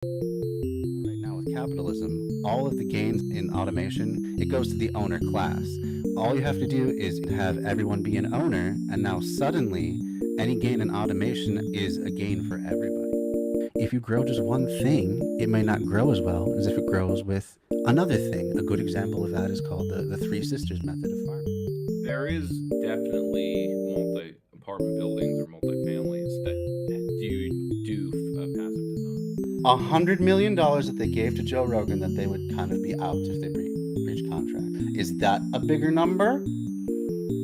Right now with capitalism, all of the gains in automation, it goes to the owner class. All you have to do is have everyone be an owner, and now suddenly any gain in automation is a gain for everybody. If you grow just one thing, it may not grow as well as if it grows with another thing. A good example of that is called the Three Sisters method of farming. There is definitely multi apartment buildings or multifamilies that do passive design. $100 million that they gave to Joe Rogan that they would kind of be out if they breach contract. Is that a bigger number,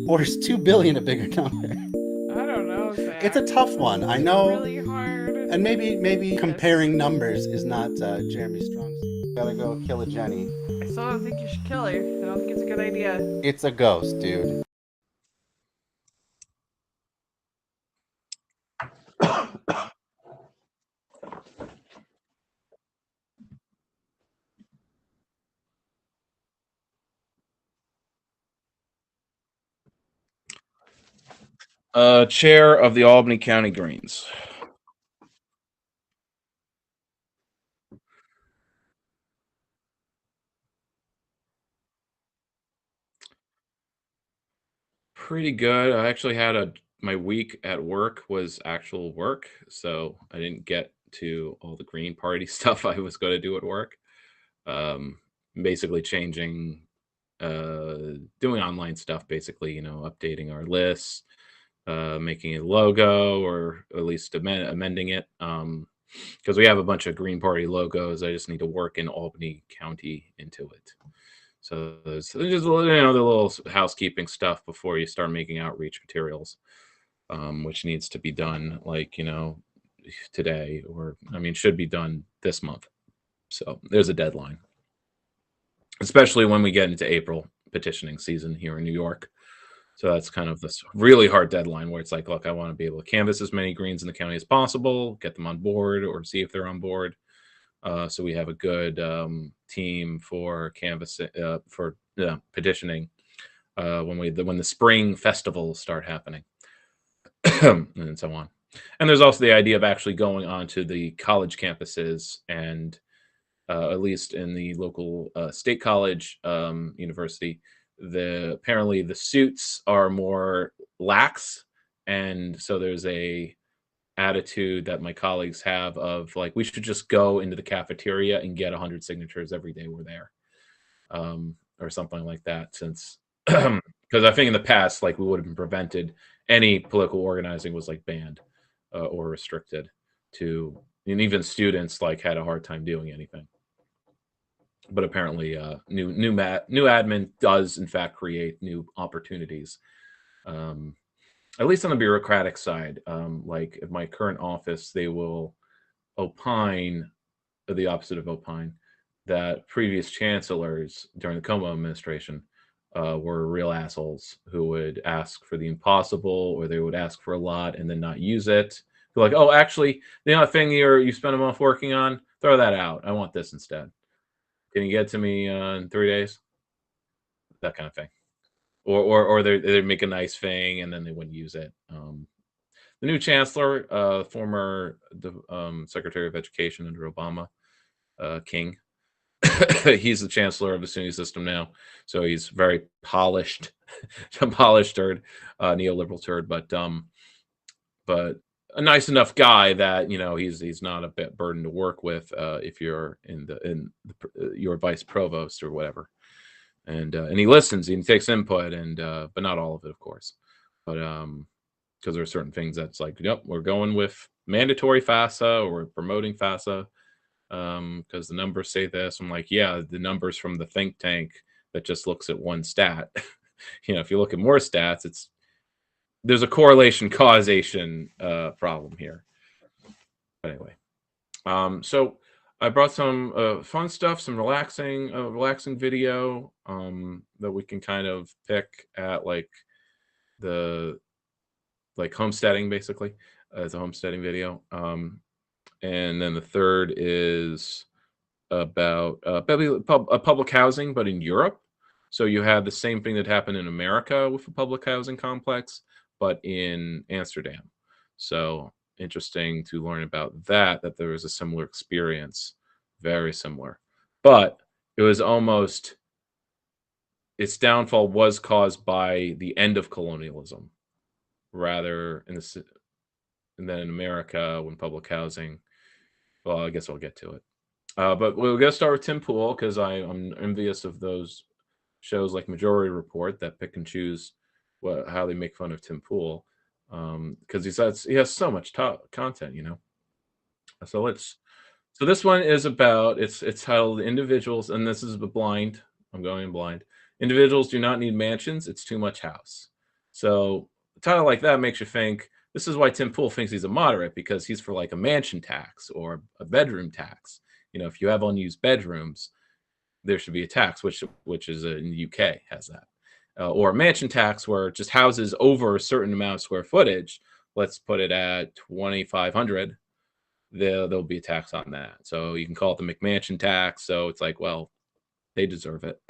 or is 2 billion a bigger number? I don't know, It's Zach. a tough This one, is I a know, really hard and maybe this. comparing numbers is not Jeremy's strong suit. Gotta go kill a Jenny. I still don't think you should kill her. I don't think it's a good idea. It's a ghost, dude. Chair of the Albany County Greens. Pretty good. I actually had a my week at work was actual work, so I didn't get to all the Green Party stuff I was going to do at work. Um, Basically changing, doing online stuff. Basically, updating our lists, making a logo, or at least amending it. Because we have a bunch of Green Party logos. I just need to work in Albany County into it. So there's just the little housekeeping stuff before you start making outreach materials, which needs to be done like today, or I mean should be done this month. So there's a deadline, especially when we get into April petitioning season here in New York. So that's kind of this really hard deadline where it's like, look, I want to be able to canvass as many Greens in the county as possible, get them on board, or see if they're on board. So we have a good team for canvas for petitioning when the spring festivals start happening, and so on. And there's also the idea of actually going onto the college campuses and at least in the local state college university, apparently the suits are more lax, and so there's a attitude that my colleagues have of like we should just go into the cafeteria and get 100 signatures every day we're there, or something like that, since because I think in the past like we would have been prevented, any political organizing was like banned or restricted to, and even students like had a hard time doing anything. But apparently new admin does in fact create new opportunities, um, at least on the bureaucratic side. Like at my current office, they will opine, the opposite of opine, that previous chancellors during the Como administration were real assholes who would ask for the impossible, or they would ask for a lot and then not use it. They're like, oh, actually, the other thing you spent a month working on, throw that out. I want this instead. Can you get to me in 3 days? That kind of thing. Or they make a nice thing and then they wouldn't use it. The new chancellor, former Secretary of Education under Obama, King, he's the chancellor of the SUNY system now, so he's very polished, polished turd, neoliberal turd, but a nice enough guy that he's not a bit burden to work with if you're your vice provost or whatever, and he listens and he takes input, and but not all of it, of course, but because there are certain things that's like, yep, we're going with mandatory FAFSA, or we're promoting FAFSA because the numbers say this. I'm like, yeah, the numbers from the think tank that just looks at one stat. If you look at more stats, there's a correlation causation problem here. But anyway, so I brought some fun stuff, some relaxing video that we can kind of pick at, like the homesteading, basically, as a homesteading video. And then the third is about public housing, but in Europe. So you have the same thing that happened in America with a public housing complex, but in Amsterdam. So interesting to learn about that there was a similar experience, very similar. But it was almost its downfall was caused by the end of colonialism rather in the and then in America when public housing. Well, I guess I'll get to it. But we're gonna start with Tim Pool because I'm envious of those shows like Majority Report that pick and choose how they make fun of Tim Pool because he has so much content, you know. So let's. So this one is about it's titled "Individuals," and this is the blind. I'm going in blind. Individuals do not need mansions. It's too much house. So a title like that makes you think. This is why Tim Pool thinks he's a moderate because he's for like a mansion tax or a bedroom tax. You know, if you have unused bedrooms, there should be a tax, which is in the UK has that, or a mansion tax where just houses over a certain amount of square footage. Let's put it at 2,500. There'll be a tax on that. So you can call it the McMansion tax. So it's like, well, they deserve it,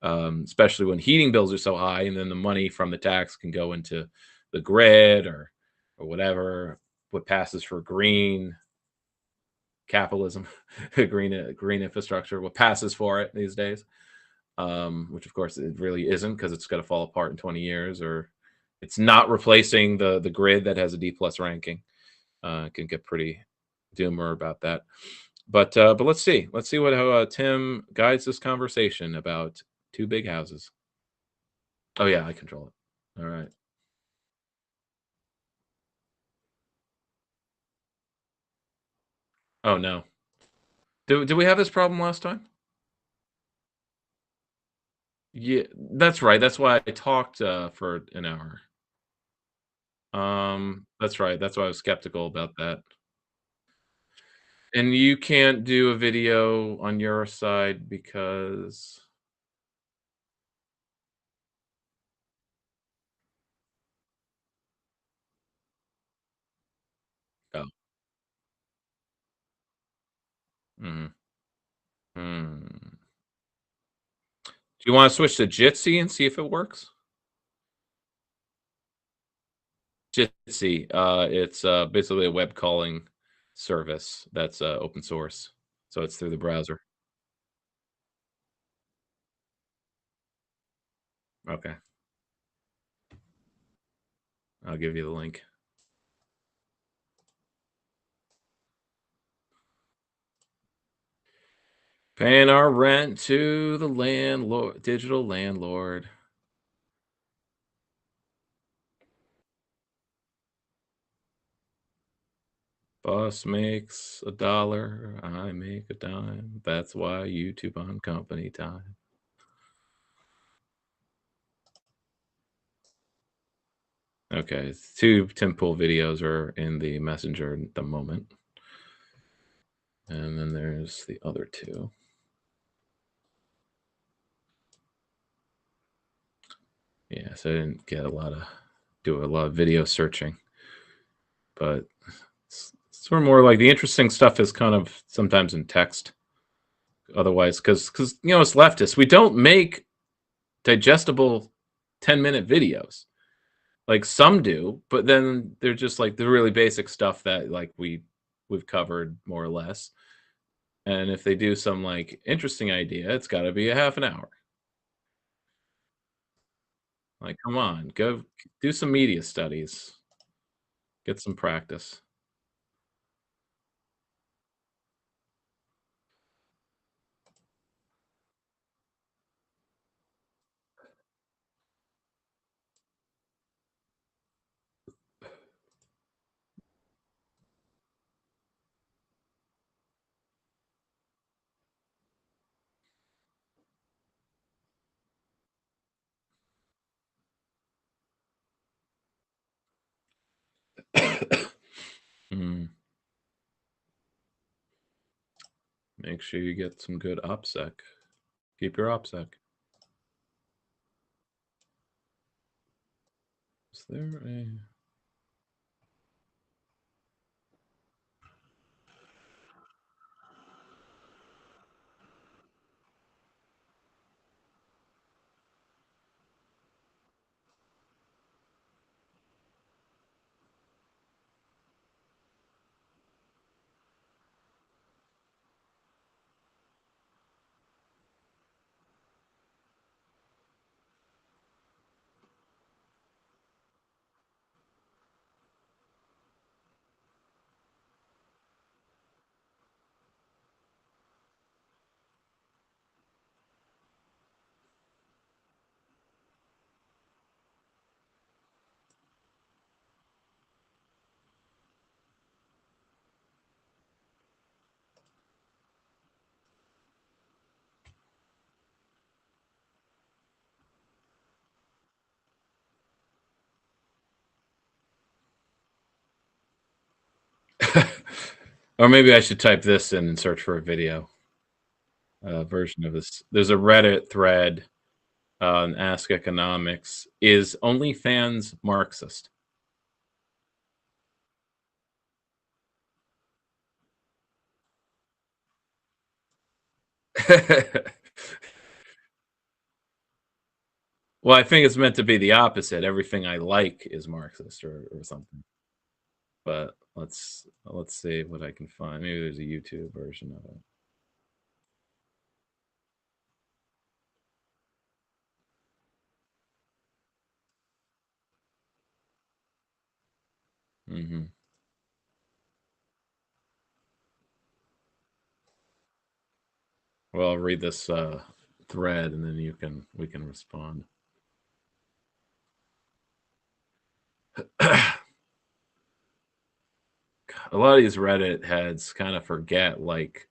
especially when heating bills are so high, and then the money from the tax can go into the grid or whatever. What passes for green capitalism, green infrastructure, what passes for it these days, which of course it really isn't because it's going to fall apart in 20 years, or it's not replacing the grid that has a D plus ranking. Can get pretty doomer about that. But let's see what how Tim guides this conversation about two big houses. Oh yeah, I control it. All right. Oh no. Do we have this problem last time? Yeah, that's right. That's why I talked for an hour. That's right. That's why I was skeptical about that. And you can't do a video on your side because oh. Mhm. Hmm. Do you want to switch to Jitsi and see if it works? Jitsi, it's basically a web calling service that's open source, so it's through the browser. Okay, I'll give you the link. Paying our rent to the landlord, digital landlord. Boss makes a dollar, I make a dime. That's why YouTube on company time. Okay, two Temple videos are in the messenger at the moment. And then there's the other two. Yeah, so I didn't get do a lot of video searching, but it's sort of more like the interesting stuff is kind of sometimes in text. Otherwise, because you know, as leftists, we don't make digestible 10-minute videos. Like some do, but then they're just like the really basic stuff that like we've covered more or less. And if they do some like interesting idea, it's got to be a half an hour. Like, come on, go do some media studies, get some practice. Mm, make sure you get some good OPSEC. Keep your OPSEC. Is there a Or maybe I should type this in and search for a video version of this. There's a Reddit thread on Ask Economics. Is OnlyFans Marxist? Well, I think it's meant to be the opposite. Everything I like is Marxist or something. But let's see what I can find. Maybe there's a YouTube version of it. Hmm. Well, I'll read this thread and then we can respond. A lot of these Reddit heads kind of forget like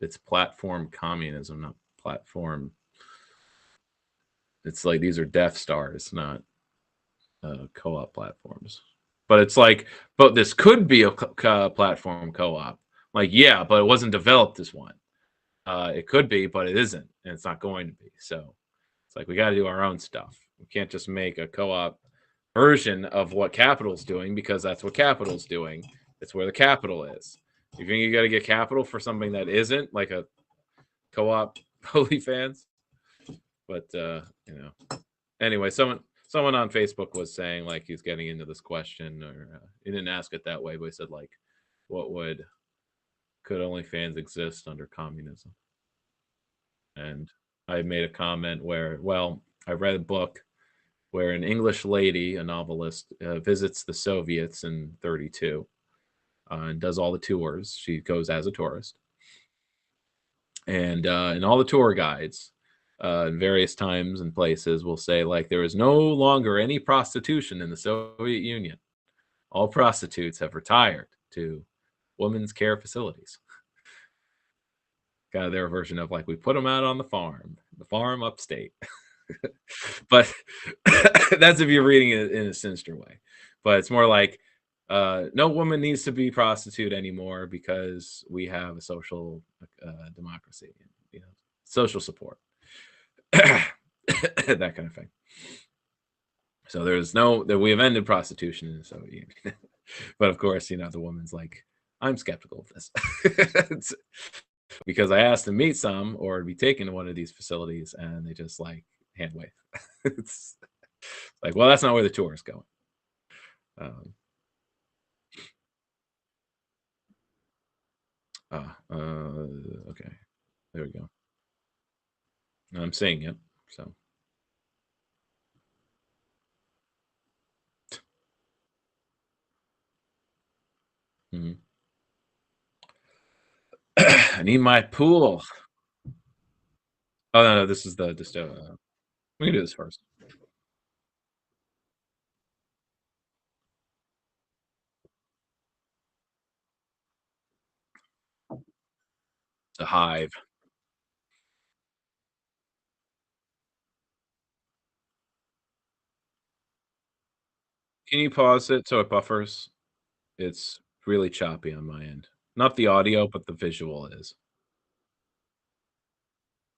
it's platform communism, not platform. It's like these are Death Stars, not co-op platforms. But it's like, but this could be a platform co-op. Like, yeah, but it wasn't developed as one. It could be, but it isn't, and it's not going to be. So it's like we got to do our own stuff. We can't just make a co-op version of what Capital's doing because that's what Capital's doing. It's where the capital is. You think you got to get capital for something that isn't like a co-op OnlyFans? But you know, anyway, someone on Facebook was saying like he's getting into this question, or he didn't ask it that way, but he said like, what would could OnlyFans exist under communism? And I made a comment where, well, I read a book where an English lady, a novelist, visits the Soviets in 32 and does all the tours. She goes as a tourist. And in all the tour guides, in various times and places, will say, like, there is no longer any prostitution in the Soviet Union. All prostitutes have retired to women's care facilities. Kind of their version of, like, we put them out on the farm upstate. But that's if you're reading it in a sinister way. But it's more like no woman needs to be prostitute anymore because we have a social democracy, you know, social support, that kind of thing. So there's no that we have ended prostitution in the Soviet Union. But of course, you know, the woman's like, I'm skeptical of this. Because I asked to meet some or be taken to one of these facilities and they just like hand wave. It's like, well, that's not where the tour is going. Um, okay, there we go. I'm saying it. So mhm. I need my pool. Oh no, no, this is the disto. We can do this first. The hive. Can you pause it so it buffers? It's really choppy on my end. Not the audio, but the visual is.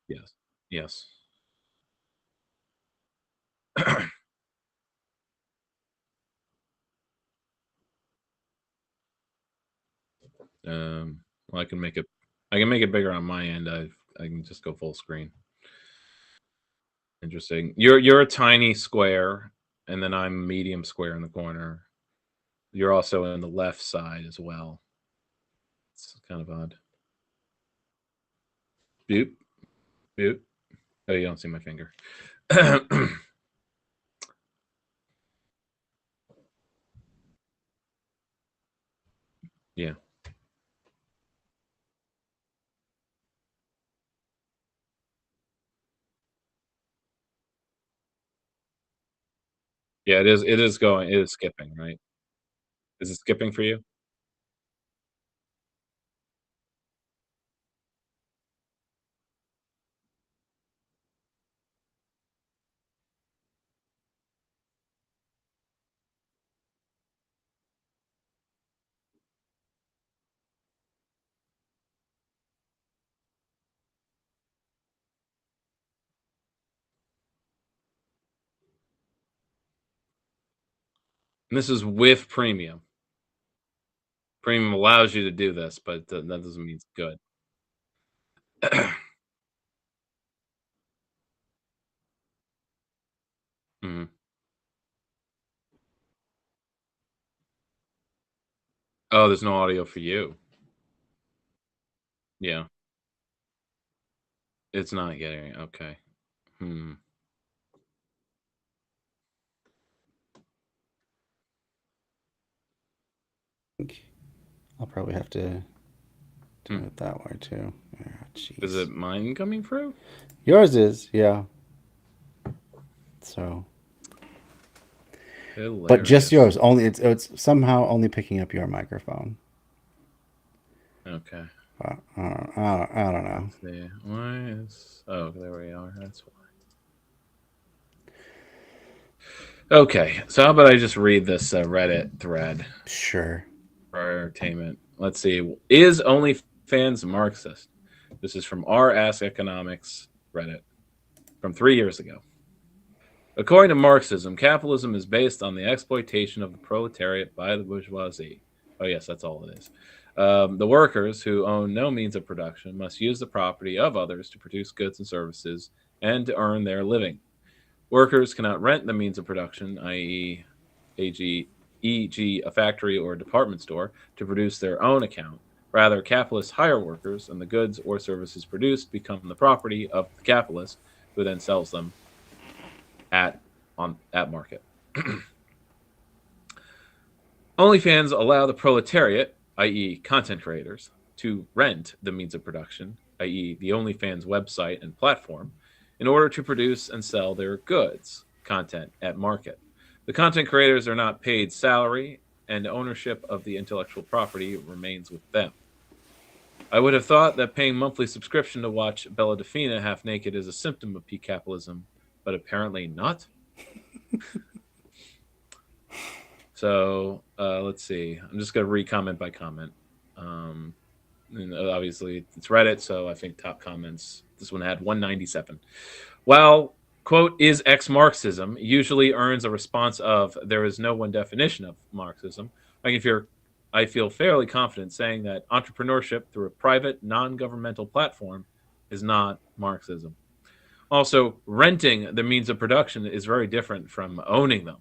Yes. Yes. Well, I can make it. I can make it bigger on my end. I can just go full screen. Interesting. You're a tiny square, and then I'm medium square in the corner. You're also in the left side as well. It's kind of odd. Boop, boop. Oh, you don't see my finger. Yeah. Yeah, it is. It is going. It is skipping, right? Is it skipping for you? And this is with premium. Premium allows you to do this, but that doesn't mean it's good. Mhm. Oh, there's no audio for you. Yeah. It's not getting it. Okay. Hmm. I'll probably have to do Hmm. it that way too. Oh, Is it mine coming through? Yours is, yeah. So, Hilarious. but just yours. Only it's somehow only picking up your microphone. Okay. I don't know. Let's see. Why is... Oh, there we are. That's why. Okay, so how about I just read this Reddit thread Sure. for entertainment? Let's see. Is OnlyFans Marxist? This is from r Ask Economics Reddit from 3 years ago. According to Marxism, capitalism is based on the exploitation of the proletariat by the bourgeoisie. Oh, yes, that's all it is. The workers, who own no means of production, must use the property of others to produce goods and services and to earn their living. Workers cannot rent the means of production, i.e., e.g., a factory or a department store, to produce their own account. Rather, capitalists hire workers, and the goods or services produced become the property of the capitalist, who then sells them at market. OnlyFans allow the proletariat, i.e., content creators, to rent the means of production, i.e., the OnlyFans website and platform, in order to produce and sell their goods, content, at market. The content creators are not paid salary, and ownership of the intellectual property remains with them. I would have thought that paying monthly subscription to watch Bella Defina half naked is a symptom of peak capitalism, but apparently not. So let's see. I'm just going to read comment by comment. And obviously, it's Reddit, so I think top comments. This one had 197. While, quote, is X Marxism usually earns a response of there is no one definition of Marxism, I feel fairly confident saying that entrepreneurship through a private, non-governmental platform is not Marxism. Also, renting the means of production is very different from owning them.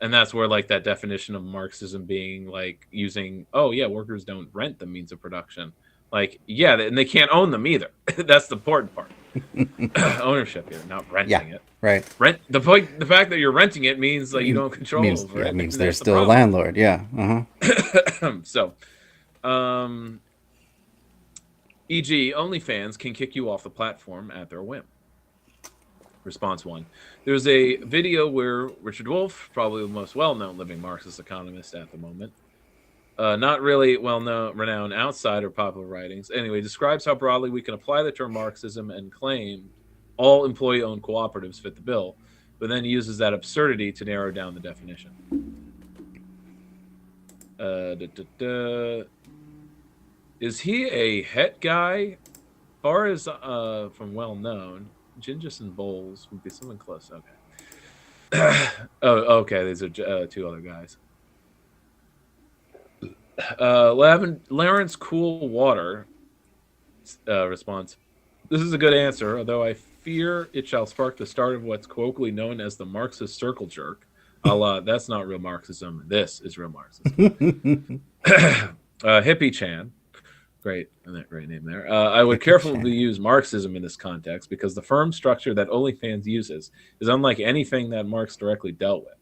And that's where, like, that definition of Marxism being, like, using, oh, yeah, workers don't rent the means of production. Like, yeah, and they can't own them either. That's the important part. Ownership here, not renting it. Right. The fact that you're renting it means that you don't control over it. It means there's still a landlord. Yeah. So, e.g., OnlyFans can kick you off the platform at their whim. Response 1. There's a video where Richard Wolff, probably the most well-known living Marxist economist at the moment, not really well-known, renowned outside or popular writings, anyway, describes how broadly we can apply the term Marxism and claim all employee-owned cooperatives fit the bill, but then uses that absurdity to narrow down the definition. Is he a het guy? Far as from well-known, Gingers and Bowles would be someone close. Okay. Oh, okay. These are two other guys. Lawrence Cool Water response. This is a good answer, although I fear it shall spark the start of what's colloquially known as the Marxist circle jerk. That's not real Marxism. This is real Marxism. Hippie Chan. Great name there. I would carefully use Marxism in this context because the firm structure that OnlyFans uses is unlike anything that Marx directly dealt with.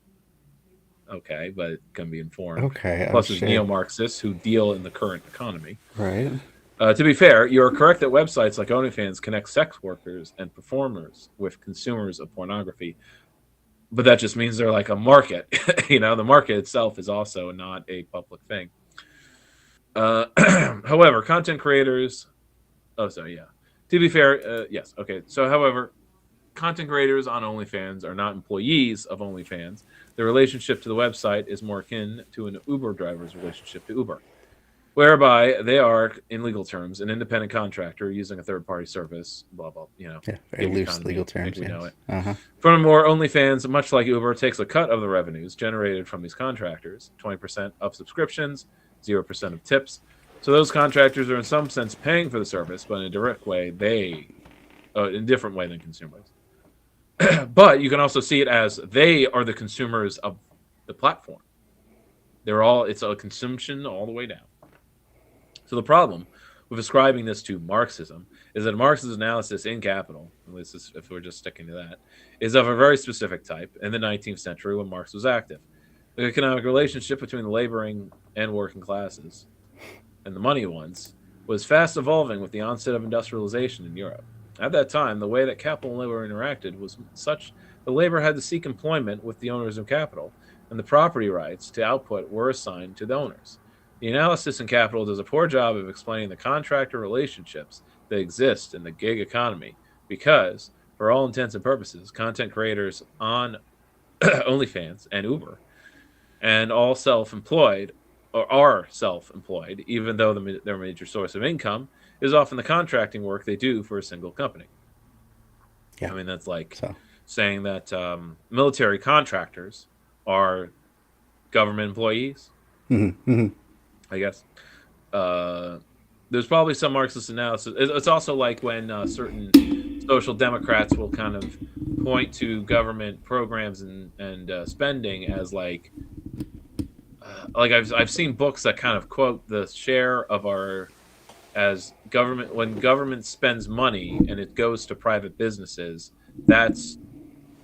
Okay, but it can be informed. Okay. Plus, there's neo-Marxists who deal in the current economy. Right. To be fair, you're correct that websites like OnlyFans connect sex workers and performers with consumers of pornography, but that just means they're like a market. The market itself is also not a public thing. However, content creators. To be fair, yes. Okay. So, however, content creators on OnlyFans are not employees of OnlyFans. Their relationship to the website is more akin to an Uber driver's relationship to Uber. whereby they are, in legal terms, an independent contractor using a third-party service, blah, blah, Yeah, very gig loose economy, legal I terms. think we Yes. know it. Uh-huh. Furthermore, OnlyFans, much like Uber, takes a cut of the revenues generated from these contractors, 20% of subscriptions, 0% of tips. So those contractors are in some sense paying for the service, but in a direct way, in a different way than consumers. But you can also see it as they are the consumers of the platform. It's a consumption all the way down. So the problem with ascribing this to Marxism is that Marx's analysis in Capital, at least if we're just sticking to that, is of a very specific type in the 19th century when Marx was active. The economic relationship between the laboring and working classes, and the money ones, was fast evolving with the onset of industrialization in Europe. At that time, the way that capital and labor interacted was such that labor had to seek employment with the owners of capital, and the property rights to output were assigned to the owners. The analysis in Capital does a poor job of explaining the contractor relationships that exist in the gig economy because, for all intents and purposes, content creators on OnlyFans and Uber and all self-employed or are self-employed, even though their major source of income is often the contracting work they do for a single company. Yeah. I mean, that's like So saying that military contractors are government employees, I guess. There's probably some Marxist analysis. It's also like when certain social democrats will kind of point to government programs and spending as like I've seen books that kind of quote the share of our as government when government spends money and it goes to private businesses, that's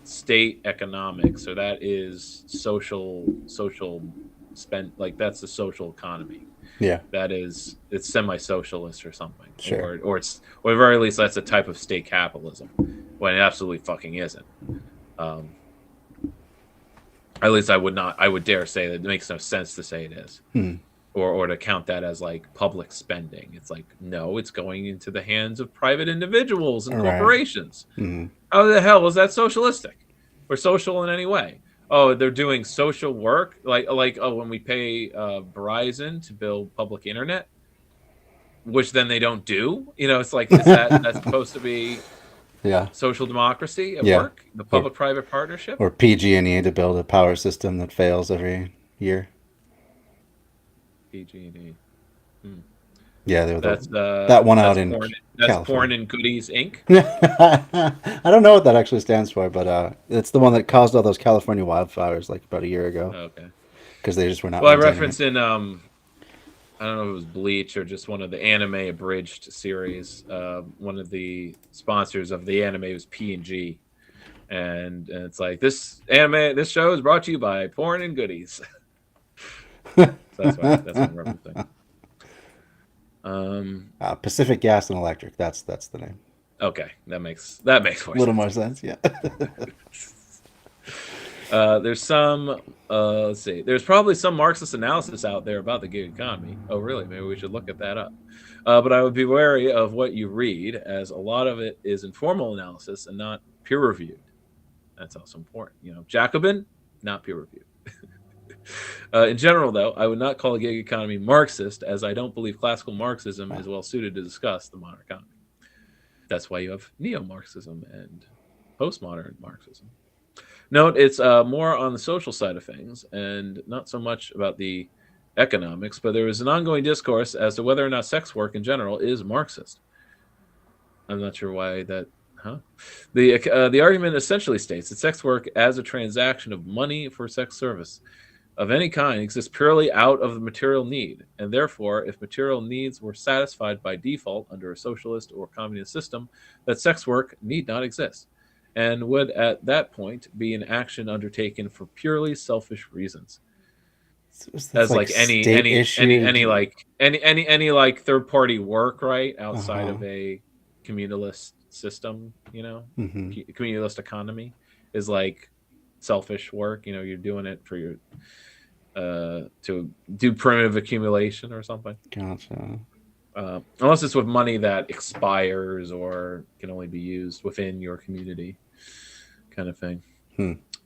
state economics, or that is social spend, like that's the social economy. yeah, It's semi-socialist or something. Sure. Or at the very least that's a type of state capitalism when it absolutely fucking isn't. At least I would dare say that it makes no sense to say it is. Or to count that as like public spending. It's like, no, it's going into the hands of private individuals and Right. corporations. How the hell is that socialistic or social in any way? Oh, they're doing social work, like when we pay Verizon to build public internet, which then they don't do. It's like, that's supposed to be yeah, social democracy at Yeah. work, the public-private partnership. or PG&E to build a power system that fails every year. PG&E. Yeah, they were That's that one out in Porn California. and Goodies Inc. I don't know what that actually stands for, but it's the one that caused all those California wildfires like about a year ago Okay. because they just were not. Well, I maintaining referenced it. in I don't know if it was Bleach or just one of the anime abridged series. One of the sponsors of the anime was P&G, and it's like this show is brought to you by Porn and Goodies. So that's what I'm referencing. Pacific Gas and Electric. That's the name. Okay, that makes more A little more sense. sense, yeah. There's some let's see. There's probably some Marxist analysis out there about the gig economy. Oh, really? Maybe we should look at that up. But I would be wary of what you read, as a lot of it is informal analysis and not peer-reviewed. That's also important. Jacobin, not peer-reviewed. In general, though, I would not call a gig economy Marxist, as I don't believe classical Marxism is well suited to discuss the modern economy. That's why you have neo-Marxism and postmodern Marxism. Note, it's more on the social side of things and not so much about the economics, but there is an ongoing discourse as to whether or not sex work in general is Marxist. I'm not sure why that... The argument essentially states that sex work as a transaction of money for sex service of any kind exists purely out of the material need, and therefore, if material needs were satisfied by default under a socialist or communist system, that sex work need not exist, and would at that point be an action undertaken for purely selfish reasons. As like any third party work, right, outside of a communalist system, communalist economy is like selfish work. You're doing it for your to do primitive accumulation or something. Gotcha. Unless it's with money that expires or can only be used within your community, kind of thing.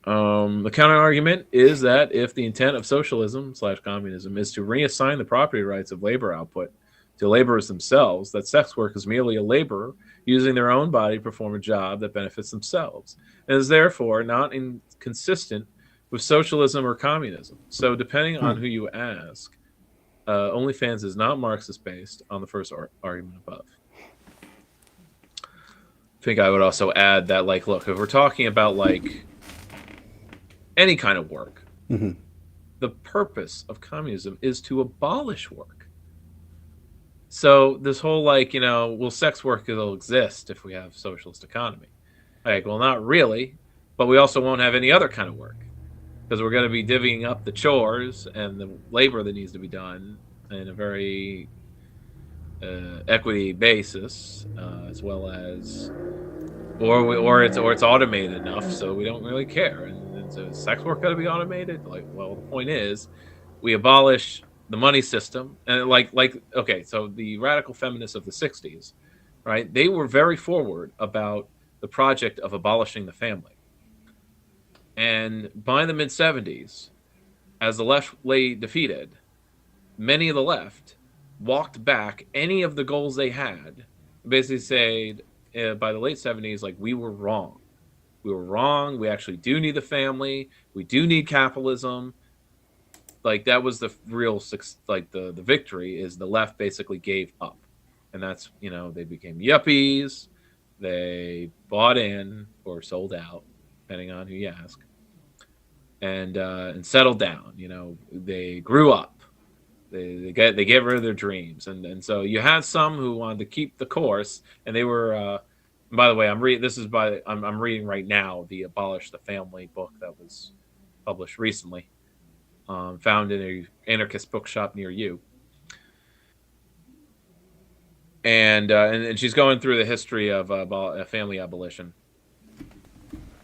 The counter argument is that if the intent of socialism/communism is to reassign the property rights of labor output to laborers themselves, that sex work is merely a laborer using their own body to perform a job that benefits themselves, and is therefore not inconsistent with socialism or communism. So, depending on who you ask, OnlyFans is not Marxist based on the first argument above. I think I would also add that, like, look, if we're talking about like any kind of work, the purpose of communism is to abolish work. So this whole like, will sex work will exist if we have socialist economy? Like, well, not really, but we also won't have any other kind of work because we're going to be divvying up the chores and the labor that needs to be done in a very equity basis, as well as, or it's automated enough so we don't really care. And so sex work got to be automated. Like, well, the point is, we abolish the money system, and like okay, so the radical feminists of the '60s, right? They were very forward about the project of abolishing the family, and by the mid '70s, as the left lay defeated, many of the left walked back any of the goals they had, basically said by the late '70s, like, we were wrong. We were wrong. We actually do need the family. We do need capitalism. Like, that was the real, like, the victory is the left basically gave up. And that's, they became yuppies. They bought in or sold out, depending on who you ask, and settled down. They grew up. They get rid of their dreams, and so you had some who wanted to keep the course, and they were. By the way, I'm reading right now the Abolish the Family book that was published recently, found in an anarchist bookshop near you, and she's going through the history of family abolition,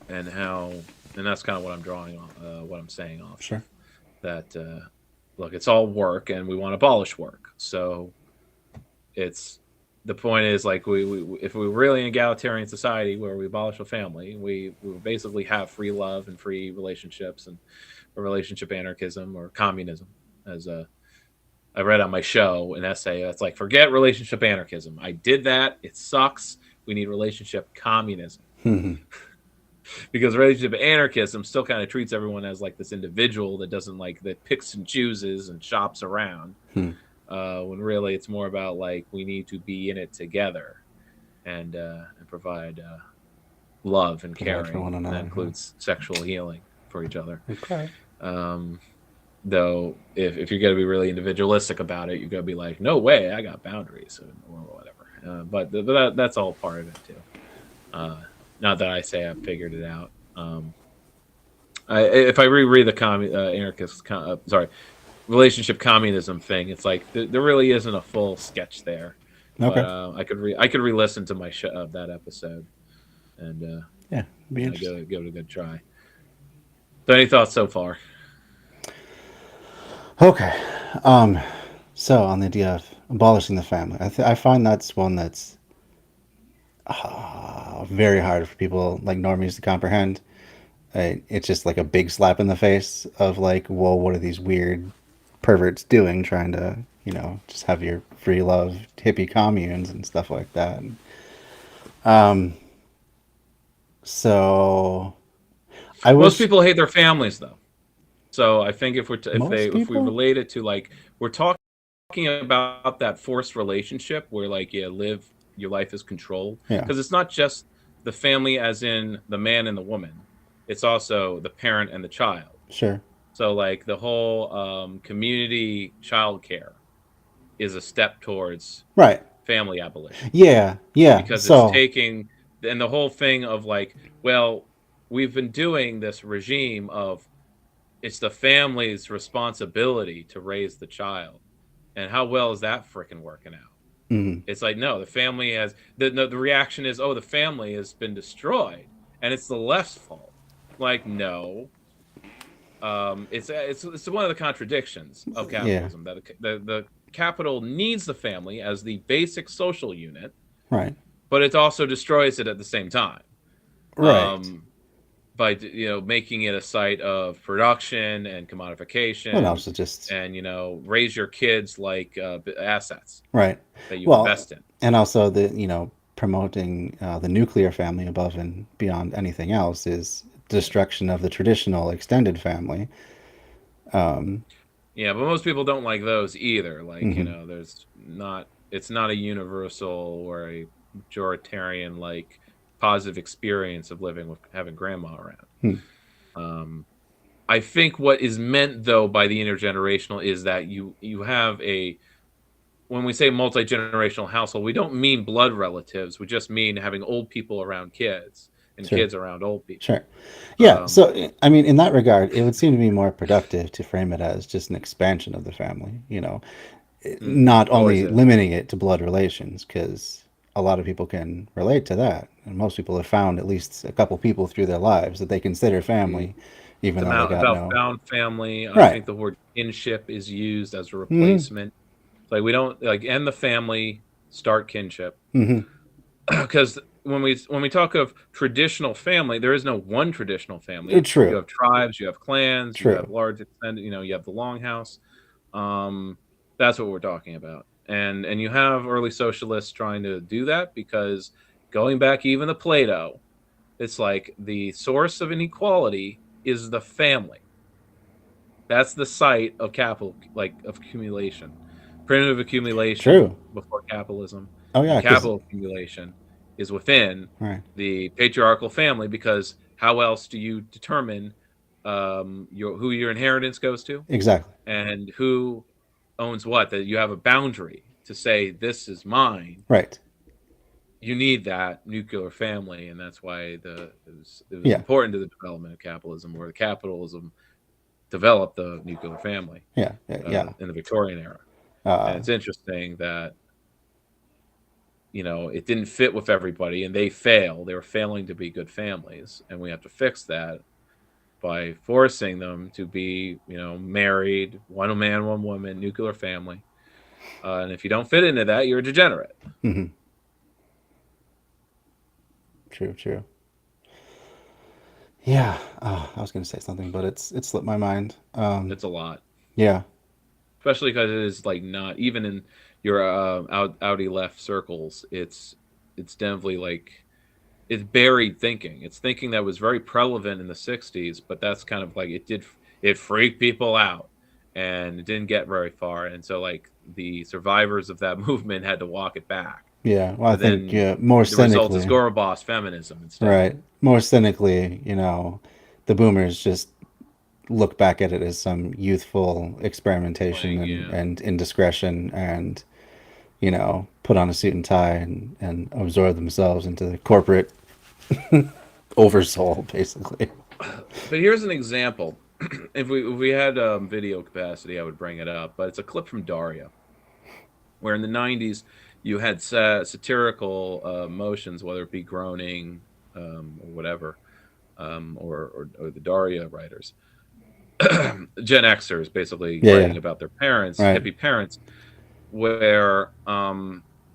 and that's kind of what I'm drawing on, what I'm saying off. Sure. That. Look, it's all work, and we want to abolish work. So, the point is, like, if we're really an egalitarian society where we abolish a family, we basically have free love and free relationships and relationship anarchism or communism. As I read on my show an essay that's like, forget relationship anarchism. I did that. It sucks. We need relationship communism. Because relationship anarchism still kind of treats everyone as like this individual that picks and chooses and shops around, when really it's more about like we need to be in it together and provide love and caring. That includes sexual healing for each other. Okay. Though if you're going to be really individualistic about it, you're going to be like, no way, I got boundaries or whatever. But that's all part of it too. Not that I say I've figured it out. If I reread the relationship communism thing, it's like there really isn't a full sketch there. Okay. But, I could re-listen to my show of that episode, and be give it a good try. So, any thoughts so far? Okay. So on the idea of abolishing the family, I find that's one that's very hard for people like normies to comprehend. It's just like a big slap in the face of like, whoa, what are these weird perverts doing, trying to, just have your free love hippie communes and stuff like that. So most people hate their families though. So I think if we relate it to like, we're talking about that forced relationship where like your life is controlled, because it's not just the family as in the man and the woman, it's also the parent and the child. Sure. So like the whole community childcare is a step towards family abolition. Because it's taking, and the whole thing of like, well, we've been doing this regime of it's the family's responsibility to raise the child, and how well is that freaking working out? It's like, no, the family has the reaction is, oh, the family has been destroyed and it's the left's fault. Like, no, it's one of the contradictions of capitalism, that the capital needs the family as the basic social unit, right? But it also destroys it at the same time, right? by making it a site of production and Well, commodification, also just and raise your kids like assets right. that you Well, invest in. and also the promoting the nuclear family above and beyond anything else is Yeah. destruction of the traditional extended family. Yeah, but most people don't like those either. Like, Hmm. it's not a universal or a majoritarian like positive experience of living with having grandma around. Hmm. Um, I think what is meant though by the intergenerational is that you have a when we say multi-generational household, we don't mean blood relatives. We just mean having old people around kids and Sure. kids around old people. Sure. Yeah. Um, So, I mean, in that regard, it would seem to be more productive to frame it as just an expansion of the family, not always only is. limiting it to blood relations, because a lot of people can relate to that. And most people have found at least a couple people through their lives that they consider The family, even It's though they got about no. found family. I Right. think the word kinship is used as a Hmm. replacement. Like we don't like end the family, start kinship. Hmm. Because when we talk of traditional family, there is no one traditional family. You True. have tribes, you have clans, you have True. large extended, you have the longhouse. Um, that's what we're talking about. And you have early socialists trying to do that because going back even to Plato, it's like the source of inequality is the family. That's the site of capital, like of accumulation, primitive accumulation True. before capitalism, Oh and yeah, because capital accumulation is within right. the patriarchal family. Because how else do you determine who your inheritance goes to Exactly. and who owns what? That you have a boundary to say this is mine. Right. You need that nuclear family, and that's why it was Yeah. important to the development of capitalism, or the capitalism developed the nuclear family Yeah. Yeah. Yeah. in the Victorian era. And Uh, it's interesting that it didn't fit with everybody, and they fail. They were failing to be good families, and we have to fix that by forcing them to be married, one man, one woman, nuclear family. And if you don't fit into that, you're a degenerate. hmm. True. True. Yeah. I was going to say something, but it slipped my mind. It's a lot, Yeah. especially because it is like not even in your Audi left circles. It's definitely like it's buried thinking. It's thinking that was very prevalent in the 60s, but that's kind of like it freaked people out, and it didn't get very far. And so like the survivors of that movement had to walk it back. Yeah. Well, I But think then more the result is cynically, Goroboss feminism instead. right? More cynically, the boomers just look back at it as some youthful experimentation Like, and, yeah. and indiscretion and, put on a suit and tie and absorb themselves into the corporate oversoul, basically. But here's an example. If we had video capacity, I would bring it up. But it's a clip from Daria, where in the 90s you had satirical motions, whether it be groaning or whatever, or the Daria writers, Gen Xers basically Yeah, yeah. writing about their parents, Right. hippie parents, where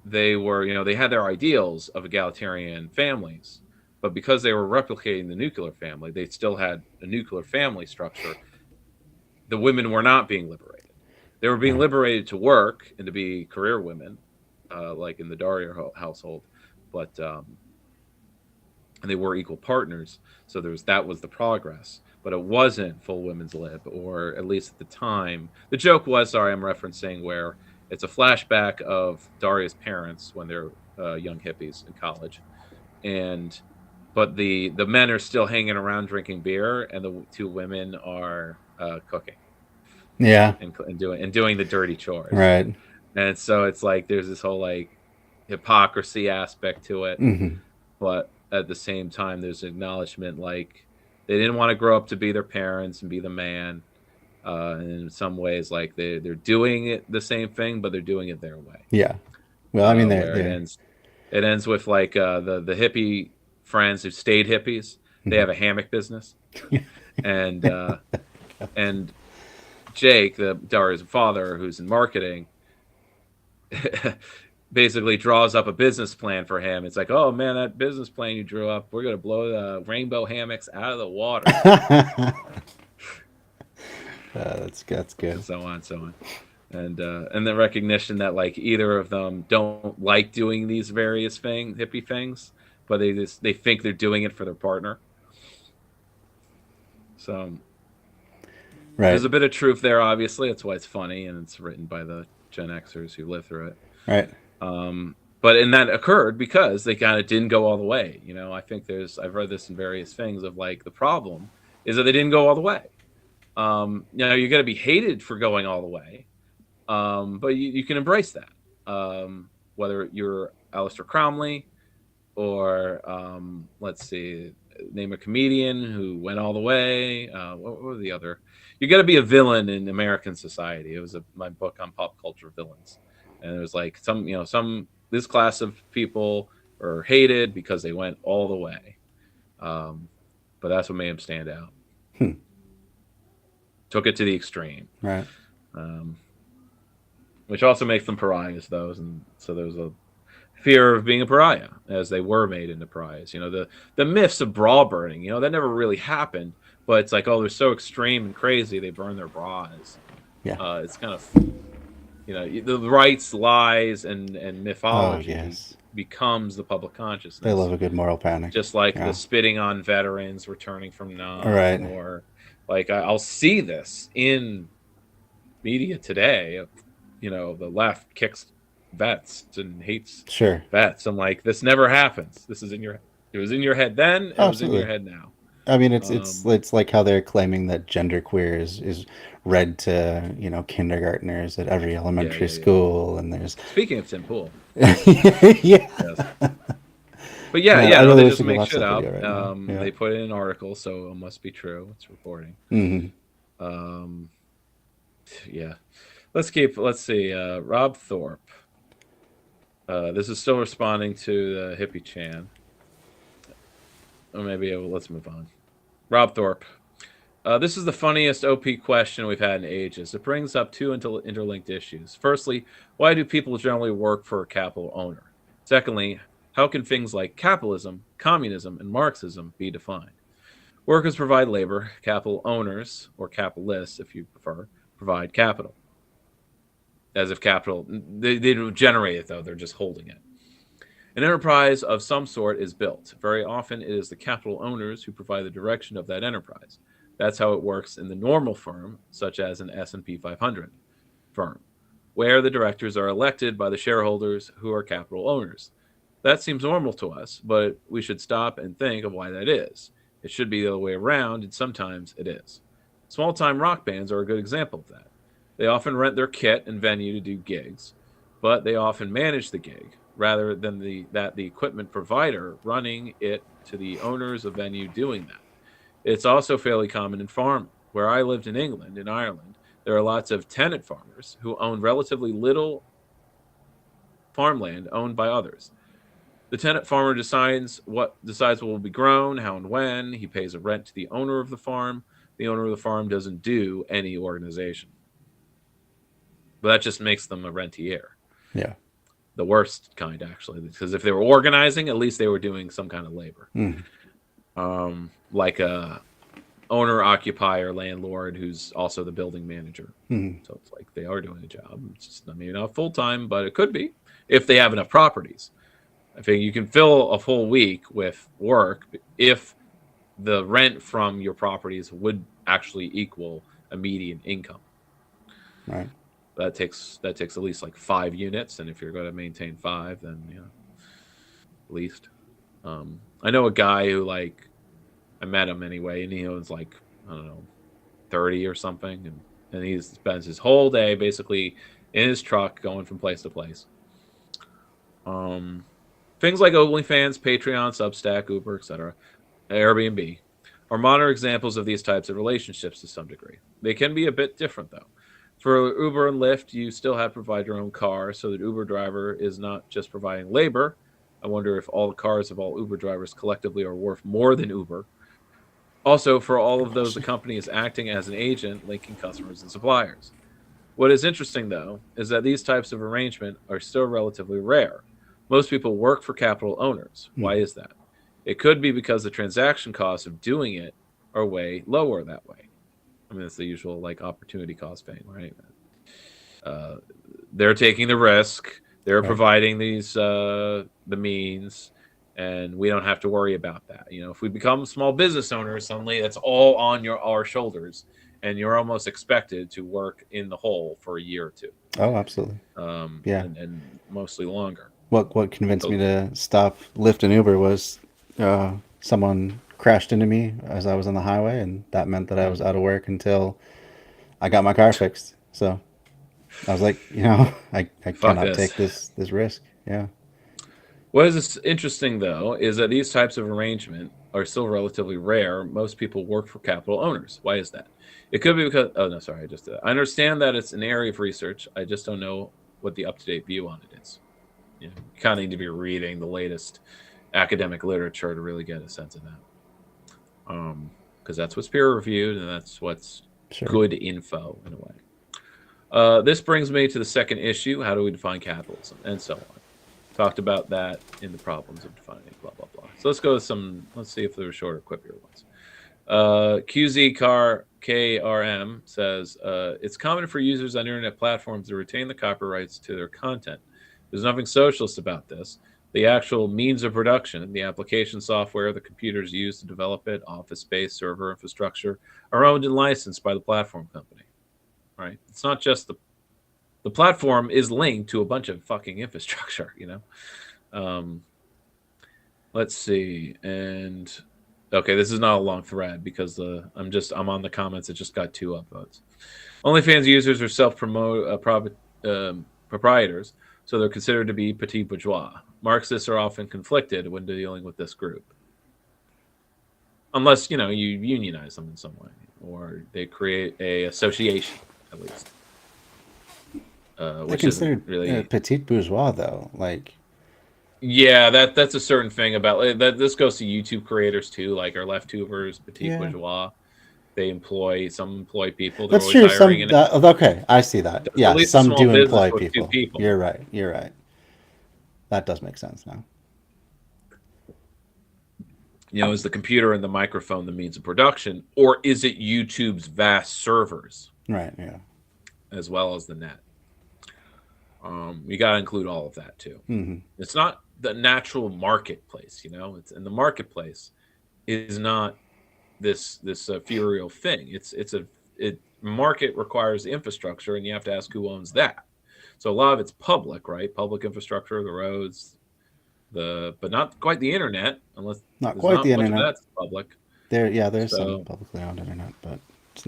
they were, they had their ideals of egalitarian families, but because they were replicating the nuclear family, they still had a nuclear family structure. The women were not being liberated. They were being Right. liberated to work and to be career women, like in the Daria household, but and they were equal partners. So that was the progress, but it wasn't full women's lib, or at least at the time. The joke was, sorry, I'm referencing where it's a flashback of Daria's parents when they're young hippies in college, and but the men are still hanging around drinking beer, and the two women are cooking Yeah. and doing the dirty chores. Right. And so it's like there's this whole like hypocrisy aspect to it, Hmm. but at the same time there's acknowledgement like they didn't want to grow up to be their parents and be the man. And in some ways, like they're doing it the same thing, but they're doing it their way. Yeah. Well, I mean, Where it they're ends with like the hippie friends who stayed hippies. They have a hammock business, and and Jake, the Daria's father, who's in marketing, basically draws up a business plan for him. It's like, oh man, that business plan you drew up, we're gonna blow the rainbow hammocks out of the water, That's and good. so on, so on. And the recognition that like either of them don't like doing these various hippie things, but they think they're doing it for their partner. So Right. there's a bit of truth there, obviously. That's why it's funny, and it's written by the Gen Xers who live through it. Right. And that occurred because they kind of didn't go all the way. You know, I think I've read this in various things of like the problem is that they didn't go all the way. You know, you're going to be hated for going all the way, but you can embrace that. Whether you're Aleister Crowley or let's see, name a comedian who went all the way. What were the other? You got to be a villain in American society. It was my book on pop culture villains, and it was like this class of people are hated because they went all the way. But that's what made them stand out. Took it to the extreme, Right. Which also makes them pariahs, though, and so there's a fear of being a pariah, as they were made into pariahs. You know, the myths of bra burning, you know, that never really happened, but it's like, oh, they're so extreme and crazy, they burn their bras. Yeah. It's kind of, you know, the rights, lies, and mythology becomes the public consciousness. They love a good moral panic. Just like the spitting on veterans returning from Nam, right. or like I'll see this in media today. You know, the left kicks vets and hates vets. I'm like, this never happens. It was in your head then, it was in your head now. I mean, it's like how they're claiming that genderqueer is read to, you know, kindergartners at every elementary school, and there's speaking of Tim Pool. Yes. But no, they just make shit up. They put it in an article, so it must be true. It's reporting. Yeah. Let's see, Rob Thorpe. This is still responding to the hippie Chan. Or maybe let's move on. Rob Thorpe. This is the funniest OP question we've had in ages. It brings up two interlinked issues. Firstly, why do people generally work for a capital owner? Secondly, how can things like capitalism, communism, and Marxism be defined? Workers provide labor, capital owners, or capitalists, if you prefer, provide capital. As if capital, they don't generate it, though, they're just holding it. An enterprise of some sort is built. Very often it is the capital owners who provide the direction of that enterprise. That's how it works in the normal firm, such as an S&P 500 firm, where the directors are elected by the shareholders who are capital owners. That seems normal to us, but we should stop and think of why that is. It should be the other way around, and sometimes it is. Small-time rock bands are a good example of that. They often rent their kit and venue to do gigs, but they often manage the gig, rather than the equipment provider running it to the owners of venue doing that. It's also fairly common in farming. Where I lived in England, in Ireland, there are lots of tenant farmers who own relatively little farmland owned by others. The tenant farmer decides what will be grown, how and when. He pays a rent to the owner of the farm. The owner of the farm doesn't do any organization. But that just makes them a rentier. Yeah. The worst kind, actually, because if they were organizing, at least they were doing some kind of labor. Like a owner-occupier landlord who's also the building manager. So it's like they are doing a job. It's just maybe not full-time, but it could be if they have enough properties. I think you can fill a full week with work if the rent from your properties would actually equal a median income. Right. That takes at least like 5 units, and if you're going to maintain 5, then at least. I know a guy who I met him anyway, and he owns 30 or something, and he spends his whole day basically in his truck going from place to place. Things like OnlyFans, Patreon, Substack, Uber, etc., Airbnb are modern examples of these types of relationships to some degree. They can be a bit different, though. For Uber and Lyft, you still have to provide your own car, so that Uber driver is not just providing labor. I wonder if all the cars of all Uber drivers collectively are worth more than Uber. Also, for all of those, the company is acting as an agent, linking customers and suppliers. What is interesting, though, is that these types of arrangement are still relatively rare. Most people work for capital owners. Why is that? It could be because the transaction costs of doing it are way lower that way. I mean, it's the usual like opportunity cost thing, right? They're taking the risk. They're providing these the means, and we don't have to worry about that. You know, if we become small business owners, suddenly that's all on our shoulders, and you're almost expected to work in the hole for a year or two. Oh, absolutely. Yeah, and mostly longer. What convinced me to stop Lyft and Uber was someone crashed into me as I was on the highway, and that meant that I was out of work until I got my car fixed. So I was like, I cannot take this risk. Yeah. What is interesting, though, is that these types of arrangement are still relatively rare. Most people work for capital owners. Why is that? It could be because, oh, no, sorry, I understand that it's an area of research. I just don't know what the up-to-date view on it is. You kind of need to be reading the latest academic literature to really get a sense of that. Because that's what's peer-reviewed, and that's what's good info, in a way. This brings me to the second issue. How do we define capitalism? And so on. Talked about that in the problems of defining blah blah blah. So let's go with let's see if there are shorter, quicker ones. KRM says it's common for users on internet platforms to retain the copyrights to their content. There's nothing socialist about this. The actual means of production, the application software, the computers used to develop it, office space, server infrastructure, are owned and licensed by the platform company. Right? It's not just the platform is linked to a bunch of fucking infrastructure, Let's see. And okay, this is not a long thread because I'm on the comments. It just got 2 upvotes. OnlyFans users are self-promote proprietors, so they're considered to be petit bourgeois. Marxists are often conflicted when dealing with this group. Unless, you unionize them in some way or they create a association, at least. Which is really petite bourgeois, though. Like, yeah, that's a certain thing about that. This goes to YouTube creators too, like our leftovers, petite bourgeois. They employ people. That's true. Okay, I see that. Yeah, some do employ people. You're right. That does make sense now. Is the computer and the microphone the means of production, or is it YouTube's vast servers? Right. Yeah. As well as the net. You got to include all of that too. Mm-hmm. It's not the natural marketplace, It's in the marketplace is not this ephemeral thing. Market requires infrastructure, and you have to ask who owns that. So a lot of it's public, right? Public infrastructure, the roads, but not quite the internet, unless not quite the internet. That's public. There's some publicly owned internet, but.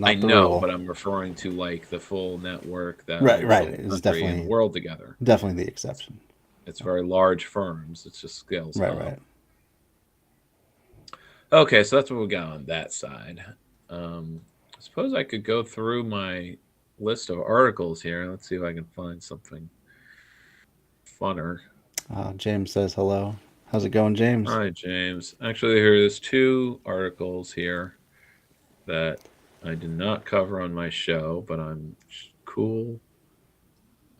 I know, but I'm referring to like the full network that right. It's definitely in the world together. Definitely the exception. It's very large firms. It's just scales up. Right. Okay, so that's what we got on that side. I suppose I could go through my list of articles here. Let's see if I can find something funner. James says hello. How's it going, James? Hi, James. Actually, there's 2 articles here that I did not cover on my show, but I'm cool.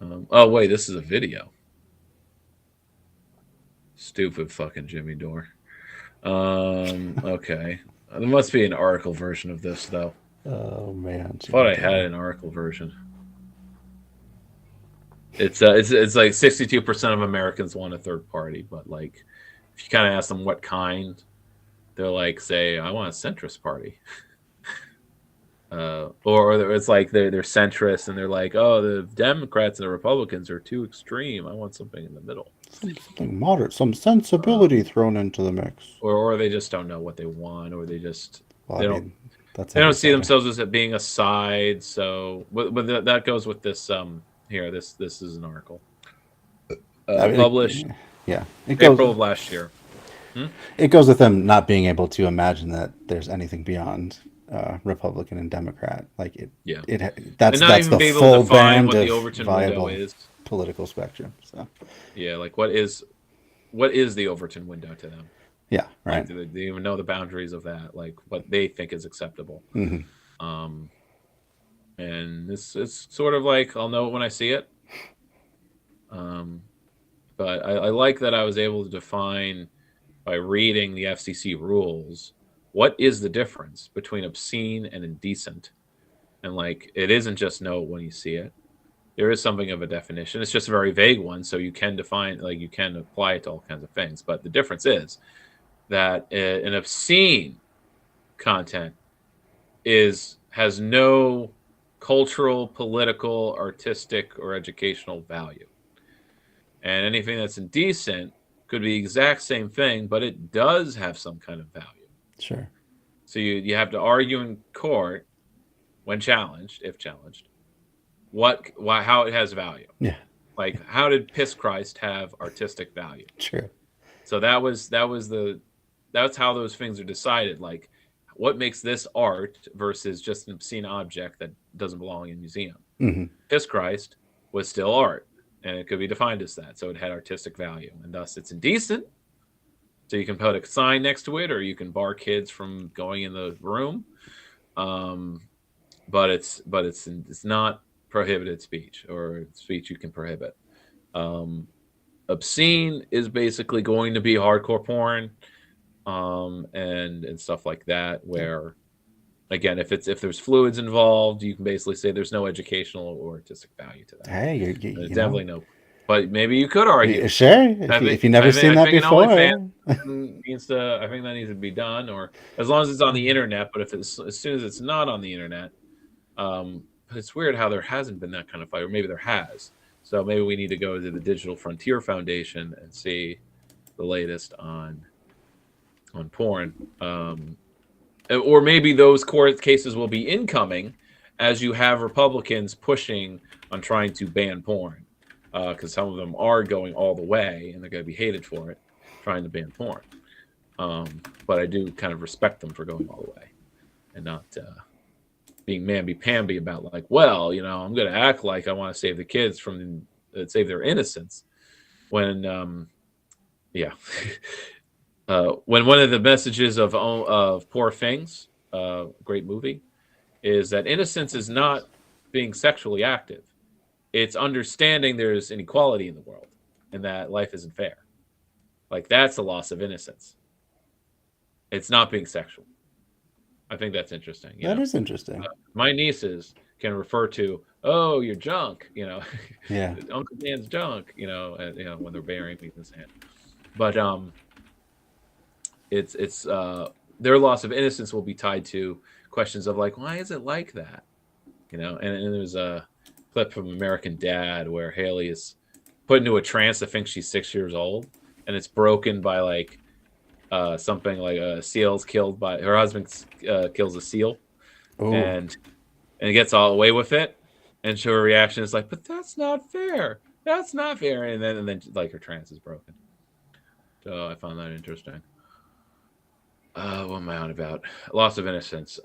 Oh, wait, this is a video. Stupid fucking Jimmy Dore. Okay. There must be an article version of this, though. Oh, man. I thought I had an article version. It's like 62% of Americans want a third party, but like, if you kind of ask them what kind, they're like, say, I want a centrist party. Or it's like they're centrist and they're like, oh, the Democrats and the Republicans are too extreme. I want something in the middle. Something moderate, some sensibility thrown into the mix. Or they just don't know what they want, or they just they don't see themselves as being a side. So but that goes with this here. This is an article published April of last year. It goes with them not being able to imagine that there's anything beyond Republican and Democrat. Like that's the full band of viable political spectrum. So yeah, like what is the Overton window to them? Yeah, right. Like, do they even know the boundaries of that? Like what they think is acceptable? Mm-hmm. and it's sort of like I'll know it when I see it. But I like that I was able to define by reading the FCC rules what is the difference between obscene and indecent, and like it isn't just know it when you see it. There is something of a definition. It's just a very vague one, so you can define, like you can apply it to all kinds of things. But the difference is that an obscene content has no cultural, political, artistic, or educational value. And anything that's indecent could be the exact same thing, but it does have some kind of value. Sure. So you have to argue in court when challenged, if challenged, how it has value. Yeah. Like, how did Piss Christ have artistic value? True. So that's how those things are decided. Like, what makes this art versus just an obscene object that doesn't belong in a museum? Mm-hmm. Piss Christ was still art, and it could be defined as that. So it had artistic value, and thus it's indecent. So you can put a sign next to it, or you can bar kids from going in the room. But it's not prohibited speech or speech you can prohibit. Obscene is basically going to be hardcore porn, and stuff like that. Where, again, if there's fluids involved, you can basically say there's no educational or artistic value to that. Hey, you definitely no. But maybe you could argue. Sure. If you've never seen that before. I think that needs to be done, or as long as it's on the internet. But if it's as soon as it's not on the internet, but it's weird how there hasn't been that kind of fight, or maybe there has. So maybe we need to go to the Digital Frontier Foundation and see the latest on porn. Or maybe those court cases will be incoming as you have Republicans pushing on trying to ban porn. Because some of them are going all the way, and they're going to be hated for it, trying to ban porn. But I do kind of respect them for going all the way, and not being mamby-pamby about like, well, I'm going to act like I want to save the kids from save their innocence. When, when one of the messages of Poor Things, great movie, is that innocence is not being sexually active. It's understanding there's inequality in the world and that life isn't fair. Like, that's a loss of innocence. It's not being sexual. I think that's interesting. That is interesting. My nieces can refer to, oh, you're junk, Yeah. Uncle Dan's junk, when they're burying me in his hand. But it's their loss of innocence will be tied to questions of like, why is it like that? And there's a clip from American Dad where Haley is put into a trance that thinks she's 6 years old, and it's broken by like something like a seal's killed by her husband kills a seal. Ooh. and gets all away with it, and so her reaction is like, but that's not fair, and then like her trance is broken. So I found that interesting. What am I on about? Loss of innocence.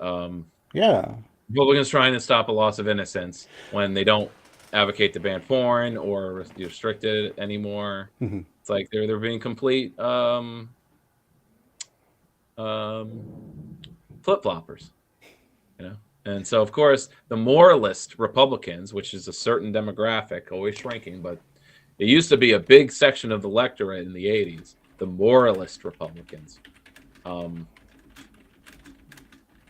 Yeah. Republicans trying to stop a loss of innocence when they don't advocate to ban porn or restrict it anymore. Mm-hmm. It's like they're being complete flip-floppers, And so, of course, the moralist Republicans, which is a certain demographic, always shrinking, but it used to be a big section of the electorate in the 80s, the moralist Republicans,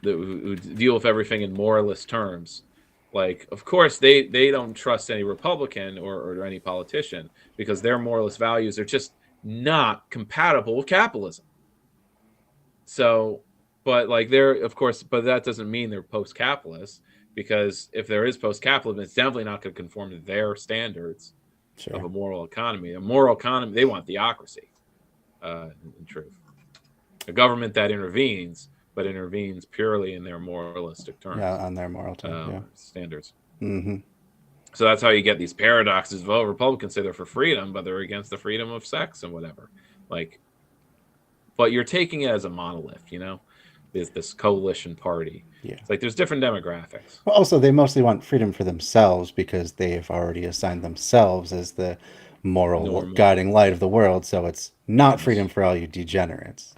who deal with everything in moralist terms. Like, of course, they don't trust any Republican or any politician because their moralist values are just not compatible with capitalism. So, but like but that doesn't mean they're post-capitalist, because if there is post-capitalism, it's definitely not going to conform to their standards of a moral economy. A moral economy, they want theocracy, in truth. A government that intervenes, but intervenes purely in their moralistic terms. Yeah, on their moral terms, standards. Mm-hmm. So that's how you get these paradoxes. Well, Republicans say they're for freedom, but they're against the freedom of sex and whatever. Like, but you're taking it as a monolith, this coalition party. Yeah. It's like there's different demographics. Well, also, they mostly want freedom for themselves because they've already assigned themselves as the moral guiding light of the world. So it's not freedom for all you degenerates.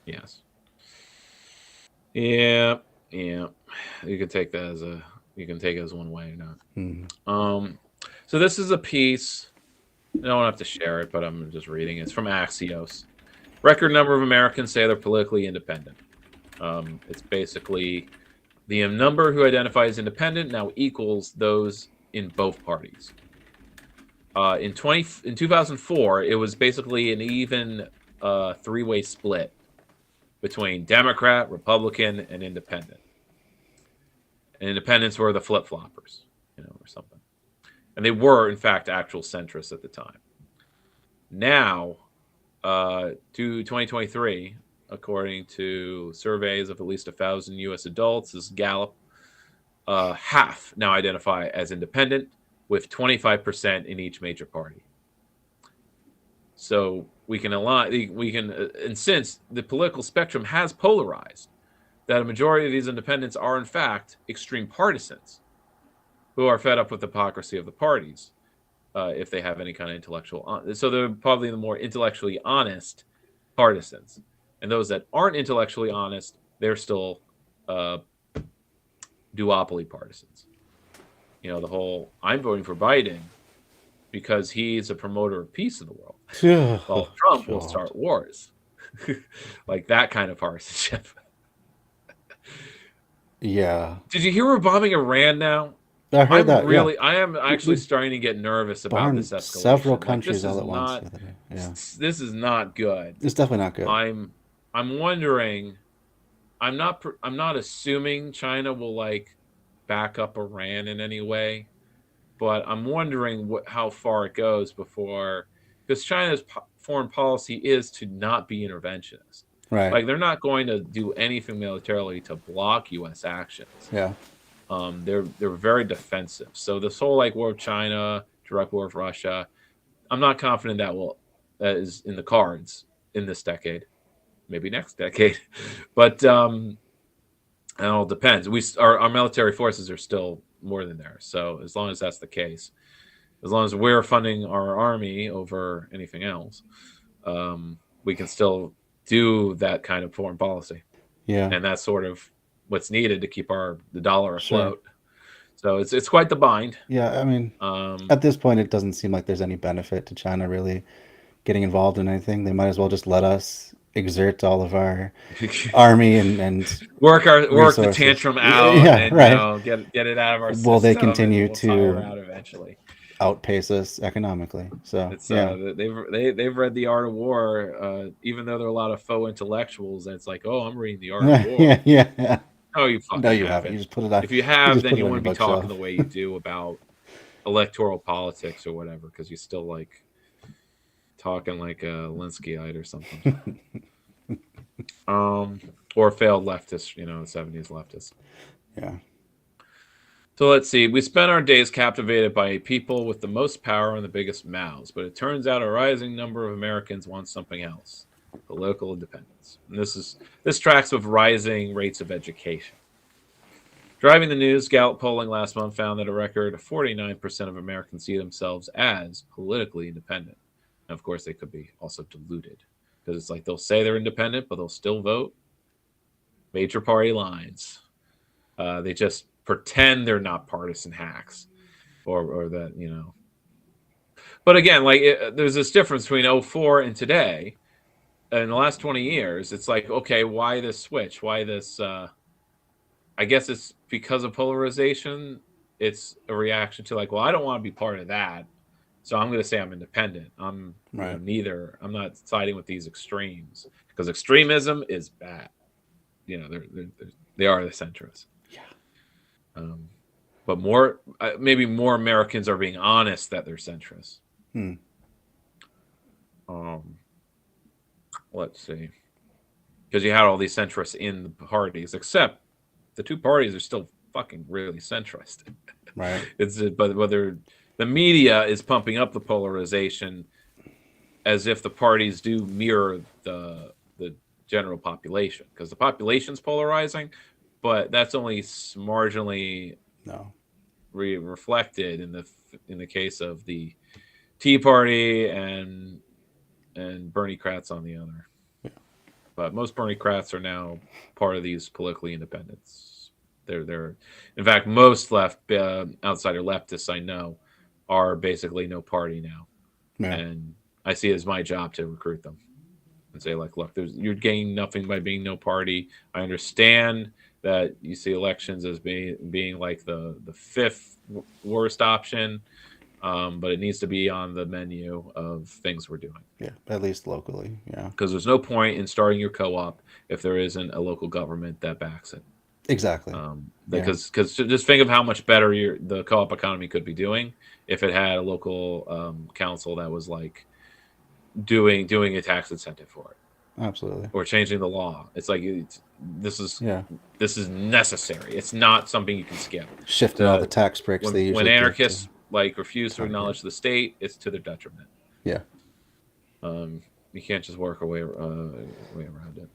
Yes. Yeah. You could take that as You can take it as one way or not. Mm. So this is a piece. I don't have to share it, but I'm just reading. It's from Axios. Record number of Americans say they're politically independent. It's basically the number who identifies independent now equals those in both parties. In 2004, it was basically an even three-way split between Democrat, Republican, and Independent. And Independents were the flip-floppers, or something. And they were, in fact, actual centrists at the time. Now, to 2023, according to surveys of at least 1,000 U.S. adults, this is Gallup, half now identify as independent, with 25% in each major party. So we can and since the political spectrum has polarized, that a majority of these independents are, in fact, extreme partisans who are fed up with the hypocrisy of the parties, if they have any kind of intellectual. So they're probably the more intellectually honest partisans. And those that aren't intellectually honest, they're still duopoly partisans. The whole, I'm voting for Biden because he's a promoter of peace in the world. Well, Trump will start wars. Like that kind of partisanship. Yeah. Did you hear we're bombing Iran now? I heard that. Yeah. I am actually starting to get nervous about this escalation. Several countries all at once. This is not good. It's definitely not good. I'm wondering. I'm not assuming China will back up Iran in any way, but I'm wondering how far it goes before, because China's foreign policy is to not be interventionist. Right. They're not going to do anything militarily to block U.S. actions. Yeah. They're very defensive. So this whole war with China, direct war with Russia, I'm not confident that is in the cards in this decade, maybe next decade, but it all depends. Our military forces are still more than there. So as long as that's the case, as long as we're funding our army over anything else, we can still do that kind of foreign policy. Yeah. And that's sort of what's needed to keep the dollar afloat. Sure. So it's quite the bind. Yeah, I mean, at this point, it doesn't seem like there's any benefit to China really getting involved in anything. They might as well just let us exert all of our army and work the tantrum out. Yeah, and, right. Get it out of our system. Will they continue to out eventually outpace us economically? So it's they've read The Art of War, even though there are a lot of faux intellectuals. And it's I'm reading The Art of War. Yeah. No, you haven't. You just put it on. If you have, then you wouldn't be talking the way you do about electoral politics or whatever, because you still talking like a Linskyite or something. Or failed leftist, the 70s leftist. Yeah. So let's see. We spent our days captivated by people with the most power and the biggest mouths, but it turns out a rising number of Americans want something else: political independence. And this tracks with rising rates of education. Driving the news, Gallup polling last month found that a record 49% of Americans see themselves as politically independent. And of course, they could be also diluted, because it's they'll say they're independent, but they'll still vote major party lines. They just pretend they're not partisan hacks, or that. But again, there's this difference between 2004 and today. In the last 20 years, it's okay, why this switch? Why this? I guess it's because of polarization. It's a reaction to well, I don't want to be part of that, so I'm going to say I'm independent. I'm neither. I'm not siding with these extremes, because extremism is bad. They are the centrists. Yeah. But maybe more Americans are being honest that they're centrists. Let's see, because you had all these centrists in the parties, except the two parties are still fucking really centrist. Right. But whether the media is pumping up the polarization as if the parties do mirror the general population, because the population's polarizing, but that's only marginally reflected in the case of the Tea Party and Bernie Kratz on the other. Yeah. But most Bernie Kratz are now part of these politically independents. They're in fact, most outsider leftists I know are basically no party now, Yeah. and I see it as my job to recruit them and say, like, look, you're gaining nothing by being no party. I understand that you see elections as being like the fifth worst option, but it needs to be on the menu of things we're doing. Yeah, at least locally. Yeah. Because there's no point in starting your co-op if there isn't a local government that backs it. Exactly. Because just think of how much better the co-op economy could be doing if it had a local council that was like doing a tax incentive for it. Absolutely. Or changing the law. It's like this is necessary. It's not something you can skip. Shifting all the tax breaks they usually when give anarchists like refuse to acknowledge the state, it's to their detriment. Yeah. You can't just work a way around it.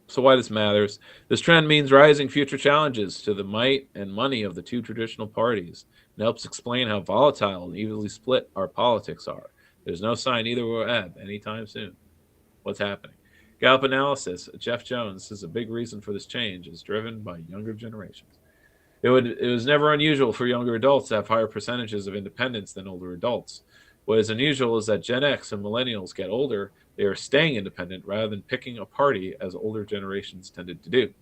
So why this matters? This trend means rising future challenges to the might and money of the two traditional parties, and helps explain how volatile and evenly split our politics are. There's no sign either will ebb anytime soon. What's happening? Gallup analysis, Jeff Jones says a big reason for this change is driven by younger generations. It was never unusual for younger adults to have higher percentages of independence than older adults. What is unusual is that Gen X and millennials get older, they are staying independent rather than picking a party as older generations tended to do.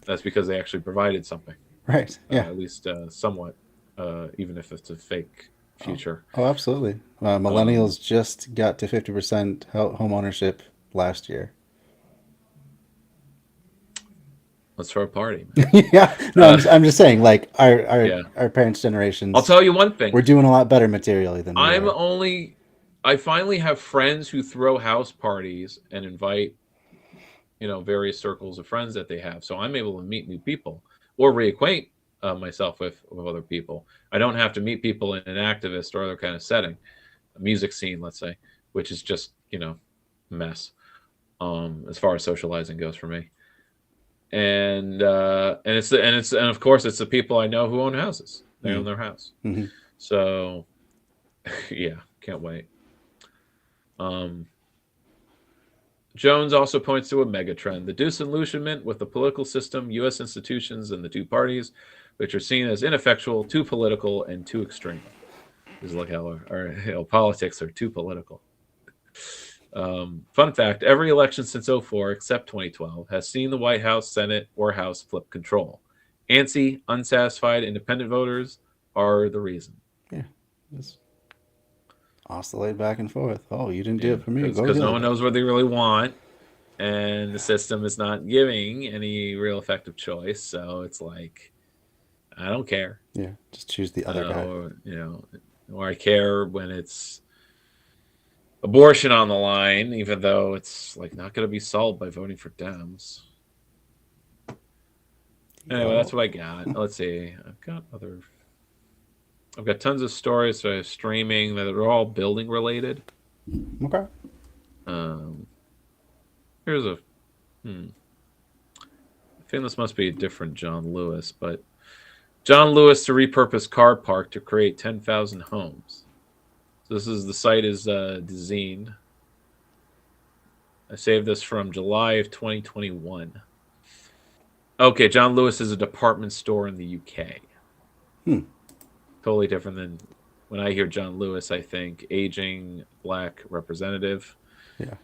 That's because they actually provided something. Right. Yeah. At least somewhat, even if it's a fake future. Oh, absolutely. Millennials just got to 50% home ownership last year. Let's throw a party. Yeah. No, I'm just saying, like our parents' generations. I'll tell you one thing. We're doing a lot better materially than we are. I finally have friends who throw house parties and invite, various circles of friends that they have. So I'm able to meet new people or reacquaint myself with other people. I don't have to meet people in an activist or other kind of setting, a music scene, let's say, which is just, a mess as far as socializing goes for me. And of course it's the people I know who own houses. They own their house. Mm-hmm. So yeah, can't wait. Jones also points to a mega trend: the disillusionment with the political system, U.S. institutions, and the two parties, which are seen as ineffectual, too political, and too extreme. This is like how our politics are too political. Fun fact: every election since 2004, except 2012, has seen the White House, Senate, or House flip control. Antsy, unsatisfied independent voters are the reason. Yeah. Just oscillate back and forth. Oh, you didn't do it for me. Because no one knows what they really want, and the system is not giving any real effective choice. So it's like, I don't care. Yeah, just choose the other guy. Or I care when it's abortion on the line, even though it's like not going to be solved by voting for Dems. Anyway, that's what I got. Let's see. I've got tons of stories that are streaming that are all building related. Okay. Here's I think this must be a different John Lewis, but John Lewis to repurpose car park to create 10,000 homes. So the site is Dzine. I saved this from July of 2021. Okay, John Lewis is a department store in the UK. Totally different than when I hear John Lewis, I think aging black representative. Yeah.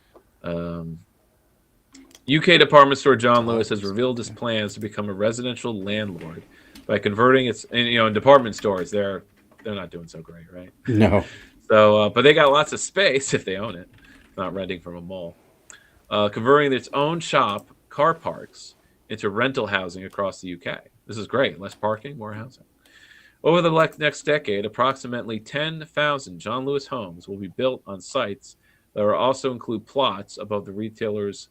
UK department store John Lewis has revealed his plans to become a residential landlord by converting its, in department stores, they're not doing so great, right? No. So, but they got lots of space if they own it, not renting from a mall. Converting its own shop car parks into rental housing across the UK. This is great. Less parking, more housing. Over the next decade, approximately 10,000 John Lewis homes will be built on sites that will also include plots above the retailer's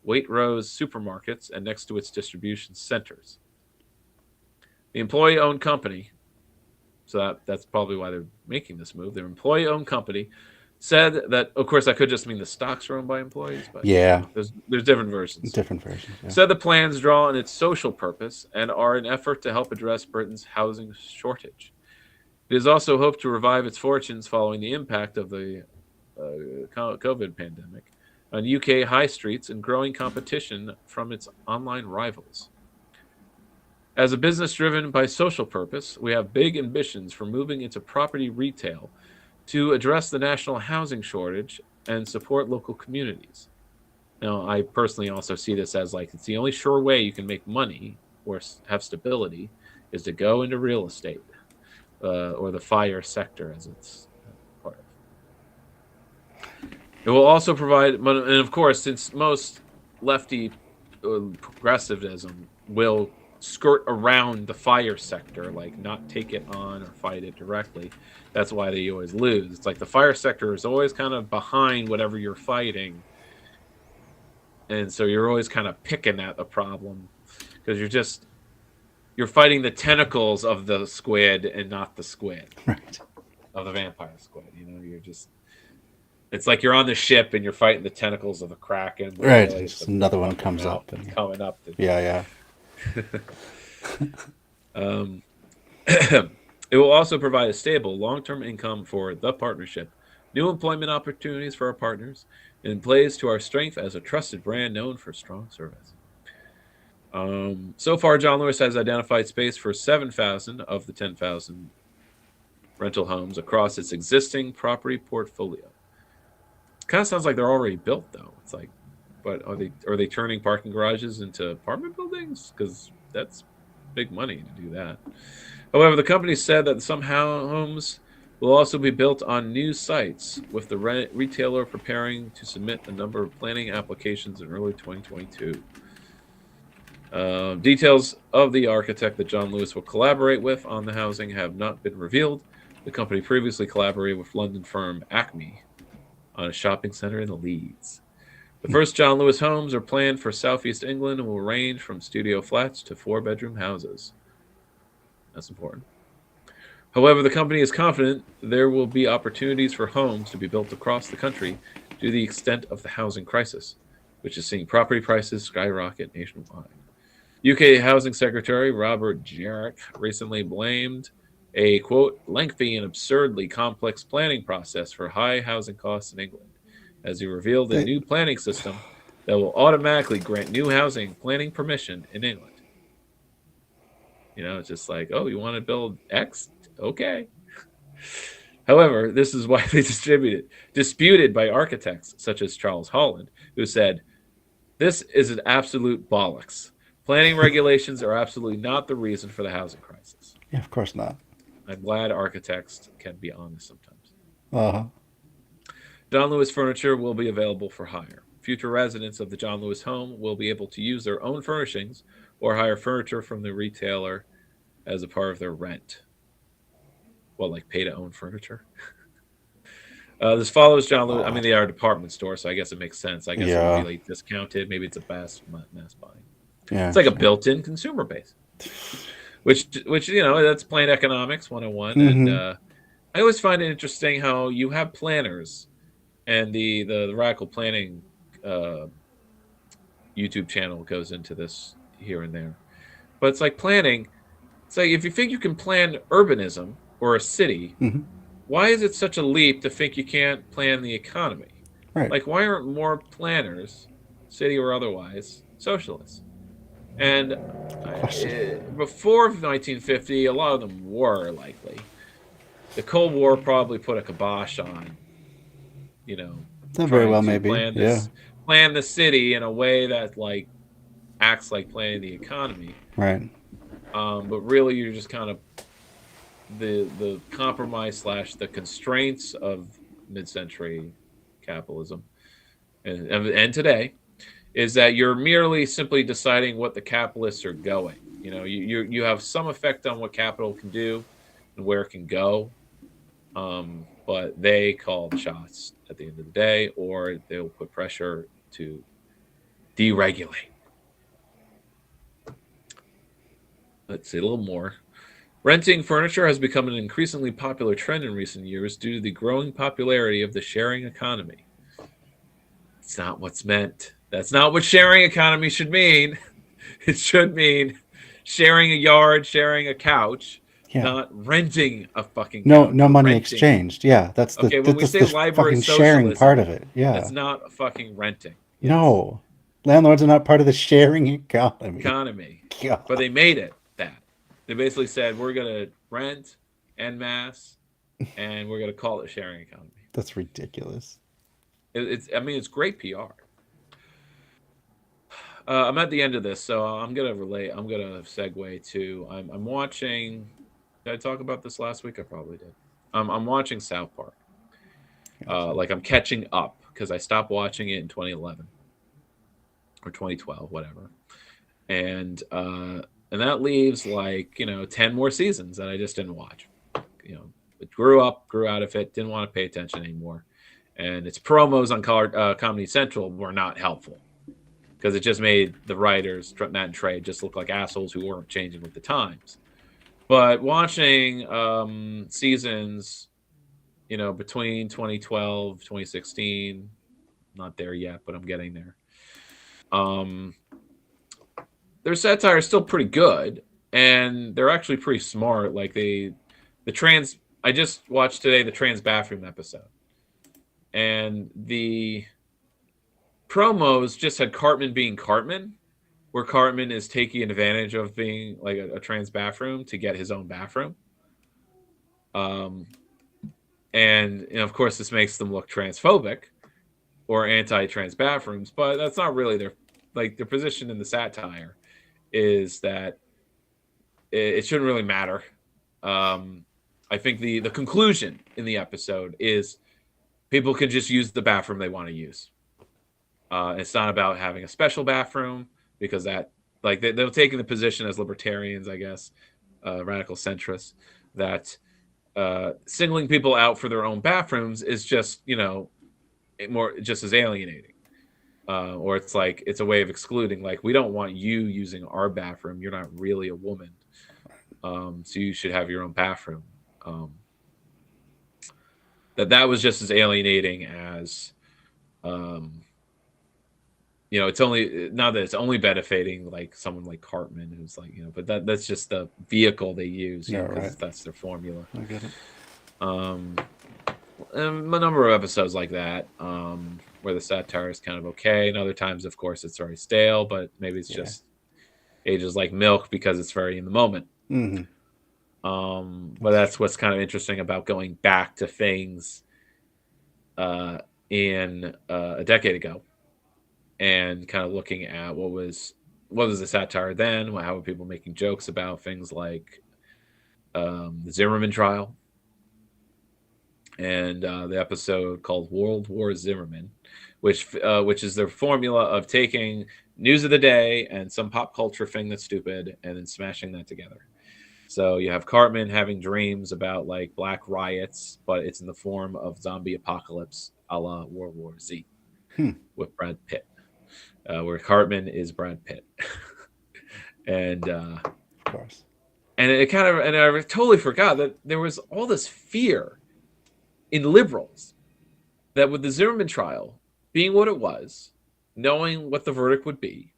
Waitrose supermarkets and next to its distribution centers. The employee-owned company, so that's probably why they're making this move, their employee-owned company said that, of course, that could just mean the stocks are owned by employees, but yeah, there's different versions. Different versions. Yeah. Said the plans draw on its social purpose and are an effort to help address Britain's housing shortage. It is also hoped to revive its fortunes following the impact of the COVID pandemic on UK high streets and growing competition from its online rivals. As a business driven by social purpose, we have big ambitions for moving into property retail to address the national housing shortage and support local communities. Now, I personally also see this as like it's the only sure way you can make money or have stability is to go into real estate or the fire sector, as it's part of. It will also provide, and of course, since most lefty progressivism will skirt around the fire sector, like not take it on or fight it directly. That's why they always lose. It's like the fire sector is always kind of behind whatever you're fighting. And so you're always kind of picking at the problem because you're fighting the tentacles of the squid and not the squid. Right. Of the vampire squid. It's like you're on the ship and you're fighting the tentacles of the kraken. Right. Really another one comes up. And coming up. Yeah. It will also provide a stable, long-term income for the partnership, new employment opportunities for our partners, and plays to our strength as a trusted brand known for strong service. So far, John Lewis has identified space for 7,000 of the 10,000 rental homes across its existing property portfolio. Kind of sounds like they're already built, though. It's like, but are they turning parking garages into apartment buildings? Because that's big money to do that. However, the company said that some homes will also be built on new sites, with the retailer preparing to submit a number of planning applications in early 2022. Details of the architect that John Lewis will collaborate with on the housing have not been revealed. The company previously collaborated with London firm Acme on a shopping center in Leeds. The first John Lewis homes are planned for Southeast England and will range from studio flats to 4-bedroom houses. That's important. However, the company is confident there will be opportunities for homes to be built across the country due to the extent of the housing crisis, which is seeing property prices skyrocket nationwide. UK Housing Secretary Roby Ch recently blamed a, quote, lengthy and absurdly complex planning process for high housing costs in England, as he revealed a new planning system that will automatically grant new housing planning permission in England. It's just like, oh, you want to build X? Okay. However, this is widely disputed by architects such as Charles Holland, who said, this is an absolute bollocks. Planning regulations are absolutely not the reason for the housing crisis. Yeah, of course not. I'm glad architects can be honest sometimes. Uh-huh. John Lewis furniture will be available for hire. Future residents of the John Lewis home will be able to use their own furnishings or hire furniture from the retailer as a part of their rent. Well, like pay to own furniture? This follows John Lewis. I mean, they are a department store, so I guess it makes sense. I guess it would be like discounted. Maybe it's a mass buying. Yeah, it's like a built-in consumer base, which that's plain economics 101. Mm-hmm. And I always find it interesting how you have planners, and the radical planning YouTube channel goes into this here and there. But it's like planning. It's like if you think you can plan urbanism or a city, mm-hmm. why is it such a leap to think you can't plan the economy? Right. Like, why aren't more planners, city or otherwise, socialists? And before 1950, a lot of them were likely. The Cold War probably put a kibosh on, That very well maybe. Plan the city in a way that like acts like planning the economy. Right. But really, you're just kind of the compromise / the constraints of mid-century capitalism and today is that you're merely simply deciding what the capitalists are going. You have some effect on what capital can do and where it can go, but they call the shots at the end of the day, or they'll put pressure to deregulate. Let's see a little more. Renting furniture has become an increasingly popular trend in recent years due to the growing popularity of the sharing economy. It's not what's meant. That's not what sharing economy should mean. It should mean sharing a yard, sharing a couch, not renting a fucking couch. No money exchanged. Yeah, that's the okay. When we say library fucking sharing part of it. Yeah, that's not fucking renting. No, landlords are not part of the sharing economy. But they made it that. They basically said we're gonna rent en masse, and we're gonna call it sharing economy. That's ridiculous. I mean, it's great PR. I'm at the end of this, so I'm gonna relate. I'm gonna segue to. I'm watching. Did I talk about this last week? I probably did. I'm watching South Park. Gotcha. Like I'm catching up because I stopped watching it in 2011 or 2012, whatever. And that leaves like 10 more seasons that I just didn't watch. It grew out of it, didn't want to pay attention anymore, and its promos on Comedy Central were not helpful because it just made the writers Matt and Trey just look like assholes who weren't changing with the times. But watching seasons, between 2012 2016, not there yet, but I'm getting there. Their satire is still pretty good, and they're actually pretty smart. Like I just watched today the trans bathroom episode, and the promos just had Cartman being Cartman, where Cartman is taking advantage of being like a trans bathroom to get his own bathroom. And of course, this makes them look transphobic or anti-trans bathrooms, but that's not really their position in the satire is that it shouldn't really matter. I think the conclusion in the episode is people can just use the bathroom they want to use. It's not about having a special bathroom because that they're taking the position as libertarians, I guess, radical centrists, that singling people out for their own bathrooms is just more just as alienating. Or it's like it's a way of excluding, like, we don't want you using our bathroom, you're not really a woman, so you should have your own bathroom. That was just as alienating as it's only now that it's only benefiting like someone like Cartman, who's like, but that's just the vehicle they use, because that's their formula. I get it. And a number of episodes like that, where the satire is kind of okay, and other times, of course, it's very stale, but maybe it's just ages like milk because it's very in the moment. Mm-hmm. But that's what's kind of interesting about going back to things in a decade ago and kind of looking at what was the satire then, how were people making jokes about things like the Zimmerman trial, and the episode called World War Zimmerman, which is their formula of taking news of the day and some pop culture thing that's stupid and then smashing that together. So you have Cartman having dreams about like black riots, but it's in the form of zombie apocalypse a la World War Z with Brad Pitt, where Cartman is Brad Pitt. And of course. And I totally forgot that there was all this fear in liberals that with the Zimmerman trial being what it was, knowing what the verdict would be,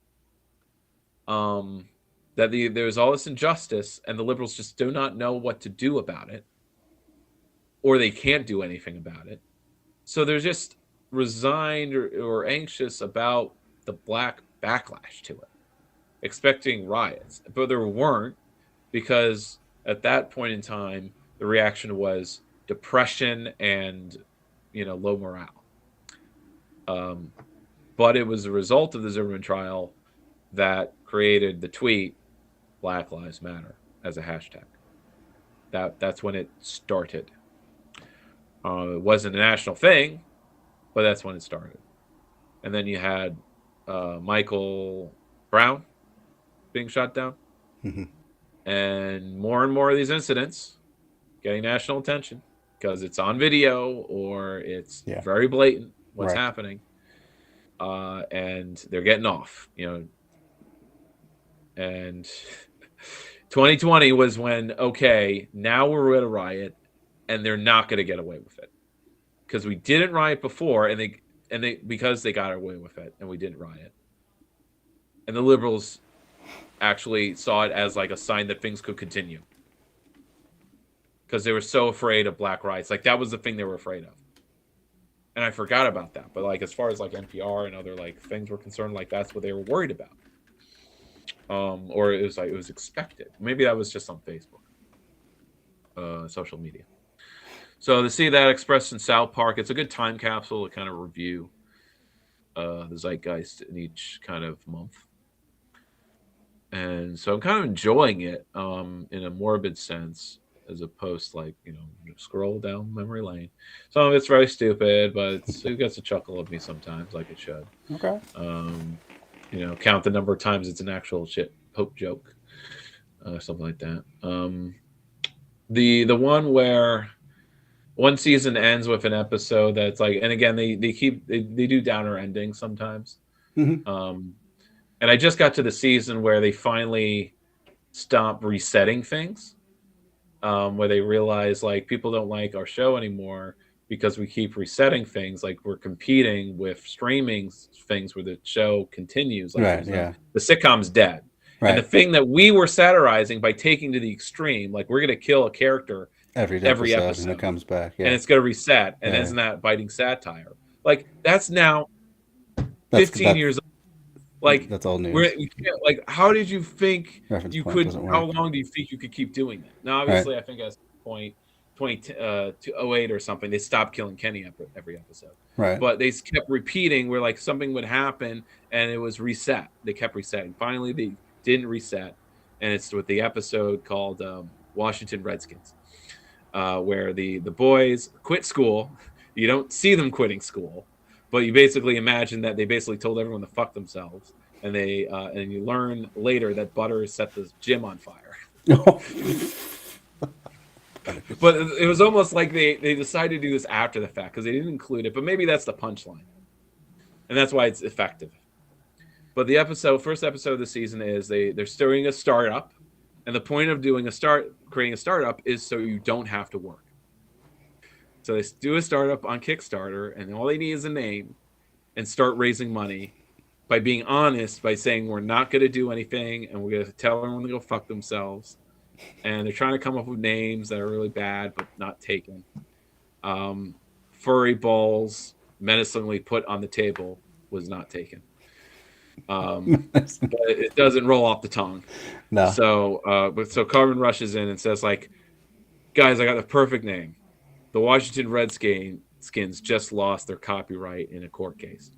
that there's all this injustice and the liberals just do not know what to do about it, or they can't do anything about it. So they're just resigned or anxious about the black backlash to it, expecting riots. But there weren't, because at that point in time, the reaction was depression and low morale. But it was a result of the Zimmerman trial that created the tweet Black Lives Matter as a hashtag. That's when it started. It wasn't a national thing, but that's when it started. And then you had Michael Brown being shot down. Mm-hmm. And more of these incidents getting national attention because it's on video or it's very blatant what's happening. And they're getting off, and 2020 was when, okay, now we're at a riot and they're not going to get away with it because we didn't riot before and they because they got away with it and we didn't riot. And the liberals actually saw it as like a sign that things could continue because they were so afraid of black riots. Like that was the thing they were afraid of. And I forgot about that. But like, as far as like NPR and other like things were concerned, like that's what they were worried about. or it was expected. Maybe that was just on Facebook, social media. So to see that expressed in South Park, it's a good time capsule to kind of review the zeitgeist in each kind of month. And so I'm kind of enjoying it in a morbid sense, as opposed to like, scroll down memory lane. Some of it's very stupid, but it gets a chuckle of me sometimes, like it should. Okay. Count the number of times it's an actual shit Pope joke, something like that. The one where one season ends with an episode that's like, and again they do downer endings sometimes. Mhm. And I just got to the season where they finally stop resetting things, where they realize like people don't like our show anymore because we keep resetting things. Like we're competing with streaming things where the show continues. Like Right. Yeah. the sitcom's dead. Right. And the thing that we were satirizing by taking to the extreme, like we're going to kill a character every episode, and it comes back. Yeah. and it's going to reset. And Yeah. isn't that biting satire? Like that's now 15 years old. Like that's old news. we can't, like, how did you think Reference you point could? doesn't How work. long do you think you could keep doing that? Now, obviously, I think at some point, 2008 or something, they stopped killing Kenny every episode. Right. But they kept repeating where like something would happen and it was reset. They kept resetting. Finally, they didn't reset, and it's with the episode called Washington Redskins, where the boys quit school. You don't see them quitting school, but you basically imagine that they basically told everyone to fuck themselves, and they and you learn later that Butter set the gym on fire. But it was almost like they decided to do this after the fact because they didn't include it. But maybe that's the punchline, and that's why it's effective. But the first episode of the season is they're doing a startup, and the point of creating a startup is so you don't have to work. So they do a startup on Kickstarter, and all they need is a name, and start raising money by being honest, by saying we're not going to do anything, and we're going to tell everyone to go fuck themselves. And they're trying to come up with names that are really bad but not taken. Furry balls menacingly put on the table was not taken. But it doesn't roll off the tongue. No. So Carmen rushes in and says, like, guys, I got the perfect name. The Washington Redskins just lost their copyright in a court case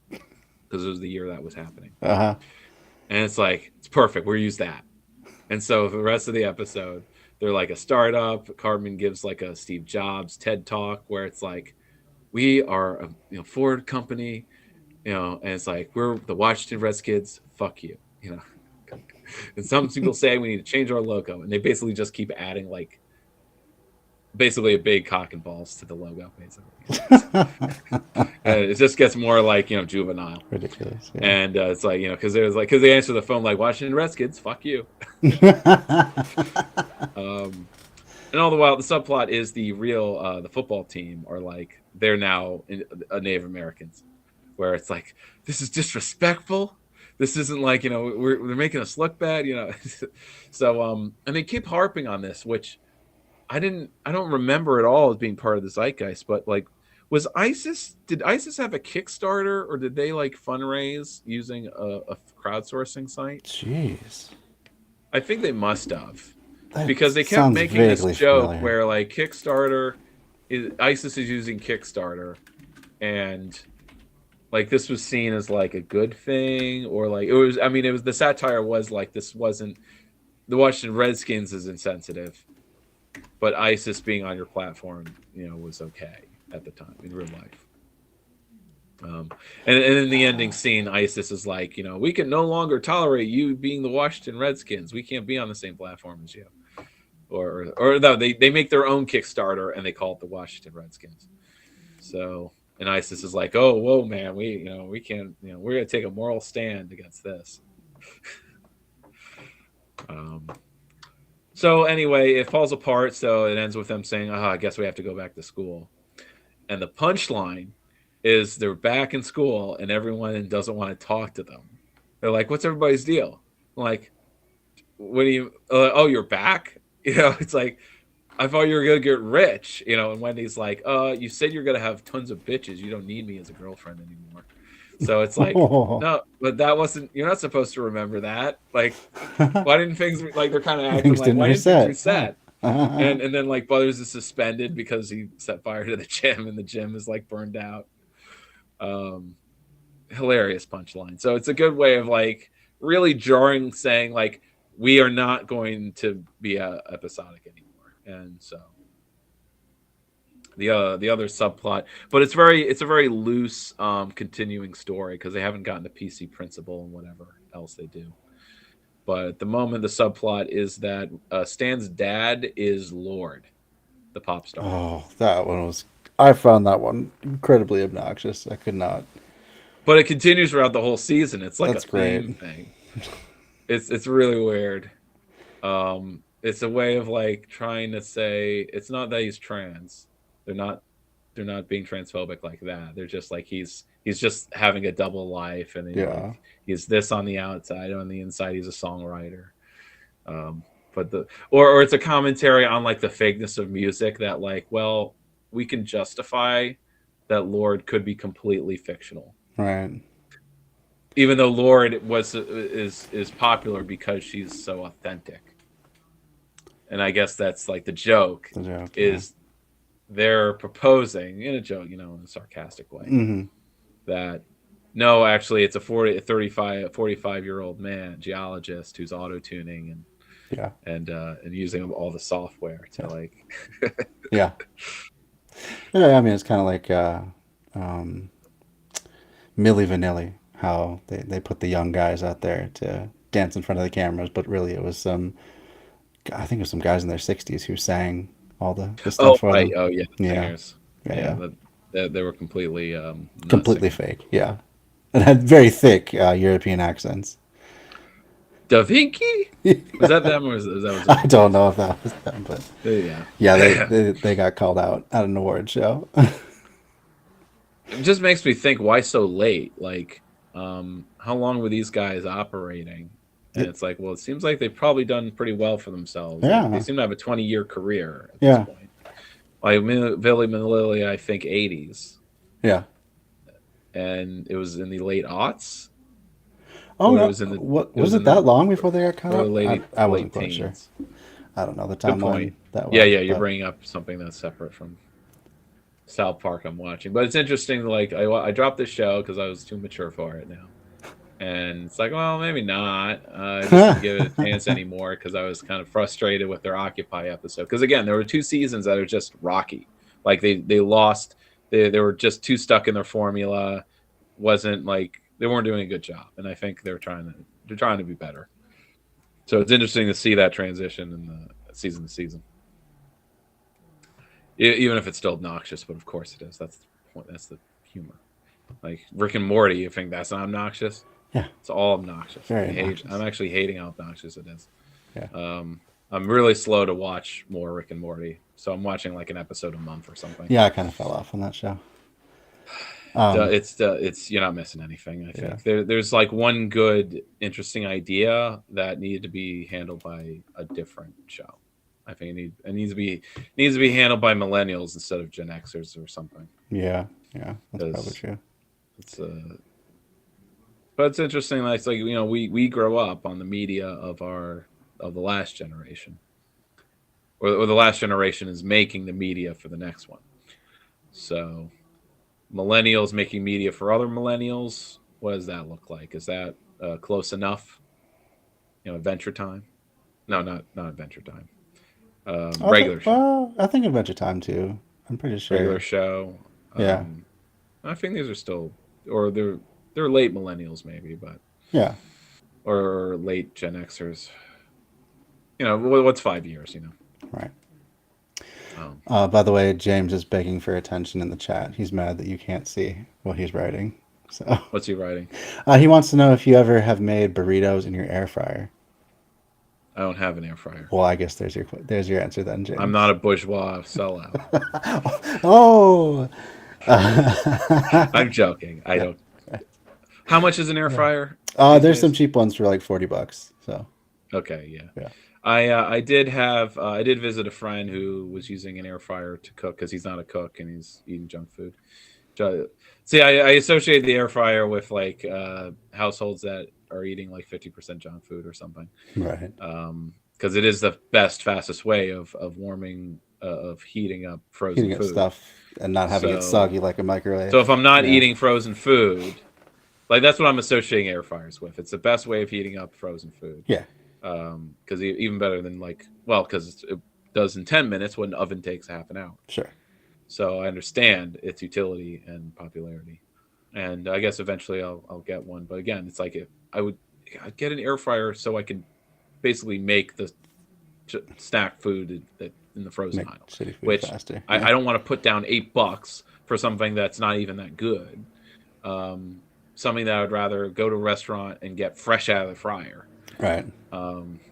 because it was the year that was happening. Uh-huh. And it's like, it's perfect. We'll use that. And so for the rest of the episode, they're like a startup. Carmen gives like a Steve Jobs TED talk where it's like, we are a Ford company, and it's like, we're the Washington Redskins. Fuck you, And some people say we need to change our logo, and they basically just keep adding like basically a big cock and balls to the logo, basically. It just gets more like juvenile, Ridiculous. Yeah. and it's like because they answer the phone like Washington Redskins, fuck you. And all the while, the subplot is the real the football team are like they're now Native Americans, where it's like this is disrespectful. This isn't like they're making us look bad, So and they keep harping on this, which I don't remember at all as being part of the zeitgeist. But like, did ISIS have a Kickstarter, or did they like fundraise using a crowdsourcing site? Jeez. I think they must have. That because they kept sounds making this vaguely joke familiar. where like ISIS is using Kickstarter, and like this was seen as like a good thing, or like it was the satire was like this wasn't the Washington Redskins is insensitive, but ISIS being on your platform was okay at the time in real life. And in the ending scene, ISIS is like, we can no longer tolerate you being the Washington Redskins. We can't be on the same platform as you. Or no, they make their own Kickstarter and they call it the Washington Redskins. So, and ISIS is like, oh, whoa, man, we can't, we're going to take a moral stand against this. So anyway, it falls apart. So it ends with them saying, I guess we have to go back to school. And the punchline is they're back in school and everyone doesn't want to talk to them. They're like, what's everybody's deal? I'm like, what do you, oh, you're back? It's like, I thought you were gonna get rich, and Wendy's like, you said you're gonna have tons of bitches. You don't need me as a girlfriend anymore. So it's like, no, but that wasn't. You're not supposed to remember that. Like, why didn't things like they're kind of acting Things like didn't why didn't things reset. reset? And then like Butters is suspended because he set fire to the gym, and the gym is like burned out. Hilarious punchline. So it's a good way of like really jarring, saying like we are not going to be episodic anymore, and so the other subplot, but it's a very loose continuing story because they haven't gotten to PC principal and whatever else they do. But at the moment, the subplot is that Stan's dad is Lord, the pop star. Oh, that one was. I found that one incredibly obnoxious. I could not. But it continues throughout the whole season. It's like That's a theme thing. It's really weird. It's a way of like trying to say it's not that he's trans. They're not being transphobic like that. They're just like he's just having a double life, and like, he's this on the outside, on the inside he's a songwriter. But or it's a commentary on like the fakeness of music, that like, well, we can justify that Lorde could be completely fictional. Right. Even though Lorde is popular because she's so authentic. And I guess that's like the joke is they're proposing in a joke, in a sarcastic way, that no, actually it's a 45-year-old man, geologist, who's auto-tuning and using all the software to like yeah, I mean, it's kind of like Milli Vanilli, how they put the young guys out there to dance in front of the cameras, but really it was I think it was some guys in their 60s who sang all the stuff for them. Oh yeah, singers. They were completely fake. Yeah, and had very thick European accents. Da Vinci? Was that them, or was that? I don't know if that was them, but yeah, they got called out at an award show. It just makes me think, why so late? Like, how long were these guys operating? And it's like, well, it seems like they've probably done pretty well for themselves. Yeah. Like, they seem to have a 20-year career at this point. Like Billy Manilli, I think 80s. Yeah. And it was in the late aughts. Oh, no. Was it that long before they got cut out? I wasn't quite sure. I don't know the timeline. Yeah, you're bringing up something that's separate from South Park I'm watching. But it's interesting, like, I dropped this show because I was too mature for it now. And it's like, well, maybe not. I just didn't give it a chance anymore because I was kind of frustrated with their Occupy episode. Because, again, there were 2 seasons that are just rocky. Like, they lost. They were just too stuck in their formula. Wasn't, like, they weren't doing a good job. And I think they're trying to be better. So it's interesting to see that transition in the season to season. Even if it's still obnoxious, but of course it is. That's the point. That's the humor. Like Rick and Morty, you think that's not obnoxious? Yeah, it's all obnoxious. Very obnoxious. I'm actually hating how obnoxious it is. Yeah. I'm really slow to watch more Rick and Morty, so I'm watching like an episode a month or something. Yeah, I kind of fell off on that show. It's you're not missing anything. I think there's like one good, interesting idea that needed to be handled by a different show. I think it needs to be handled by millennials instead of Gen Xers or something. Yeah, that's probably true. But it's interesting. It's like we grow up on the media of the last generation, or the last generation is making the media for the next one. So, millennials making media for other millennials. What does that look like? Is that close enough? Adventure Time? No, not Adventure Time. Regular show. I think Adventure Time too. I'm pretty sure. Regular show. Yeah. I think these are still, or they're late millennials maybe, but or late Gen Xers. What's 5 years? Right. By the way, James is begging for attention in the chat. He's mad that you can't see what he's writing. So what's he writing? He wants to know if you ever have made burritos in your air fryer. I don't have an air fryer. Well, I guess there's your answer then, James. I'm not a bourgeois sellout. Oh. I'm joking. I don't. How much is an air fryer? There's some cheap ones for like $40. So. Okay, yeah. I did visit a friend who was using an air fryer to cook because he's not a cook and he's eating junk food. See, I associate the air fryer with like households that are eating like 50% junk food or something. Right. Because it is the best, fastest way of warming, of heating up frozen Heating up food. stuff and not having it soggy like a microwave. So if I'm not Yeah. eating frozen food, like that's what I'm associating air fryers with. It's the best way of heating up frozen food. Yeah. Because even better than because it does in 10 minutes when the oven takes half an hour. Sure. So I understand its utility and popularity, and I guess eventually I'll get one. But again, it's like I'd get an air fryer so I can basically make the snack food in the frozen aisle, shitty food which faster. I don't want to put down $8 for something that's not even that good. Something that I would rather go to a restaurant and get fresh out of the fryer. Right.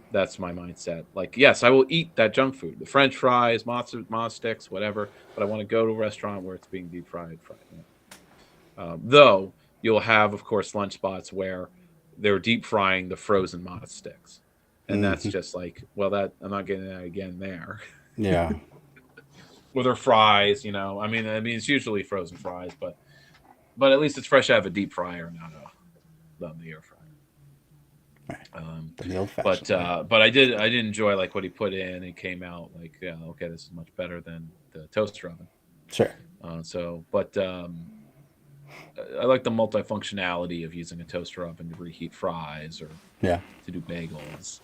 That's my mindset. Like, yes, I will eat that junk food, the French fries, mozz sticks, whatever. But I want to go to a restaurant where it's being deep fried. Though you'll have, of course, lunch spots where they're deep frying the frozen mozz sticks, and that's just like, well, that I'm not getting that again there. Yeah. With their fries, I mean, it's usually frozen fries, but at least it's fresh out of a deep fryer, not the air fryer. The old-fashioned But I did enjoy like what he put in. It came out like, yeah, okay, this is much better than the toaster oven. Sure. I like the multifunctionality of using a toaster oven to reheat fries or to do bagels.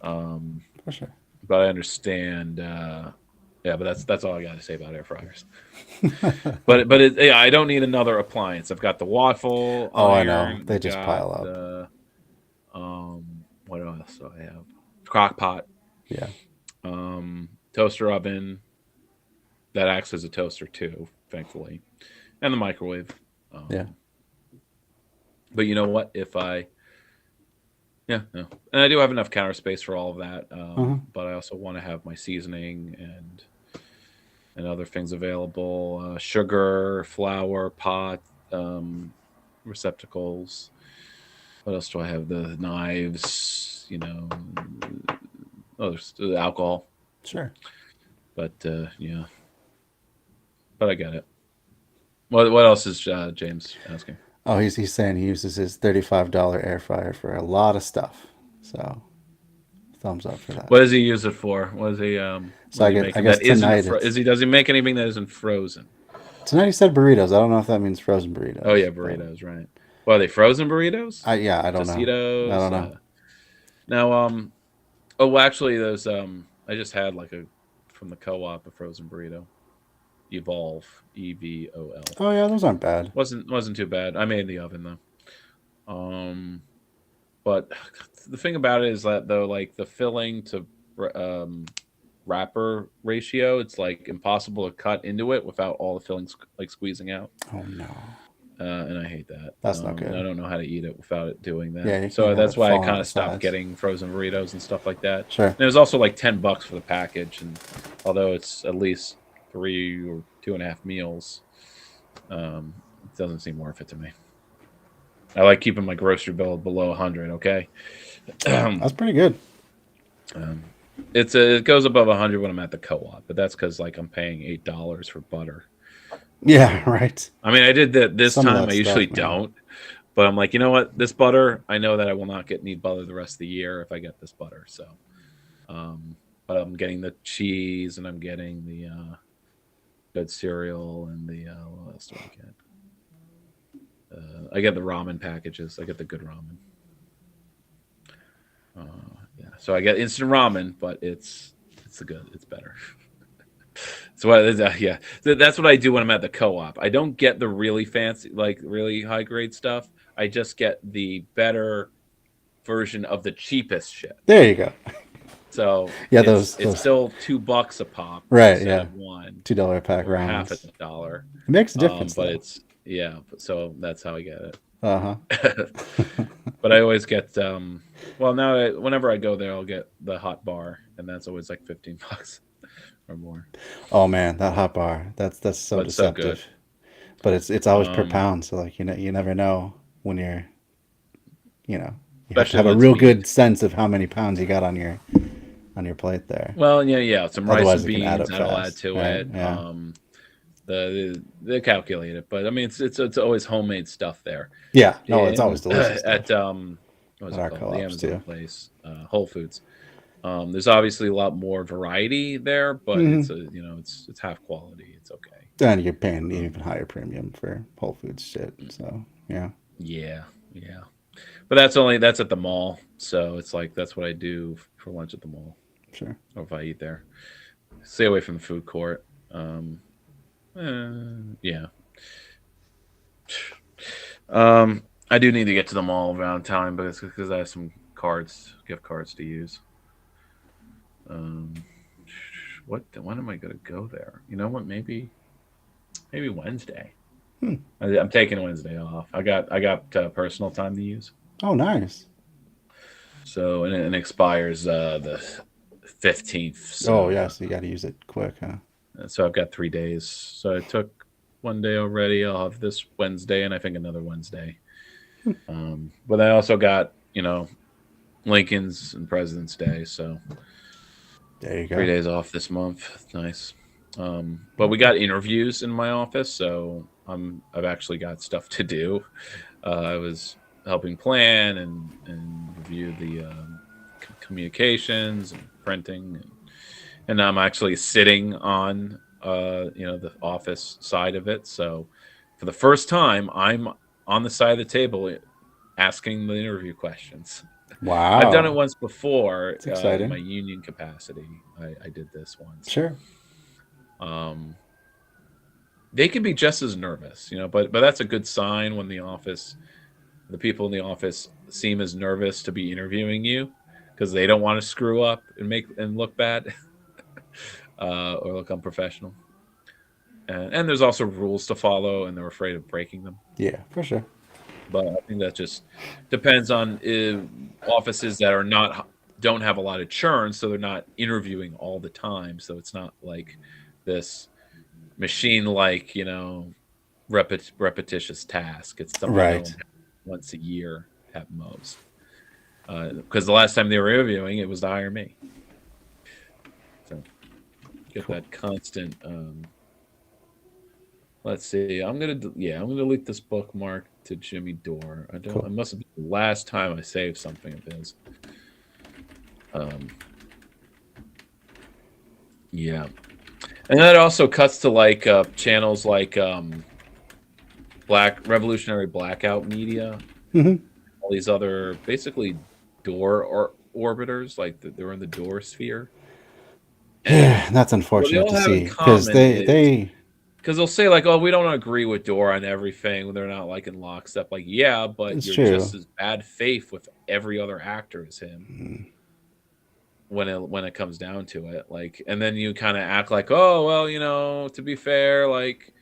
For sure. But I understand. But that's all I got to say about air fryers. but I don't need another appliance. I've got the waffle. I know. They just pile up. What else do I have? Crock pot. Yeah. Toaster oven that acts as a toaster too, thankfully, and the microwave. But you know what? And I do have enough counter space for all of that. But I also want to have my seasoning and other things available: sugar, flour, pot, receptacles. What else do I have? The knives, the alcohol. Sure. But but I get it. What else is James asking? Oh, he's saying he uses his $35 air fryer for a lot of stuff. So, thumbs up for that. What does he use it for? What is he? So I guess tonight does he make anything that isn't frozen? Tonight he said burritos. I don't know if that means frozen burritos. Oh yeah, burritos, right? Well, are they frozen burritos? I don't know. Tostitos? I don't know. Now, actually, those I just had from the co-op a frozen burrito. Evolve, EVOL. Oh yeah, those aren't bad. Wasn't too bad. I made in the oven though. But the thing about it is that though, like the filling to wrapper ratio, it's like impossible to cut into it without all the fillings like squeezing out. Oh no. And I hate that. That's not good. I don't know how to eat it without it doing that. Yeah, so that's why I kind of stopped getting frozen burritos and stuff like that. Sure. And it was also like $10 for the package, and although it's at least 3 or 2.5 meals, it doesn't seem worth it to me. I like keeping my grocery bill below 100. Okay. That's pretty good. It goes above 100 when I'm at the co-op, but that's because like I'm paying $8 for butter. Yeah, right. I mean, I did that this time. I usually don't, but I'm like, you know what? This butter, I know that I will not need butter the rest of the year if I get this butter. So, but I'm getting the cheese and I'm getting the good cereal and the what else do I get? I get the ramen packages. I get the good ramen. So I get instant ramen, but it's better. So that's what I do when I'm at the co-op. I don't get the really fancy, like really high grade stuff. I just get the better version of the cheapest shit. There you go. So those it's still $2 a pop, right? Yeah, $1 $2 pack rounds, half $1. It makes a difference, but it's so that's how I get it. Uh-huh. But I always get whenever I go there, I'll get the hot bar, and that's always like $15 or more. Oh man, that hot bar, that's so deceptive. So but it's always per pound, so like you never know when you have to have a real good sense of how many pounds you got on your on your plate there. Well, yeah, some rice Otherwise, and it can add beans up that'll add fast, to right? it. Yeah, They calculate it, but I mean it's always homemade stuff there. yeah. No, it's always In delicious stuff at what was at it our called? The co-ops Amazon too. place, Whole Foods. There's obviously a lot more variety there, but Hmm. it's half quality. It's okay. And you're paying an Um, even higher premium for Whole Foods shit. So yeah, yeah, yeah. But that's at the mall, so it's like that's what I do for lunch at the mall, sure. or if I eat there. Stay away from the food court. Yeah. I do need to get to the mall around town, but it's because I have some gift cards to use. Um, when am I gonna go there? You know what? Maybe Wednesday. Hmm. I'm taking Wednesday off. I got personal time to use. Oh, nice. So and it expires the 15th. Oh, So yeah. So you got to use it quick, huh? so I've got 3 days. So I took one day already. I'll have this Wednesday and I think another Wednesday. But I also got Lincoln's and President's Day. So There you 3 days go. off this month. It's nice. But we got interviews in my office, so I've actually got stuff to do. I was helping plan and review the communications and printing, and I'm actually sitting on the office side of it. So for the first time, I'm on the side of the table asking the interview questions. I've done it Wow. once before It's in my exciting. union capacity. I did this once. Sure. Um, they can be just as nervous, but that's a good sign when the people in the office seem as nervous to be interviewing you because they don't want to screw up and look bad or look unprofessional. And there's also rules to follow, and they're afraid of breaking them. Yeah, for sure. But I think that just depends on offices that don't have a lot of churn, so they're not interviewing all the time. So it's not like this machine like repetitious task. It's something they'll Right. have once a year at most. Because the last time they were interviewing, it was to hire me. So get Cool. that constant. Let's see. I'm gonna delete this bookmark to Jimmy Dore. I don't. Cool. It must have been the last time I saved something of his. Um, yeah, and that also cuts to like channels like Black Revolutionary Blackout Media, Hmm. all these other basically door or orbiters, like they're in the door sphere, and Yeah, that's what they unfortunate all to have in see because common is they because they'll say like, "Oh, we don't agree with Dora on everything." They're not like in lockstep. Like, yeah, but it's you're just true. as bad faith with every other actor as him Mm. when it comes down to it. Like, and then you kind of act like, "Oh, well, to be fair, like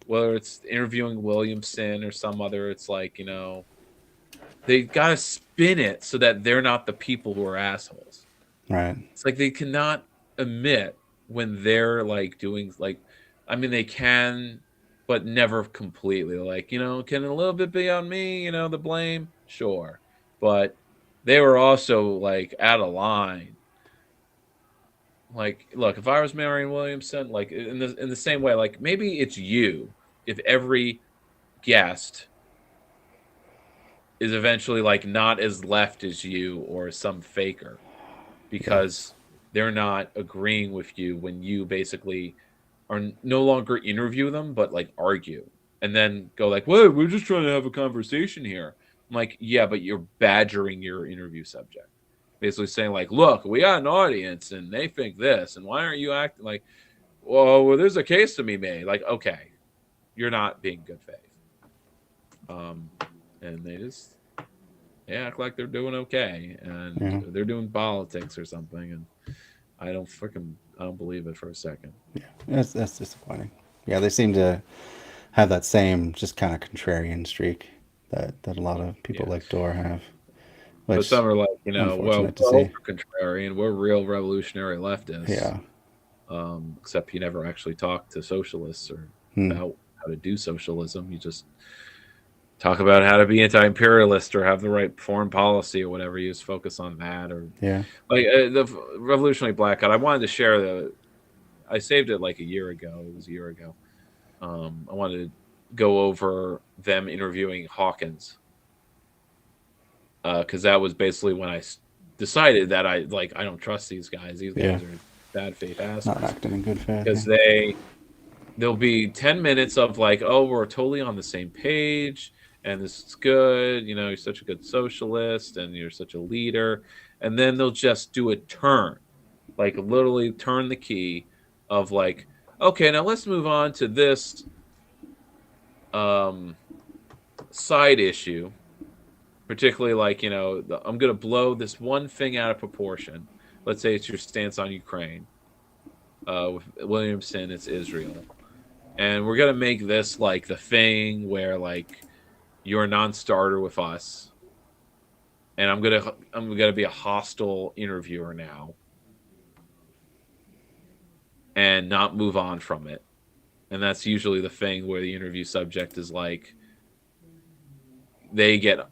whether it's interviewing Williamson or some other, it's like they gotta spin it so that they're not the people who are assholes." Right. It's like they cannot admit when they're like doing like, I mean, they can, but never completely. Like, can a little bit be on me? The blame, sure, but they were also like out of line. Like, look, if I was Marion Williamson, like in the same way, like maybe it's you. If every guest is eventually like not as left as you or some faker, Yeah. because they're not agreeing with you when you basically are no longer interview them, but like argue and then go like, "Whoa, we're just trying to have a conversation here." I'm like, "Yeah, but you're badgering your interview subject, basically saying like, look, we got an audience and they think this, and why aren't you acting like, well, there's a case to be made." Like, okay, you're not being good faith. Um, and they act like they're doing okay and Yeah. they're doing politics or something, and I don't believe it for a second. Yeah. That's disappointing. Yeah, they seem to have that same just kind of contrarian streak that a lot of people Yeah. like Dor have, But which some are like, well, unfortunate to we're see. ultra contrarian. We're real revolutionary leftists. Yeah. Except you never actually talk to socialists or Hmm. about how to do socialism. You just talk about how to be anti-imperialist or have the right foreign policy or whatever. You just focus on that, or Yeah. like the Revolutionary Blackout. I wanted to share I saved it like a year ago. It was a year ago. I wanted to go over them interviewing Hawkins, because that was basically when I decided that I don't trust these guys. These guys are bad faith assholes. Not acting in good faith. Because yeah. there'll be 10 minutes of like, oh, we're totally on the same page and this is good. You know, you're such a good socialist and you're such a leader. And then they'll just do a turn, like literally turn the key of like, okay, now let's move on to this side issue. Particularly like, you know, I'm going to blow this one thing out of proportion. Let's say it's your stance on Ukraine. With Williamson, it's Israel. And we're going to make this like the thing where like you're a non-starter with us. And I'm going to be a hostile interviewer now. And not move on from it. And that's usually the thing where the interview subject is like they get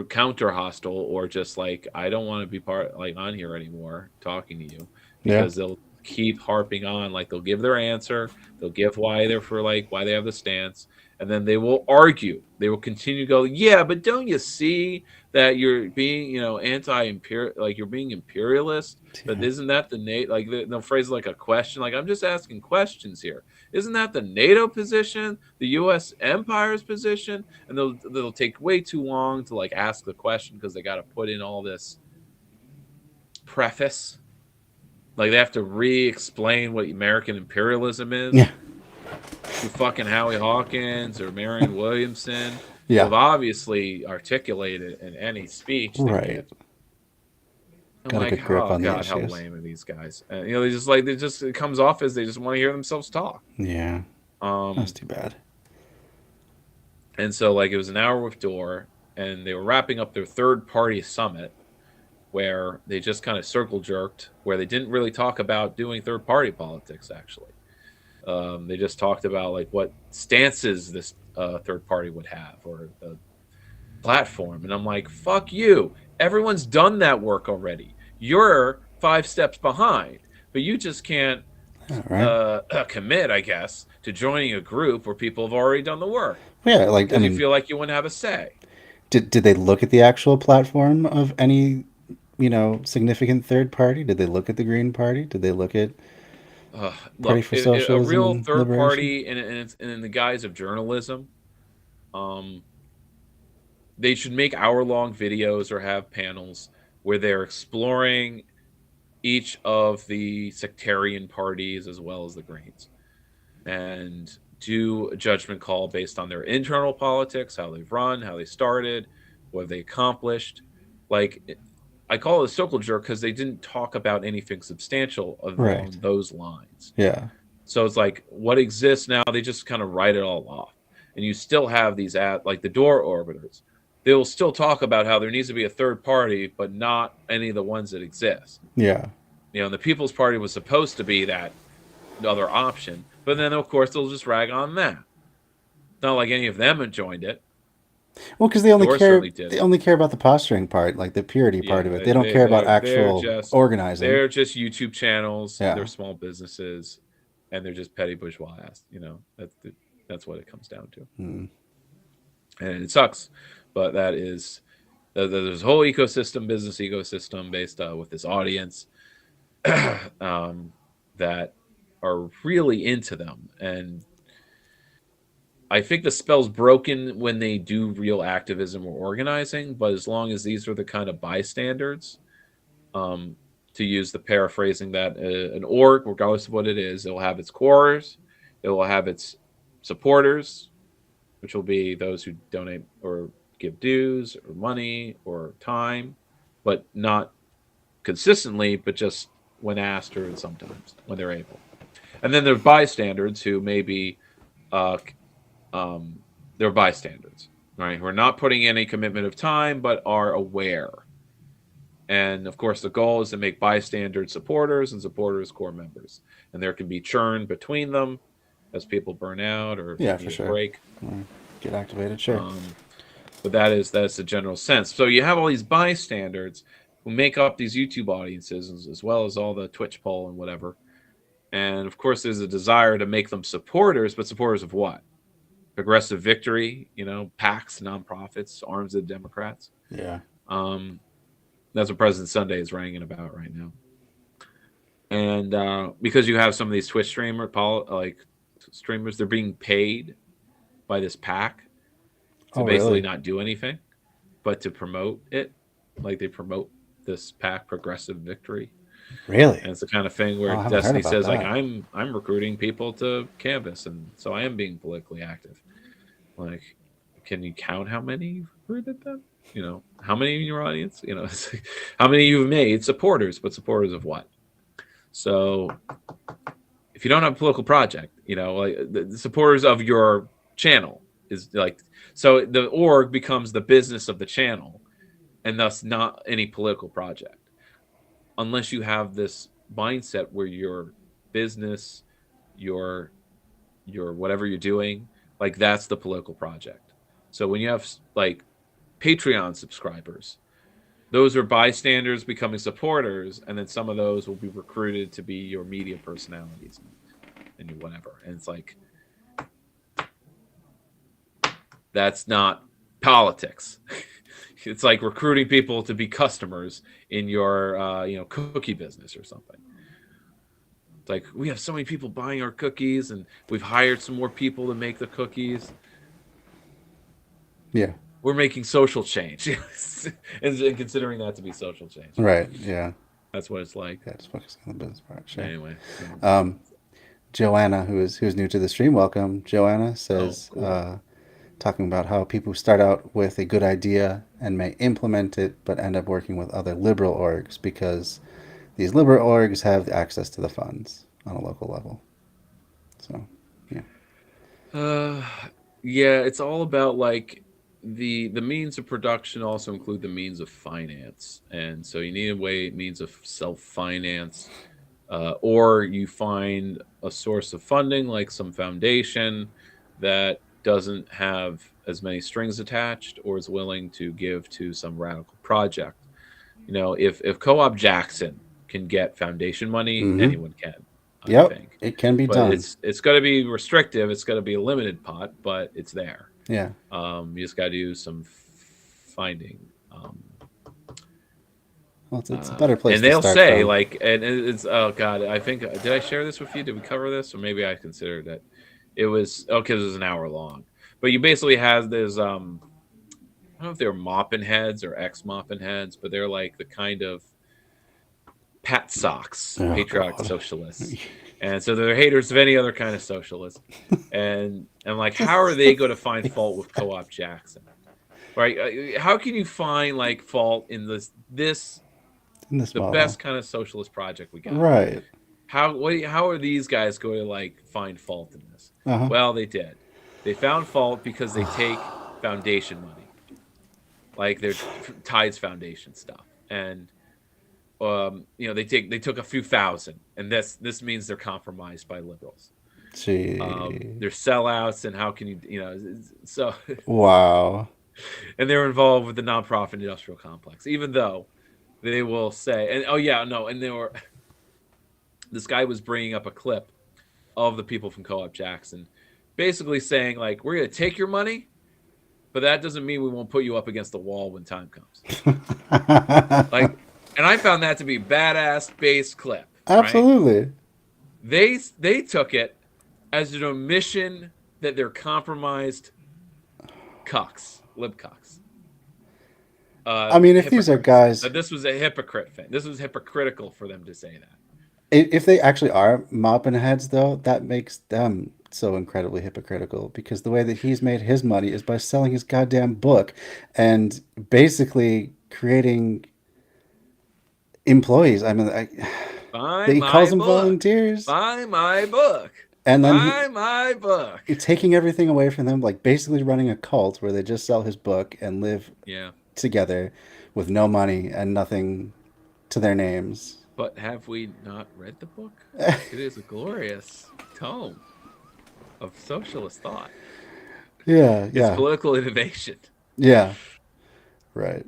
counter hostile or just like I don't want to be on here anymore talking to you, because they'll keep harping on, like they'll give their answer, they'll give why they have the stance, and then they will argue. They will continue to go, yeah, but don't you see that you're being, you know, anti-imperial, like you're being imperialist? But isn't that the NATO? Like they'll phrase like a question, like I'm just asking questions here. Isn't that the NATO position, the U.S. empire's position? And they'll take way too long to like ask the question because they got to put in all this preface. Like they have to re-explain what American imperialism is. Yeah. To fucking Howie Hawkins or Marianne Williamson. Yeah. Have obviously articulated in any speech. Right. I'm got like, a good grip on the God, issues. how lame are these guys? And you know, it comes off as they just want to hear themselves talk. Yeah. That's too bad. And so like it was an hour with Door, and they were wrapping up their third-party summit, where they just kind of circle jerked, where they didn't really talk about doing third-party politics. Actually, they just talked about like what stances this third party would have or the platform. And I'm like, fuck you. Everyone's done that work already. You're 5 steps behind, but you just can't commit, I guess, to joining a group where people have already done the work. Yeah, like because you feel like you wouldn't have a say. Did they look at the actual platform of any, you know, significant third party? Did they look at the Green Party? Did they look at Party for Socialism? A real third party in the guise of journalism. They should make hour-long videos or have panels where they're exploring each of the sectarian parties as well as the Greens, and do a judgment call based on their internal politics, how they've run, how they started, what they accomplished. Like, I call it a circle jerk because they didn't talk about anything substantial along those lines. Yeah. So it's like what exists now, they just kind of write it all off. And you still have these like the Door orbiters. They will still talk about how there needs to be a third party, but not any of the ones that exist. Yeah. You know, the People's Party was supposed to be that other option, but then of course they'll just rag on that. Not like any of them had joined it. Well, because they only care about the posturing part, like the purity part of it. They don't care about actual organizing. They're just YouTube channels. Yeah. They're small businesses, and they're just petty bourgeois. You know, that's what it comes down to. And it sucks, but that is there's a whole business ecosystem based with this audience that are really into them. And I think the spell's broken when they do real activism or organizing, but as long as these are the kind of bystanders, to use the paraphrasing that an org, regardless of what it is, it will have its cores, it will have its supporters, which will be those who donate or give dues or money or time, but not consistently, but just when asked or sometimes when they're able. And then there are bystanders who maybe they're bystanders, right? Who are not putting in a commitment of time, but are aware. And of course, the goal is to make bystanders supporters and supporters core members. And there can be churn between them as people burn out or need a break. Get activated, sure. but that's the general sense. So you have all these bystanders who make up these YouTube audiences, as well as all the Twitch poll and whatever. And of course, there's a desire to make them supporters, but supporters of what? Progressive Victory, PACs, nonprofits, arms of the Democrats. Yeah. That's what President Sunday is ranting about right now. And because you have some of these Twitch streamers, they're being paid by this PAC to basically not do anything, but to promote it. Like they promote this PAC, Progressive Victory. Really? And it's the kind of thing where Destiny says, like, I'm recruiting people to canvas, and so I am being politically active. Like, can you count how many you've recruited them? How many in your audience? How many you've made supporters, but supporters of what? So if you don't have a political project, like the supporters of your channel is like, so the org becomes the business of the channel, and thus not any political project. Unless you have this mindset where your business, your whatever you're doing, like that's the political project. So when you have like Patreon subscribers, those are bystanders becoming supporters, and then some of those will be recruited to be your media personalities and your whatever. And it's like, that's not politics. It's like recruiting people to be customers in your, cookie business or something. It's like, we have so many people buying our cookies, and we've hired some more people to make the cookies. Yeah. We're making social change, and considering that to be social change. Right. Yeah. That's what it's like. Yeah. Just focusing on the business part. Sure. Anyway. Joanna, who's new to the stream, welcome. Joanna says, cool. Talking about how people start out with a good idea and may implement it, but end up working with other liberal orgs because these liberal orgs have access to the funds on a local level. So, yeah. Yeah, it's all about like the means of production also include the means of finance, and so you need a means of self-finance, or you find a source of funding like some foundation that doesn't have as many strings attached or is willing to give to some radical project. If Co-op Jackson can get foundation money, anyone can. I think. It can be done. It's got to be restrictive. It's got to be a limited pot, but it's there. Yeah. You just got to do some finding. Well, it's a better place. And they'll to start say from. like, and it's I think did I share this with you? Did we cover this, or maybe I considered it? It was because it was an hour long. But you basically have this. I don't know if they're mopping heads or ex-mopping heads, but they're like the kind of Pat Socks, patriotic socialists. And so they're haters of any other kind of socialist. And like, how are they going to find fault with Co-op Jackson? Right? How can you find like fault in the model. best kind of socialist project we got? Right. How are these guys going to like find fault in this? Well, they did. They found fault because they take foundation money, like their Tides Foundation stuff, and they took a few thousand, and this means they're compromised by liberals. Gee. They're sellouts, and how can you so wow. And they're involved with the nonprofit industrial complex, even though they will say, and they were. This guy was bringing up a clip of the people from Co-op Jackson, basically saying like, we're going to take your money, but that doesn't mean we won't put you up against the wall when time comes. Like, and I found that to be badass bass clip. Absolutely. Right? They took it as an omission that they're compromised lib cucks. I mean, if these are guys, this was a hypocrite thing. This was hypocritical for them to say that. If they actually are mopping heads, though, that makes them so incredibly hypocritical, because the way that he's made his money is by selling his goddamn book and basically creating employees. I mean, he calls them volunteers. Buy my book. And then buy my book. Taking everything away from them, like basically running a cult where they just sell his book and live together with no money and nothing to their names. But have we not read the book? It is a glorious tome of socialist thought. Yeah. It's political innovation. Yeah. Right.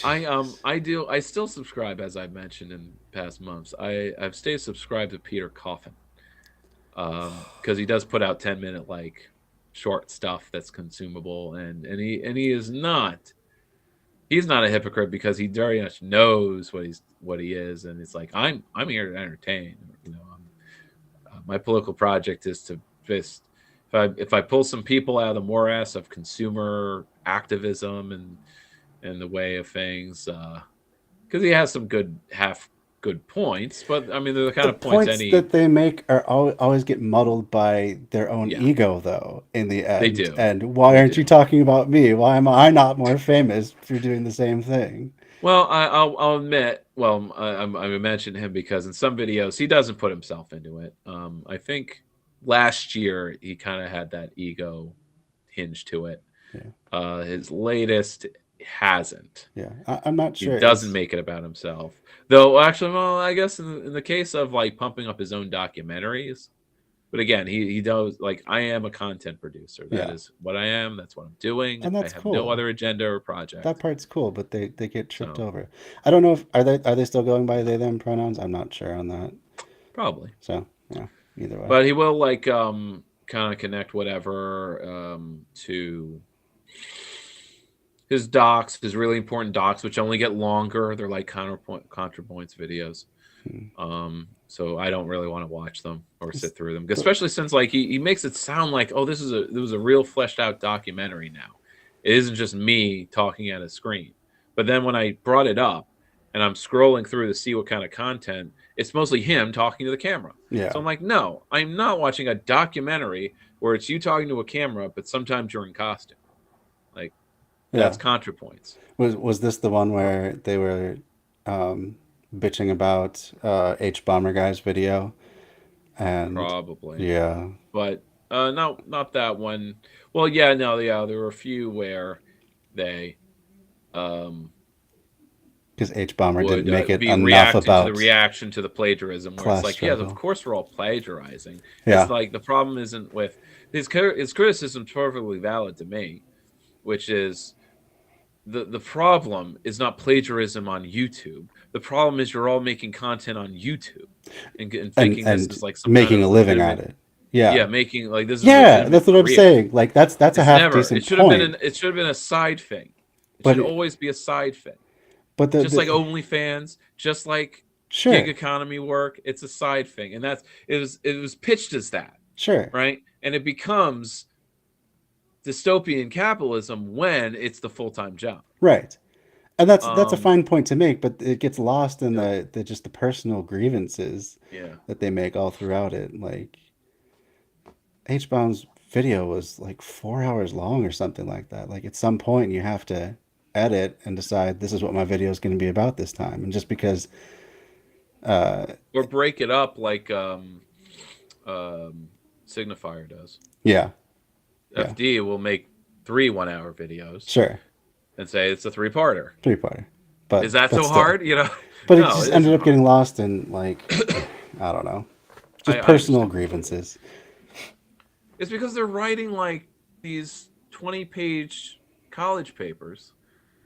I still subscribe, as I've mentioned in past months. I've stayed subscribed to Peter Coffin. Because he does put out 10-minute like short stuff that's consumable, and he is not, he's not a hypocrite, because he very much knows what he is, and it's like, I'm here to entertain. My political project is to just, if I pull some people out of the morass of consumer activism and the way of things, because he has some half good points, but I mean they're the kind The of points points any, that they make are always get muddled by their own yeah, ego, though, in the they end. do, And why they aren't you do. talking about me? Why am I not more famous for doing the same thing? Well, I'll admit. Well, I mentioned him because in some videos he doesn't put himself into it. I think last year he kind of had that ego hinge to it. Yeah. His latest hasn't. Yeah. I'm not He sure. doesn't It's make it about himself, though. Actually, well, I guess in the case of like pumping up his own documentaries. But again, he does, like, I am a content producer. That yeah, is what I am. That's what I'm doing. and I that's have no cool. other agenda or That project. part's cool, but they get tripped So over. I don't know if are they still going by they them pronouns? I'm not sure on that. probably. So yeah, either way. But he will like kind of connect whatever to his docs, his really important docs, which only get longer. They're like ContraPoints videos. Hmm. So I don't really want to watch them or It's sit through them, the- especially since like he makes it sound like, oh, this was a real fleshed out documentary now. It isn't just me talking at a screen. But then when I brought it up and I'm scrolling through to see what kind of content, it's mostly him talking to the camera. yeah, So I'm like, no, I'm not watching a documentary where it's you talking to a camera, but sometimes you're in costume. Like, yeah. that's ContraPoints. Was this the one where they were um, bitching about H Bomber Guy's video? And Probably. yeah, But no, not that one. Well, yeah, no, yeah, there were a few where they um, because H Bomber didn't would make it be enough reacting to the about reaction to the plagiarism, where it's class like, yes, of struggle. course we're all plagiarizing. It's Yeah, like the problem isn't with his criticism, perfectly valid to me, which is the problem is not plagiarism on YouTube. The problem is you're all making content on YouTube and thinking this and is like some kind making a of living at legitimate, it. Yeah, yeah, making like this is a yeah, legitimate that's what I'm career. saying. Like that's a It's half never. It decent should have been point. it should have been a side thing. It But should always be a side thing. but Just like the OnlyFans, just like gig sure, economy work, it's a side thing. And that's it was pitched as that, sure, right? And it becomes dystopian capitalism when it's the full-time job. right. And that's a Um fine point to make, but it gets lost in yeah, the just the personal grievances yeah. that they make all throughout it. Like H Bomb's video was like 4 hours long or something like that. Like at some point you have to edit and decide this is what my video is going to be about this time. And just because, uh, Or break it up like Signifier does. yeah, yeah, FD will make 3 1-hour videos sure, and say it's a 3-parter. three-parter, Is that but so still, hard? You know, but it no, just it ended isn't up hard. getting lost in like I don't know, just I personal understand. grievances. It's because they're writing like these 20-page college papers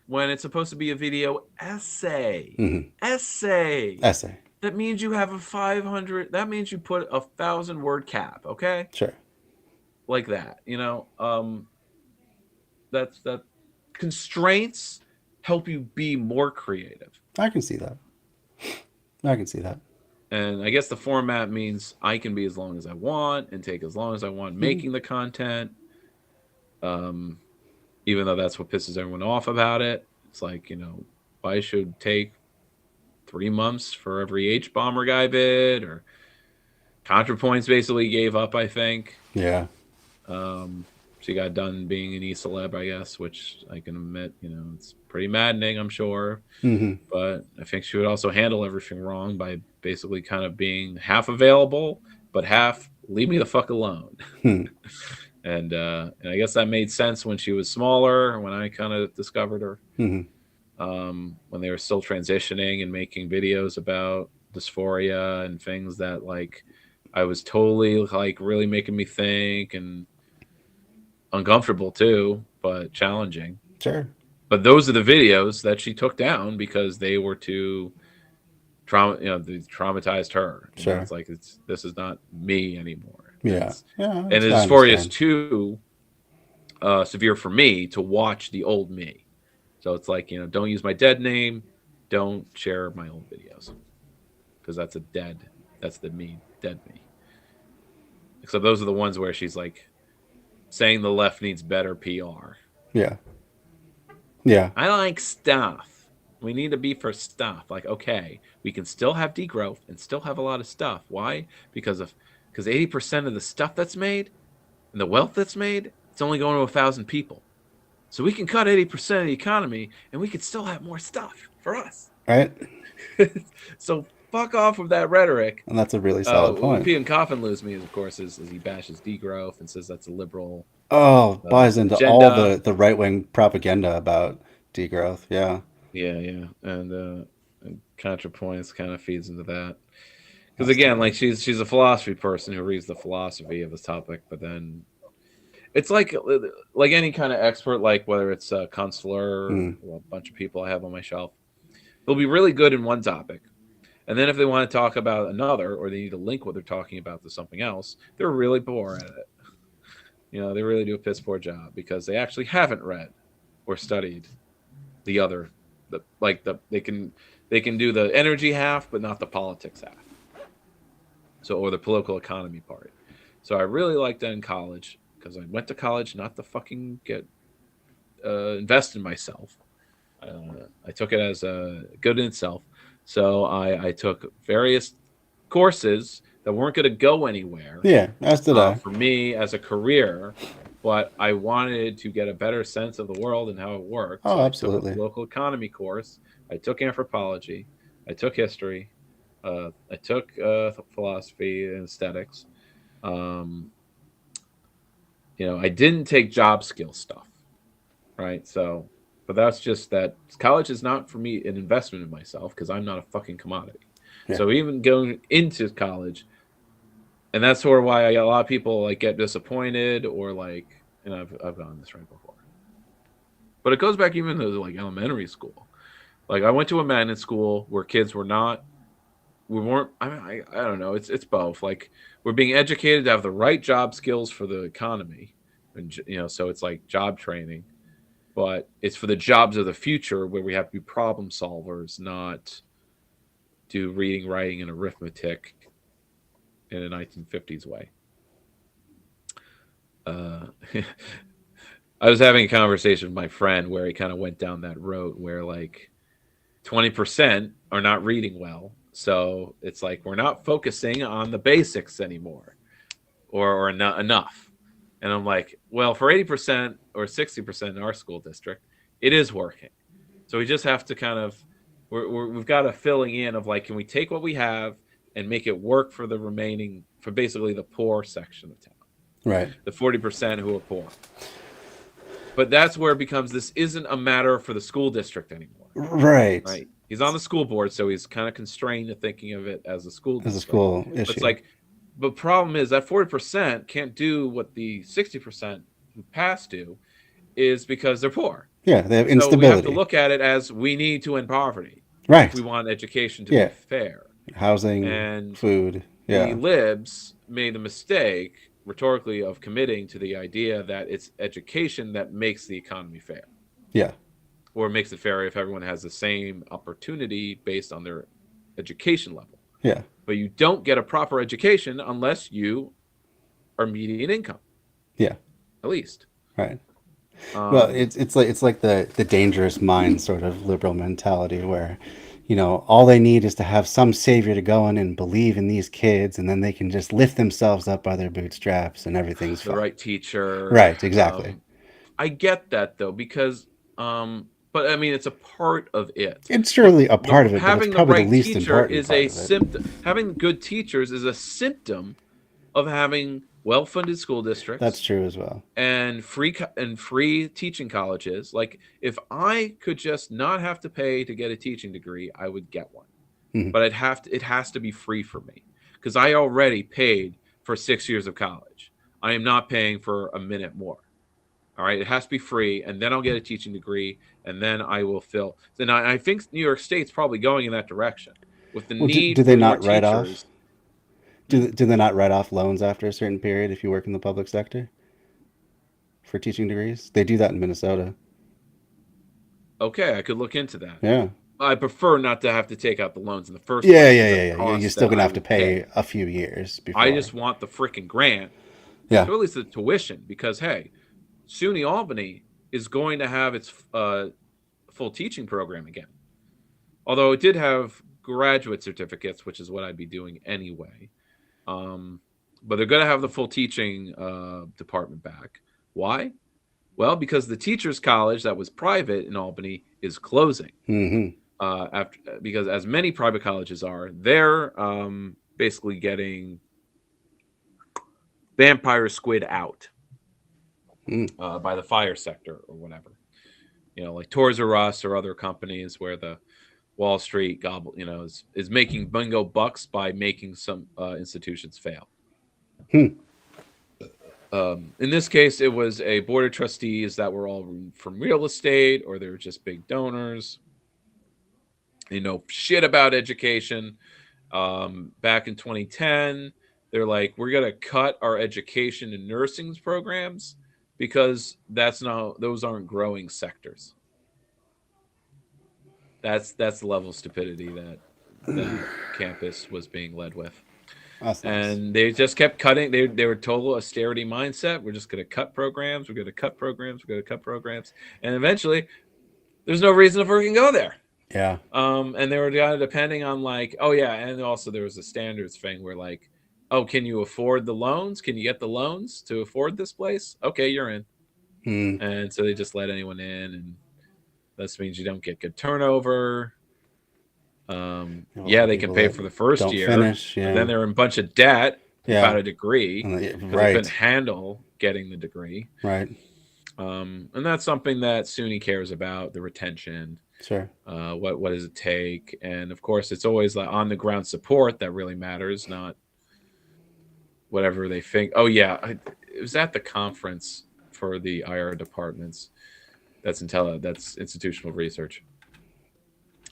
when it's supposed to be a video essay. Hmm. Essay. Essay, That means you have a 500. That means you put a 1,000-word cap. Okay, sure, like that. That constraints help you be more creative. I can see that. I can see that. And I guess the format means I can be as long as I want and take as long as I want Hmm. making the content. Um, Even though that's what pisses everyone off about it. It's like, I should take 3 months for every H bomber guy bid, or ContraPoints basically gave up, I think. Yeah, She got done being an e-celeb, I guess, which I can admit, it's pretty maddening, I'm sure. hmm, But I think she would also handle everything wrong by basically kind of being half available, but half leave me the fuck alone. hmm. And I guess that made sense when she was smaller, when I kind of discovered her, Hmm. when they were still transitioning and making videos about dysphoria and things that like I was totally like really making me think. And uncomfortable too, but challenging. Sure. But those are the videos that she took down because they were too they traumatized her. Sure. It's like this is not me anymore. Yeah. And That's the what I dysphoria is understand. too severe for me to watch the old me. So it's like, don't use my dead name, don't share my old videos, because that's the dead me. Except those are the ones where she's like saying the left needs better PR. Yeah. Yeah. I like stuff. We need to be for stuff. Like, okay, we can still have degrowth and still have a lot of stuff. Why? Because 80% of the stuff that's made and the wealth that's made, it's only going to 1,000 people. So we can cut 80% of the economy and we could still have more stuff for us. Right. So fuck off with that rhetoric. And that's a really solid What point. P and Coffin lose me is, of course, is he bashes degrowth and says that's a liberal Oh, buys into all agenda. the right-wing propaganda about degrowth. Yeah. Yeah. And ContraPoints kind of feeds into that. Because That's again, true. like she's a philosophy person who reads the philosophy of this topic, but then it's like any kind of expert, like whether it's a counselor or a bunch of people I have on my shelf, they'll be really good in one topic. And then if they want to talk about another, or they need to link what they're talking about to something else, they're really poor at it. They really do a piss poor job because they actually haven't read or studied the other. They can do the energy half, but not the politics half. Or the political economy part. So I really liked that in college because I went to college not to fucking get invest in myself. I took it as a good in itself. So I took various courses that weren't going to go anywhere. Yeah, as did I. For me as a career, but I wanted to get a better sense of the world and how it worked. Oh, So absolutely. I took a local economy course. I took anthropology. I took history. I took philosophy and aesthetics. I didn't take job skill stuff, right? So, but that's just that college is not for me an investment in myself because I'm not a fucking commodity. Yeah. So even going into college, and that's sort of why a lot of people like get disappointed or like, and I've gone this right before. But it goes back even to like elementary school. Like I went to a magnet school where kids were not. We weren't. I don't know. It's both. Like we're being educated to have the right job skills for the economy, and so it's like job training, but it's for the jobs of the future where we have to be problem solvers, not do reading, writing, and arithmetic in a 1950s way. I was having a conversation with my friend where he kind of went down that road where like 20% are not reading well. So it's like we're not focusing on the basics anymore or not enough. And I'm like, well, for 80% or 60% in our school district, it is working. So we just have to kind of, we've got a filling in of like, can we take what we have and make it work for the remaining, for basically the poor section of town, Right. the 40% who are poor. But that's where it becomes, this isn't a matter for the school district anymore. Right. Right. He's on the school board, so he's kind of constrained to thinking of it as a school district. As a school But issue. it's like, the problem is that 40% can't do what the 60% who pass do, is because they're poor. Yeah, they have So instability. we have to look at it as we need to end poverty. Right. If we want education to be fair. Housing, and food. Yeah. The libs made the mistake rhetorically of committing to the idea that it's education that makes the economy fair. Yeah. Or makes it fair if everyone has the same opportunity based on their education level. Yeah. But you don't get a proper education unless you are median income. Yeah. At least. Right. Well, it's like the dangerous mind sort of liberal mentality where, all they need is to have some savior to go in and believe in these kids, and then they can just lift themselves up by their bootstraps and everything's the fine. Right teacher. Right, exactly. I get that though, because but I mean, it's a part of it. It's surely a part of it, but having it's probably the right the least teacher important is part a of it. symptom. Having good teachers is a symptom of having well-funded school districts. That's true as well. And free teaching colleges. Like if I could just not have to pay to get a teaching degree, I would get one. Mhm. But it has to be free for me because I already paid for 6 years of college. I am not paying for a minute more. All right, it has to be free, and then I'll get a teaching degree, and then I will fill. Then I think New York State's probably going in that direction with the Well, need do they for more not write off? teachers. Hmm? Do they not write off loans after a certain period if you work in the public sector for teaching degrees? They do that in Minnesota. Okay, I could look into that. Yeah. I prefer not to have to take out the loans in the first Yeah, place yeah, because of yeah, the yeah. You're costs still that gonna I have to would pay pay. a few years I before. just want the freaking grant, Yeah. or at least the tuition, because hey, SUNY Albany is going to have its full teaching program again. Although it did have graduate certificates, which is what I'd be doing anyway. Um, but they're going to have the full teaching department back. Why? Well, because the teachers' college that was private in Albany is closing. Mm-hmm. Because as many private colleges are, they're basically getting vampire squid out by the fire sector or whatever. Like Toys R Us or other companies where the Wall Street gobble, is making bingo bucks by making some institutions fail. Hmm. In this case, it was a board of trustees that were all from real estate, or they were just big donors. They know shit about education. Back in 2010, they're like, we're gonna cut our education and nursing programs because those aren't growing sectors. That's the level of stupidity that campus was being led with. That's nice. And they just kept cutting. They were total austerity mindset. We're just going to cut programs. We're going to cut programs. We're going to cut programs. And eventually, there's no reason to freaking go there. Yeah. And they were kind of depending on like, oh yeah, and also there was a standards thing where like, oh, can you afford the loans? Can you get the loans to afford this place? Okay, you're in. And so they just let anyone in, and that means you don't get good turnover. Yeah, they can pay for the first year. Finish, yeah. But then they're in a bunch of debt without a degree. Right. They couldn't handle getting the degree. Right. And that's something that SUNY cares about, the retention. Sure. What does it take? And of course, it's always like on the ground support that really matters, not whatever they think. Oh yeah, it was at the conference for the IR departments. That's institutional research.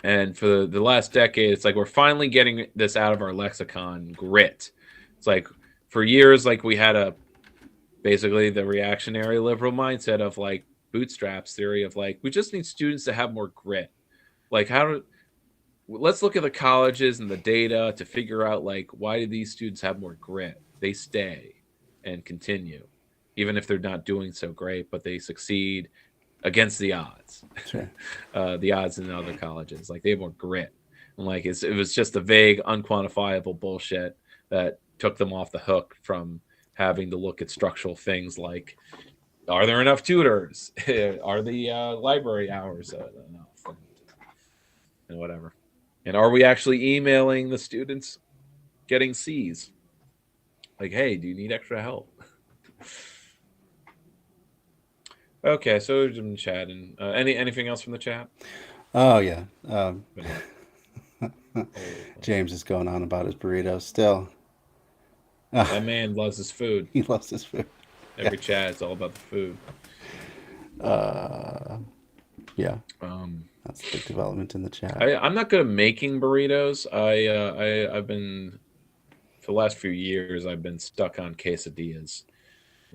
And for the last decade, it's like we're finally getting this out of our lexicon, grit. It's like for years, like we had basically the reactionary liberal mindset of like bootstraps theory of like, we just need students to have more grit. Like let's look at the colleges and the data to figure out like, why do these students have more grit? They stay and continue, even if they're not doing so great, but they succeed against the odds. Sure. The odds in other colleges, like they have more grit. And like it was just a vague, unquantifiable bullshit that took them off the hook from having to look at structural things like, are there enough tutors? Are the library hours enough? And whatever. And are we actually emailing the students getting C's? Like, hey, do you need extra help? Okay, so we've been chatting. Anything else from the chat? Oh yeah. James is going on about his burritos still. That man loves his food. He loves his food. Every chat is all about the food. Yeah. That's a big development in the chat. I'm not good at making burritos. I've been for the last few years. I've been stuck on quesadillas.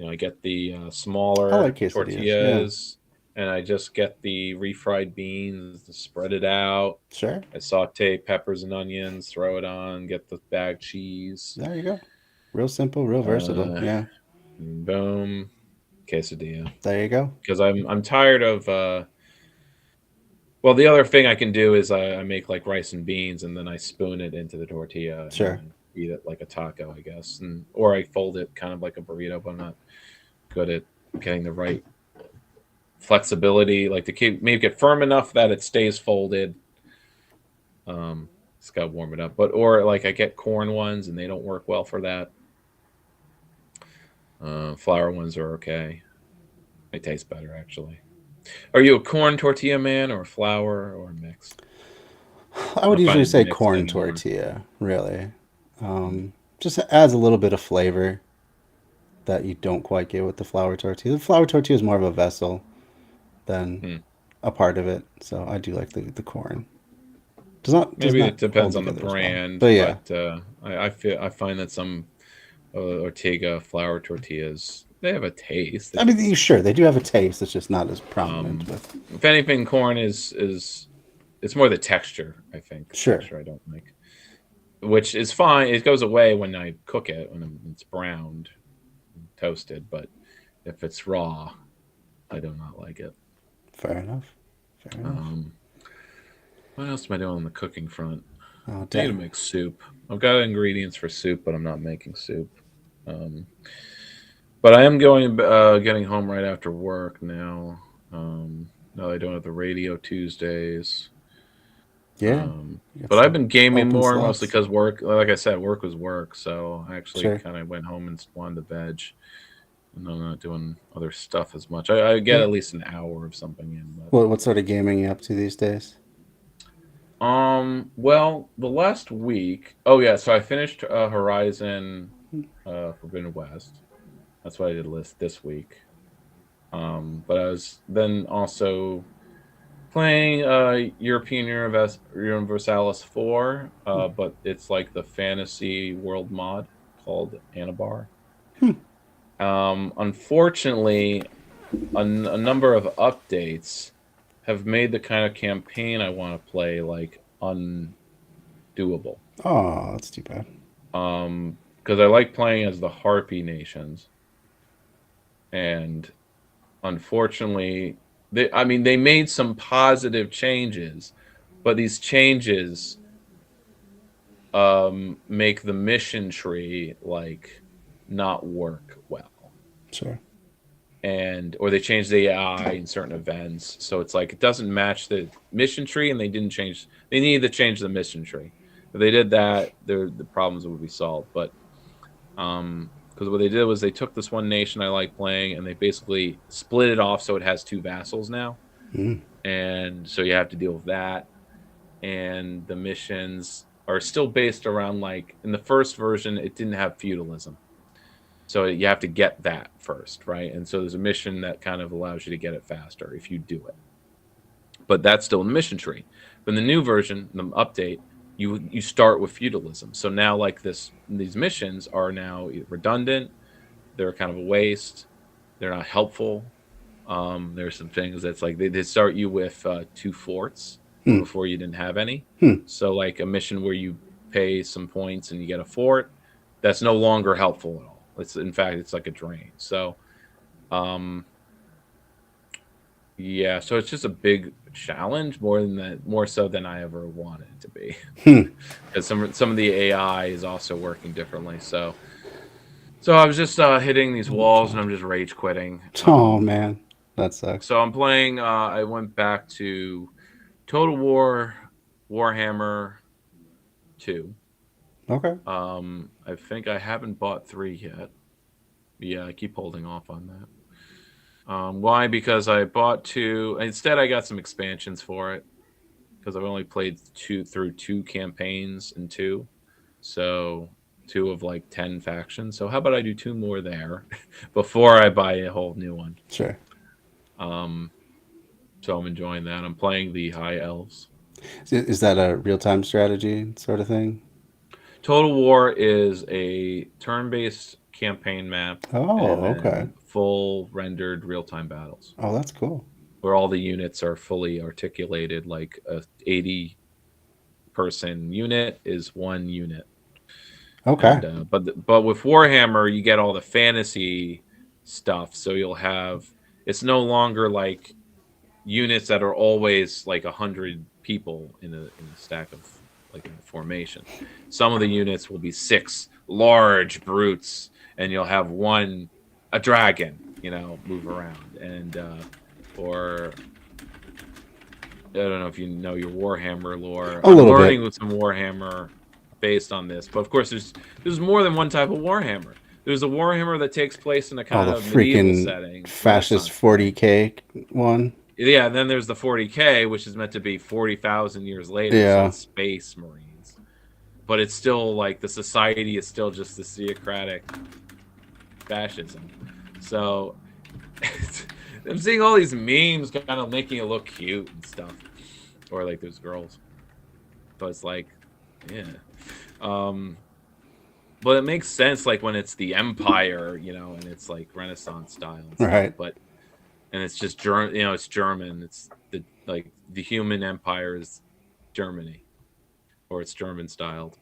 I get the smaller tortillas, and I just get the refried beans, spread it out. Sure. I saute peppers and onions, throw it on, get the bag cheese. There you go. Real simple, real versatile. Yeah. Boom, quesadilla. There you go. Because I'm tired of. Well, the other thing I can do is I make like rice and beans, and then I spoon it into the tortilla. Sure. And eat it like a taco, I guess, or I fold it kind of like a burrito, but I'm not good at getting the right flexibility, like to make it firm enough that it stays folded. Just gotta warm it up, or like I get corn ones and they don't work well for that. Flour ones are okay. They taste better actually. Are you a corn tortilla man or flour or mixed? I would usually say corn tortilla, really. Just adds a little bit of flavor. that you don't quite get with the flour tortilla. The flour tortilla is more of a vessel than Hmm. a part of it. So I do like the corn. Does Maybe not it hold depends on the together as well. brand, But yeah, but I find that some Ortega flour tortillas, they have a taste. They I mean, taste sure good. they do have a taste. It's just not as prominent Um, with. if anything, corn is it's more the texture. I think the Sure. texture I don't like, which is fine. It goes away when I cook it it's browned, and toasted. But if it's raw, I do not like it. Fair enough. Fair enough. Um, what else am I doing on the cooking front? Oh, I need to damn. make soup. I've got ingredients for soup, but I'm not making soup. Um, but I am getting home right after work now. Now I don't have the radio Tuesdays. Yeah. You got But I've some been gaming open more mostly slots. because work. Like I said, work was work. So I actually Sure. kind of went home and wanted to veg, and I'm not doing other stuff as much. I get Yeah. at least an hour of something in, but What sort of gaming are you up to these days? Well, the last week. Oh yeah, so I finished Horizon Forbidden West. That's what I did list this week. But I was then also playing Universalis 4, but it's like the fantasy world mod called Anabar. Unfortunately, a number of updates have made the kind of campaign I want to play like undoable. Oh, that's too bad. Because I like playing as the Harpy nations, and unfortunately, they made some positive changes, but these changes make the mission tree like not work well. Sure. Or they changed the AI in certain events, so it's like it doesn't match the mission tree, and they needed to change the mission tree. If they did that, the problems would be solved. But because what they did was they took this one nation I like playing, and they basically split it off so it has two vassals now, Mm. and so you have to deal with that. And the missions are still based around, like, in the first version it didn't have feudalism, so you have to get that first, right? And so there's a mission that kind of allows you to get it faster if you do it, but that's still in the mission tree. But in the new version, the update, you start with feudalism. So now, like, these missions are now redundant. They're kind of a waste. They're not helpful. There's some things that's like they start you with 2 forts where Hmm. before you didn't have any. Hmm. So like a mission where you pay some points and you get a fort, that's no longer helpful at all. In fact, it's like a drain. So yeah, so it's just a big challenge, more so than I ever wanted it to be. Because some of the AI is also working differently. So I was just hitting these walls, and I'm just rage quitting. Oh man, that sucks. So I'm playing. I went back to Total War, Warhammer 2. Okay. I think I haven't bought 3 yet. Yeah, I keep holding off on that. Why? Because I bought 2. Instead, I got some expansions for it because I've only played 2 campaigns in 2. So 2 of like 10 factions. So how about I do 2 more there before I buy a whole new one? Sure. So I'm enjoying that. I'm playing the High Elves. Is that a real-time strategy sort of thing? Total War is a turn-based campaign map, and Oh, okay. then full rendered real-time battles Oh, that's cool. where all the units are fully articulated. Like a 80-person unit is one unit. Okay. And but with Warhammer, you get all the fantasy stuff. So you'll have, it's no longer like units that are always like 100 people in a stack of, like, in a formation. Some of the units will be 6 large brutes, and you'll have a dragon, move around, and or I don't know if you know your Warhammer lore. A I'm little learning bit. with some Warhammer based on this, but of course there's more than one type of Warhammer. There's a Warhammer that takes place in a Oh, kind the of medieval freaking setting, fascist Renaissance. 40K one. Yeah, and then there's the 40K, which is meant to be 40,000 years later, so Yeah. it's Space Marines. But it's still like the society is still just this theocratic fascism. So I'm seeing all these memes kind of making it look cute and stuff, or like those girls. But it's like, yeah. But it makes sense like when it's the Empire, and it's like Renaissance style and stuff. Right. And it's just German, it's German. It's the human empire is Germany, or it's German styled.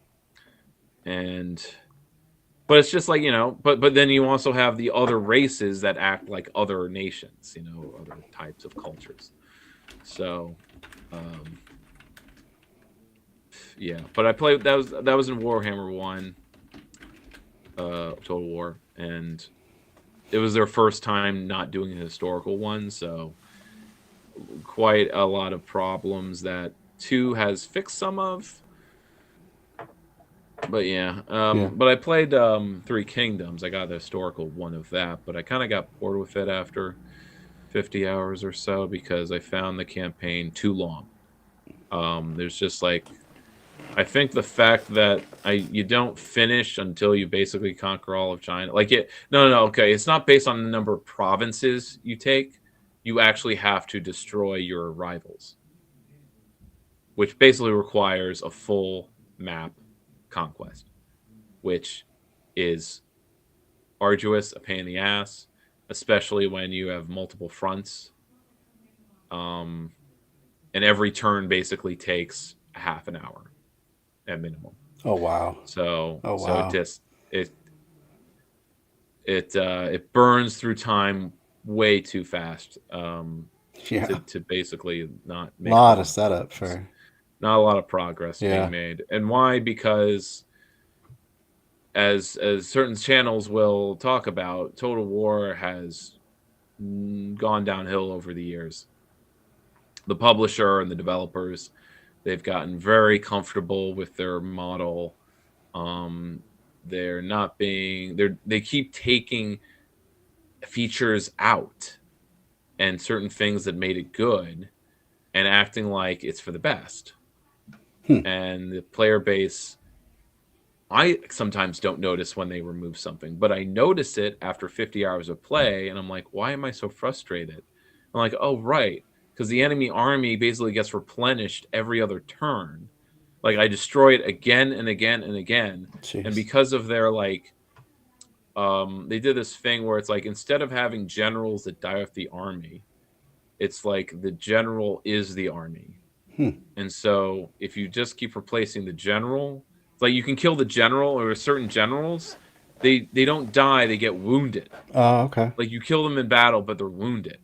But it's just like, but then you also have the other races that act like other nations, other types of cultures. So, yeah. But I played that was in Warhammer 1, Total War, and it was their first time not doing a historical one, so quite a lot of problems that 2 has fixed some of. But yeah, but I played 3 Kingdoms. I got the historical one of that, but I kind of got bored with it after 50 hours or so because I found the campaign too long. There's just like, I think the fact that you don't finish until you basically conquer all of China. Like no, okay, it's not based on the number of provinces you take. You actually have to destroy your rivals, which basically requires a full map conquest, which is arduous, a pain in the ass, especially when you have multiple fronts. And every turn basically takes a half an hour at minimum. Oh wow. So it burns through time way too fast. To basically not make a lot of setup for not a lot of progress being made. And why? Because as certain channels will talk about, Total War has gone downhill over the years. The publisher and the developers, they've gotten very comfortable with their model. They keep taking features out and certain things that made it good and acting like it's for the best. And the player base, I sometimes don't notice when they remove something, but I notice it after 50 hours of play, and I'm like, why am I so frustrated? I'm like, oh, right, because the enemy army basically gets replenished every other turn. Like, I destroy it again and again and again. Jeez. And because of their, like, they did this thing where it's like, instead of having generals that die off the army, it's like the general is the army. And so if you just keep replacing the general, it's like you can kill the general, or certain generals, they don't die, they get wounded. Oh, okay. Like you kill them in battle, but they're wounded.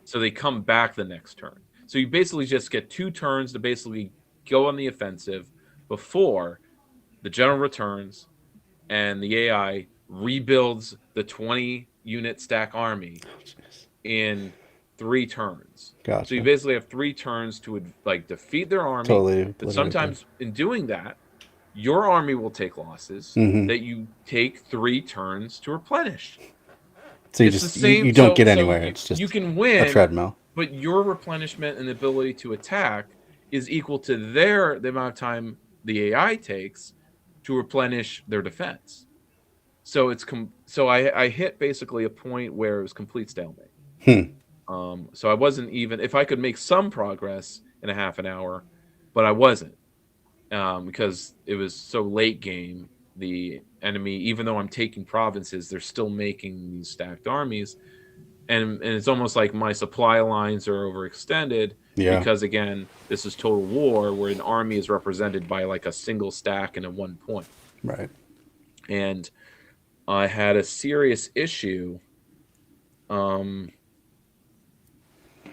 So they come back the next turn. So you basically just get 2 turns to basically go on the offensive before the general returns and the AI rebuilds the 20 unit stack army in 3 turns. Gotcha. So you basically have 3 turns to like defeat their army. Totally. But sometimes in doing that, your army will take losses that you take 3 turns to replenish. So you don't get anywhere. It's just you can win a treadmill. But your replenishment and the ability to attack is equal to the amount of time the AI takes to replenish their defense. So I hit basically a point where it was complete stalemate. So I wasn't even, if I could make some progress in a half an hour, but I wasn't, because it was so late game. The enemy, even though I'm taking provinces, they're still making these stacked armies, and it's almost like my supply lines are overextended. Because again, this is Total War, where an army is represented by like a single stack and a 1 point. Right. And I had a serious issue. In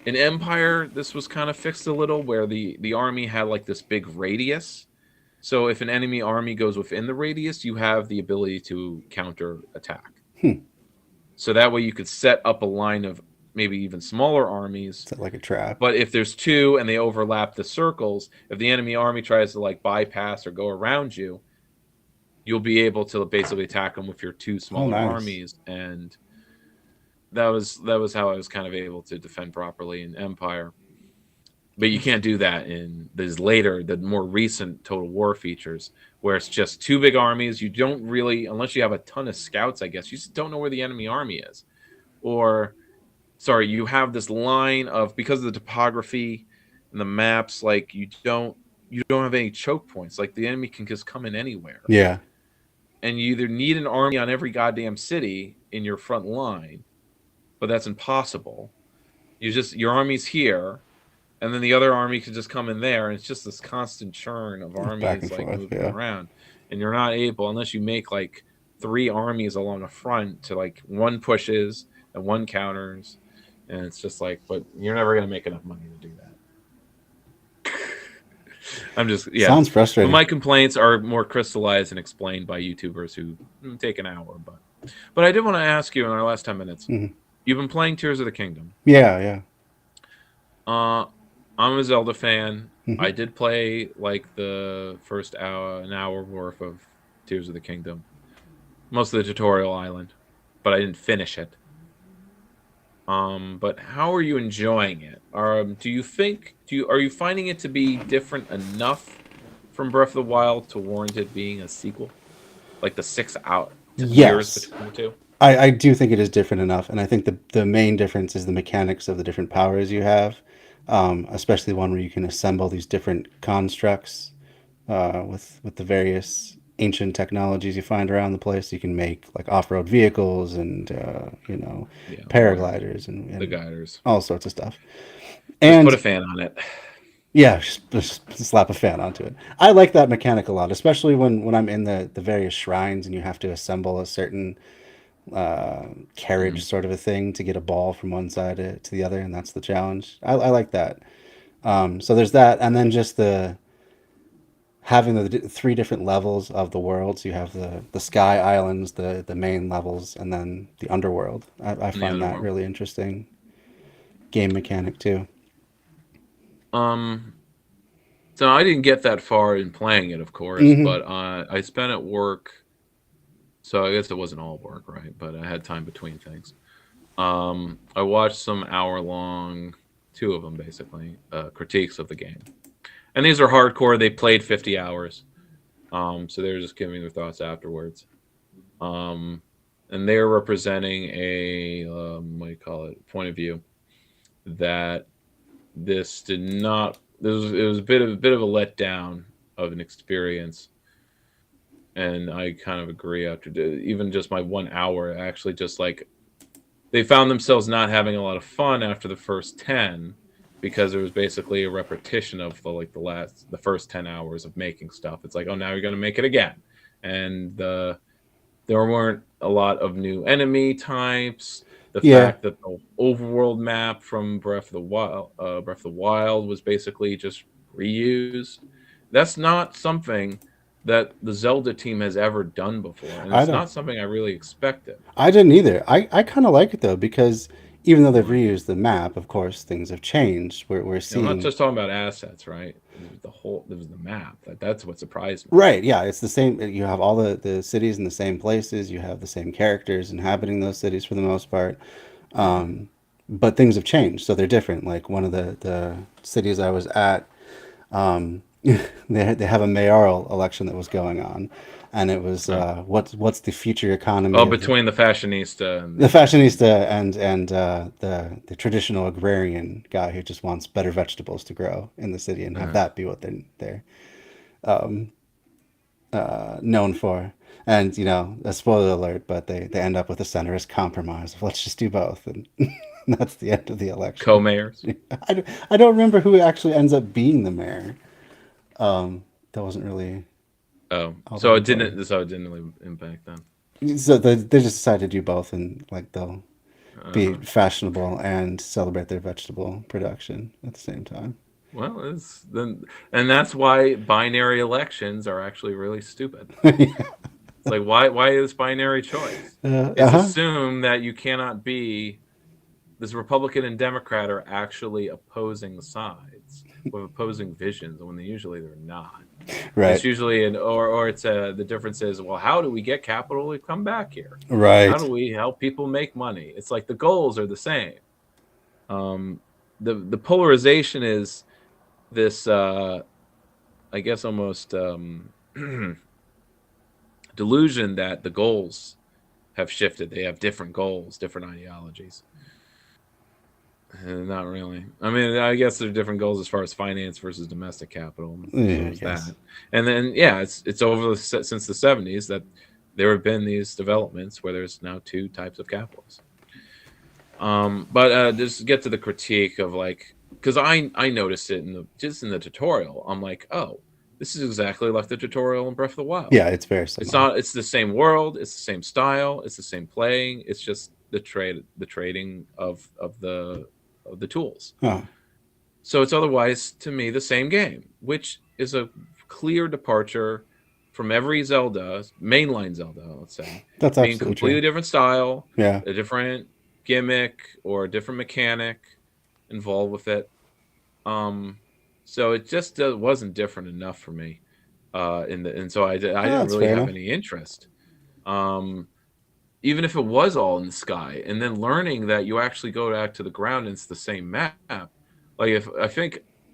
Empire, this was kind of fixed a little, where the army had like this big radius. So if an enemy army goes within the radius, you have the ability to counter attack. So that way you could set up a line of maybe even smaller armies. Is that like a trap? But if there's 2 and they overlap the circles, if the enemy army tries to like bypass or go around you, you'll be able to basically attack them with your 2 smaller armies. And that was how I was kind of able to defend properly in Empire. But you can't do that in there's later the more recent Total War features where it's just two big armies. You don't really, unless you have a ton of scouts, I guess, you just don't know where the enemy army is. Or, sorry, you have this line of, because of the topography and the maps, like you don't have any choke points. Like the enemy can just come in anywhere. Yeah. And you either need an army on every goddamn city in your front line, but that's impossible. Your army's here, and then the other army could just come in there, and it's just this constant churn of armies like forth, moving yeah. around. And you're not able, unless you make like 3 armies along a front, to like one pushes and one counters, and it's just like, but you're never gonna make enough money to do that. I'm just, yeah. Sounds frustrating. But my complaints are more crystallized and explained by YouTubers who take an hour. But I did want to ask you in our last 10 minutes. Mm-hmm. You've been playing Tears of the Kingdom. Yeah. I'm a Zelda fan. Mm-hmm. I did play like the first an hour worth of Tears of the Kingdom, most of the tutorial island, but I didn't finish it. But how are you enjoying it? Do you finding it to be different enough from Breath of the Wild to warrant it being a sequel, like the 6 years between the two? I do think it is different enough, and I think the main difference is the mechanics of the different powers you have, especially one where you can assemble these different constructs with the various ancient technologies you find around the place. You can make like off-road vehicles and paragliders and the guiders, all sorts of stuff. And put a fan on it. Yeah, just slap a fan onto it. I like that mechanic a lot, especially when I'm in the various shrines and you have to assemble a certain carriage sort of a thing to get a ball from one side to the other, and that's the challenge. I like that. So there's that, and then just having the 3 different levels of the worlds. You have the sky islands, the main levels, and then the underworld. I find that really interesting game mechanic too. So I didn't get that far in playing it, of course, but I spent at work. So I guess it wasn't all work, right? But I had time between things. I watched some hour-long, 2 of them basically, critiques of the game. And these are hardcore. They played 50 hours. So they were just giving their thoughts afterwards. And they're representing a, point of view that this did not, it was a bit of a letdown of an experience. And I kind of agree after even just my 1 hour, actually just like they found themselves not having a lot of fun after the first 10 because there was basically a repetition of the first 10 hours of making stuff. It's like, oh, now you're going to make it again. And there weren't a lot of new enemy types. The fact that the overworld map from Breath of the Wild was basically just reused. That's not something that the Zelda team has ever done before. And it's not something I really expected. I didn't either. I kind of like it, though, because even though they've reused the map, of course, things have changed. We're seeing... I'm not just talking about assets, right? There was the map. That's what surprised me. Right, yeah. It's the same. You have all the cities in the same places. You have the same characters inhabiting those cities for the most part. But things have changed, so they're different. Like one of the cities I was at... they have a mayoral election that was going on, and it was what's the future economy? Between the fashionista and the traditional agrarian guy who just wants better vegetables to grow in the city and have that be what they're known for. And a spoiler alert, but they end up with a centrist compromise of let's just do both, and that's the end of the election. Co-mayors. I don't remember who actually ends up being the mayor. That wasn't really. So it didn't really impact them. So they just decided to do both, and like they'll be fashionable and celebrate their vegetable production at the same time. Well, and that's why binary elections are actually really stupid. It's like why this binary choice? It's assumed that you cannot be. This Republican and Democrat are actually opposing sides with opposing visions when usually they're not. Right. It's usually the difference is, well, how do we get capital to come back here? Right. How do we help people make money? It's like the goals are the same. The polarization is this I guess almost delusion that the goals have shifted. They have different goals, different ideologies. Not really. I mean, I guess there are different goals as far as finance versus domestic capital. So Yeah, I there's guess. that. And then yeah, it's over since the 70s that there have been these developments where there's now two types of capitalism. But just get to the critique of like, because I noticed it in the tutorial. I'm like, oh, this is exactly like the tutorial in Breath of the Wild. Yeah, it's very It's similar. not. It's the same world. It's the same style. It's the same playing. It's just the trading of the tools. Oh, So it's otherwise to me the same game, which is a clear departure from every Zelda, mainline Zelda, let's say, that's being absolutely true. completely different style, Yeah. a different gimmick or a different mechanic involved with it. Um, so it just wasn't different enough for me. And so I Oh, didn't that's really fair have enough. any interest. Um, even if it was all in the sky, and then learning that you actually go back to the ground and it's the same map. Like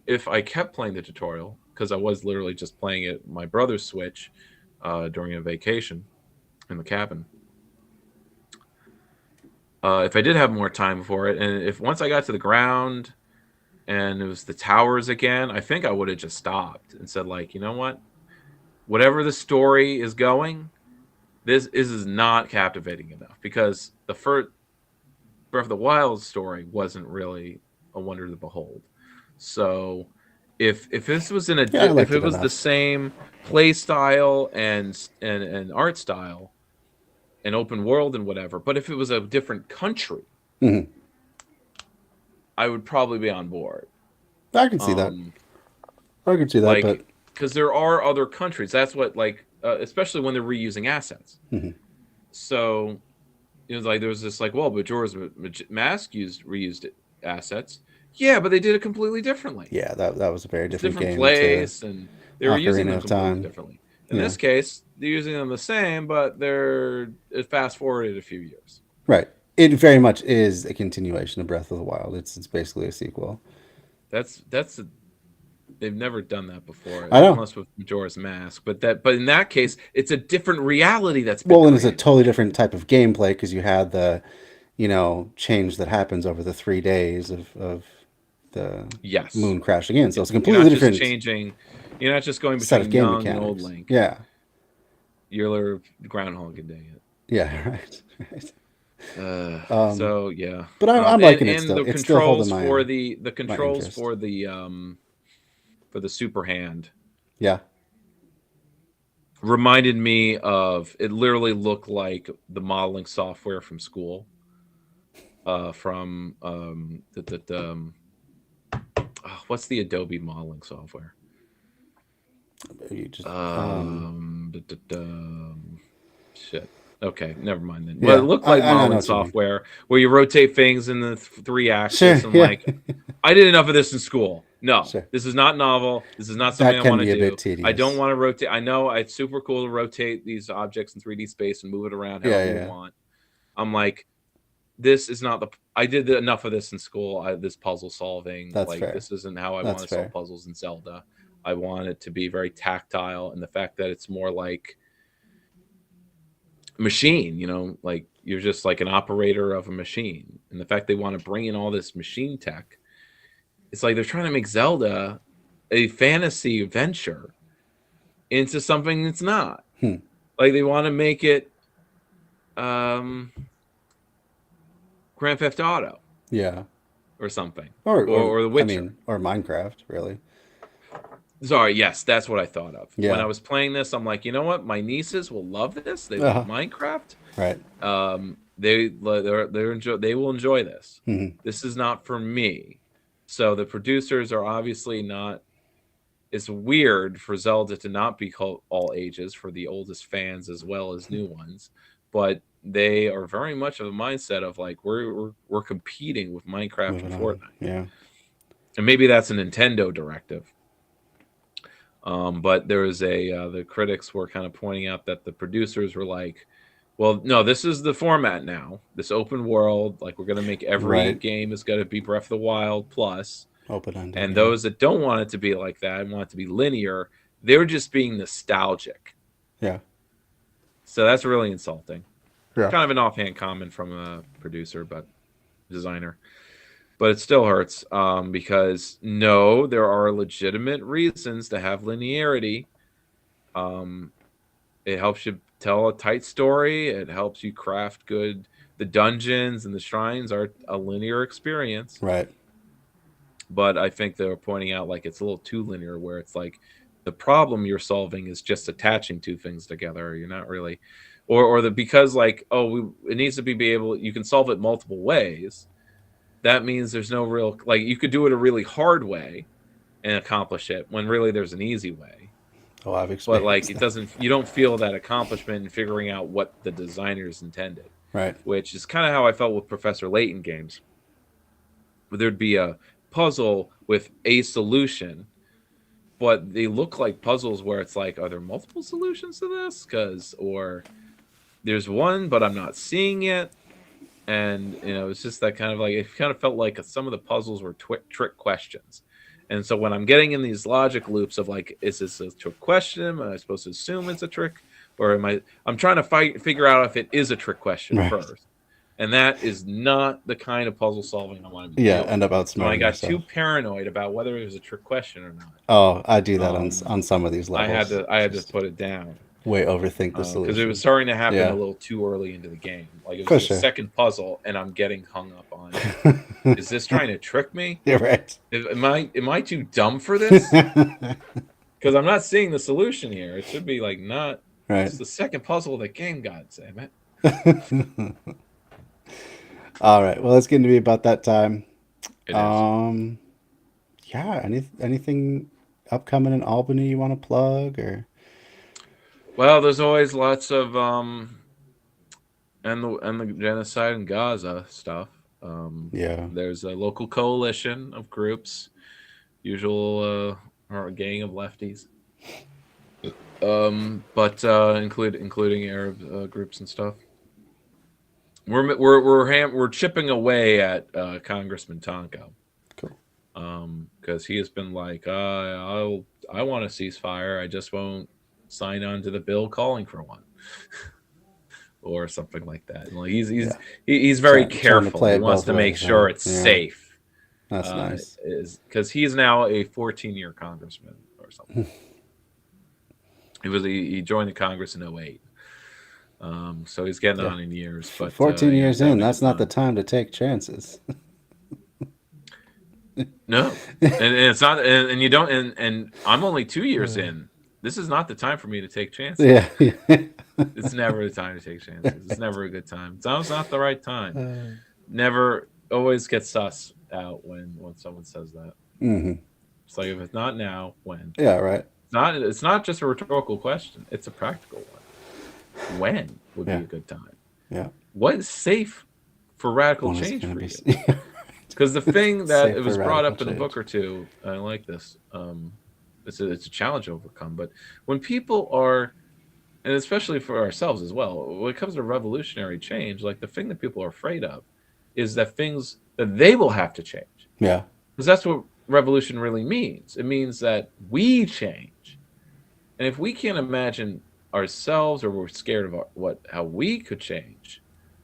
if I kept playing the tutorial because I was literally just playing it my brother's Switch during a vacation in the cabin. If I did have more time for it, and if once I got to the ground and it was the towers again, I think I would have just stopped and said like, you know what, whatever the story is going, this is not captivating enough because the first Breath of the Wild story wasn't really a wonder to behold. So if this was Yeah, I if liked it it was the enough. same play style and art style and open world and whatever, but if it was a different country, Hmm. I would probably be on board. I can see that. Um, I can see that, but like because there are other countries. That's what like especially when they're reusing assets. mhm. So it was like there was this like, well, Majora's Mask used reused assets. Yeah, but they did it completely differently. Yeah, that was a very It's a different different game to place, and they were using Ocarina them of completely Time. differently. In Yeah, this case, they're using them the same, but they're fast forwarded a few years. right. It very much is a continuation of Breath of the Wild. It's basically a sequel. That's they've never done that before, I know. unless with Majora's Mask. But in that case, it's a different reality that's been Well, and it's a created. totally different type of gameplay because you had the, change that happens over the 3 days of the Yes, moon crashing in. So it's a you're not completely just different changing. You're not just going set of between game young and old mechanics. Link. Yeah. You're Groundhog Day it. Yeah. Right. Right. So yeah, But I'm liking it and still. the It's still holding controls my for the my controls interest. for the super hand Yeah. reminded me of, it literally looked like the modeling software from school, from what's the Adobe modeling software? You just Shit. Okay, never mind then. Well, it yeah. looked I like I know modeling what you mean. software where you rotate things in the three Sure. axis. I'm Yeah. like, I did enough of this in school. No, Sure. this is not novel. This is not something That I can want to be a do. bit I don't tedious. want to rotate. I know it's super cool to rotate these objects in 3D space and move it around Yeah. however Yeah. you Yeah. want. I'm like, this is not the. I did enough of this in school. This puzzle solving, That's like fair. this isn't how I want That's to solve fair. puzzles in Zelda. I want it to be very tactile, and the fact that it's more like machine, like you're just like an operator of a machine, and the fact they want to bring in all this machine tech, it's like they're trying to make Zelda a fantasy venture into something it's not. Hmm. Like they want to make it um Grand Theft Auto Yeah. or something, Or or The I Witcher. mean, or Minecraft, really. Sorry, yes, that's what I thought of when I Yeah. was playing this. I'm like, you know what, my nieces will love this. They love Uh-huh. Minecraft. Right. They will enjoy this. Hmm. This is not for me. So the producers are obviously not. It's weird for Zelda to not be called all ages for the oldest fans as well as new ones, but they are very much of the mindset of like we're competing with Minecraft and Moving on. Fortnite, Yeah. and maybe that's a Nintendo directive. But there was the critics were kind of pointing out that the producers were like, well, no, this is the format now. This open world, like we're gonna make every Right. game is gonna be Breath of the Wild plus. Open-ended. And yeah. those that don't want it to be like that and want it to be linear, they're just being nostalgic. Yeah. So that's really insulting. Yeah. Kind of an offhand comment from a producer, but designer. But it still hurts because no, there are legitimate reasons to have linearity. It helps you tell a tight story. It helps you craft good. The dungeons and the shrines are a linear experience. Right. But I think they're pointing out like it's a little too linear, where it's like the problem you're solving is just attaching two things together. You're not really, because like, it needs to be able, you can solve it multiple ways. That means there's no real, like, you could do it a really hard way and accomplish it when really there's an easy way. Oh, I've But experienced like that. you don't feel that accomplishment in figuring out what the designers intended. Right. Which is kind of how I felt with Professor Layton games. Where there'd be a puzzle with a solution, but they look like puzzles where it's like, are there multiple solutions to this? Or there's one, but I'm not seeing it. And, it's just that kind of like, it kind of felt like some of the puzzles were trick questions. And so when I'm getting in these logic loops of like, is this a trick question? Am I supposed to assume it's a trick? Or I'm trying to figure out if it is a trick question first. And that is not the kind of puzzle solving I want to be doing. End up outsmarting So I got yourself. too paranoid about whether it was a trick question or not. Oh, I do that on some of these levels. I had to put it down. Way overthink the solution. Because it was starting to happen a little too early into the game. Like it was the second puzzle, and I'm getting hung up on it. Is this trying to trick me? You're right. Am I too dumb for this? Because I'm not seeing the solution here. It should be like not. Right. It's the second puzzle of the game. God damn it. All right. Well, it's going to be about that time. It is. Yeah. Anything upcoming in Albany you want to plug or? Well, there's always lots of and the genocide in Gaza stuff. There's a local coalition of groups, usual or a gang of lefties, but including Arab groups and stuff. We're chipping away at Congressman Tonko. Cool. Because he has been like, I want a ceasefire. I just won't sign on to the bill calling for one, or something like that. Like he's very careful. He wants to make sure it's safe. That's nice. Because he's now a 14-year congressman or something. He joined the Congress in 2008. So he's getting on in years. But 14 years in, that's not the time to take chances. No, and it's not, and you don't, and I'm only 2 years in. This is not the time for me to take chances. Yeah. It's never the time to take chances. It's never a good time. It's always not the right time. Never, always get sus out when someone says that. Mm-hmm. It's like, if it's not now, when? Yeah, right. It's not just a rhetorical question. It's a practical one. When would be a good time? Yeah. What is safe for radical change for you? Because the thing that it was brought up in a book or two, I like this. It's a challenge to overcome. But when people are, and especially for ourselves as well, when it comes to revolutionary change, like the thing that people are afraid of is that things that they will have to change. Yeah. Because that's what revolution really means. It means that we change. And if we can't imagine ourselves, or we're scared of how we could change,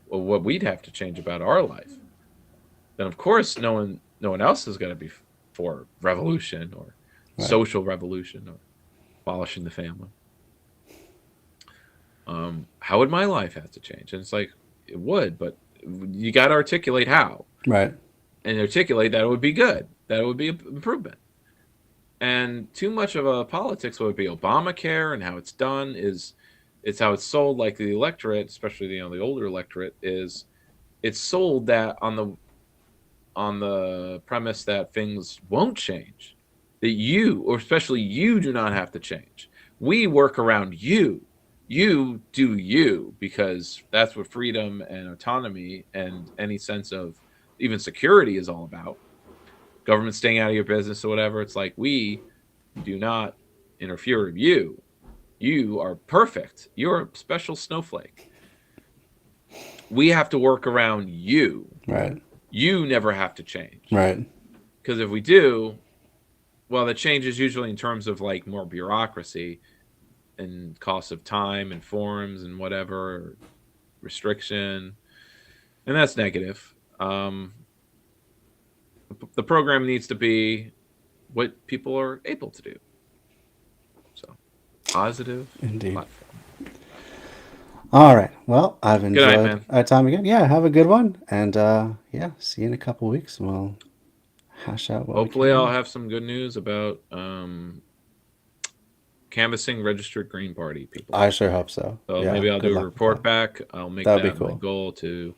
or what we'd have to change about our life, then of course no one else is going to be for revolution or social revolution or abolishing the family. How would my life have to change? And it's like, it would, but you got to articulate how. Right. And articulate that it would be good, that it would be an improvement. And too much of a politics would be Obamacare and how it's done it's how it's sold, like the electorate, especially the older electorate, it's sold that on the premise that things won't change, that you, or especially you, do not have to change. We work around you. You do you, because that's what freedom and autonomy and any sense of even security is all about. Government staying out of your business or whatever. It's like, we do not interfere with you. You are perfect. You're a special snowflake. We have to work around you. Right. You never have to change. Right. Because if we do, well, the change is usually in terms of like more bureaucracy and cost of time and forms and whatever restriction, and that's negative. The program needs to be what people are able to do. So, positive Indeed. platform. All right. Well, I've Good night, enjoyed man. our time again. Yeah, have a good one. And yeah, see you in a couple weeks. And we'll hash out what Hopefully, we can I'll do. have some good news about canvassing registered Green Party people. I sure hope so. So Yeah, maybe I'll good do a luck with report that. back. I'll make That'd be that my cool. goal to.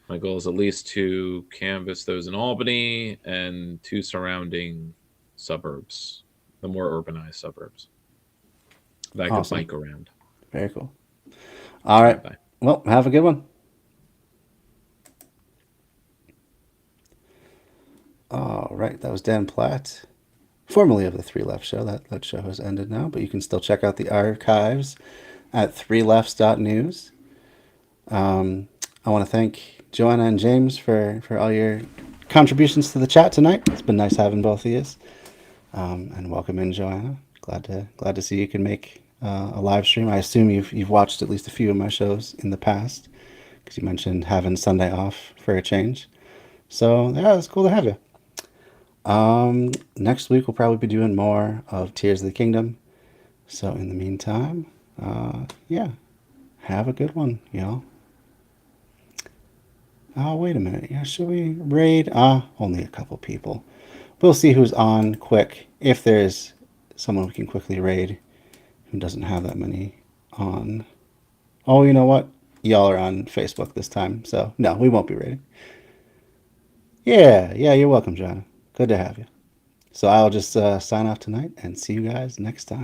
My goal is at least to canvass those in Albany and 2 surrounding suburbs, the more urbanized suburbs, that I could Awesome. bike around. Very cool. All right. Bye. Well, have a good one. All right. That was Dan Platt, formerly of the Three Left Show. That show has ended now, but you can still check out the archives at threelefts.news. I want to thank Joanna and James for all your contributions to the chat tonight. It's been nice having both of you. And welcome in, Joanna. Glad to see you can make a live stream. I assume you've watched at least a few of my shows in the past because you mentioned having Sunday off for a change. So yeah, it's cool to have you. Next week we'll probably be doing more of Tears of the Kingdom. So in the meantime, yeah, have a good one, y'all. Oh, wait a minute. Yeah, should we raid? Only a couple people. We'll see who's on quick. If there's someone we can quickly raid who doesn't have that many on. Oh, you know what? Y'all are on Facebook this time, so no, we won't be raiding. Yeah, you're welcome, John. Good to have you. So I'll just sign off tonight and see you guys next time.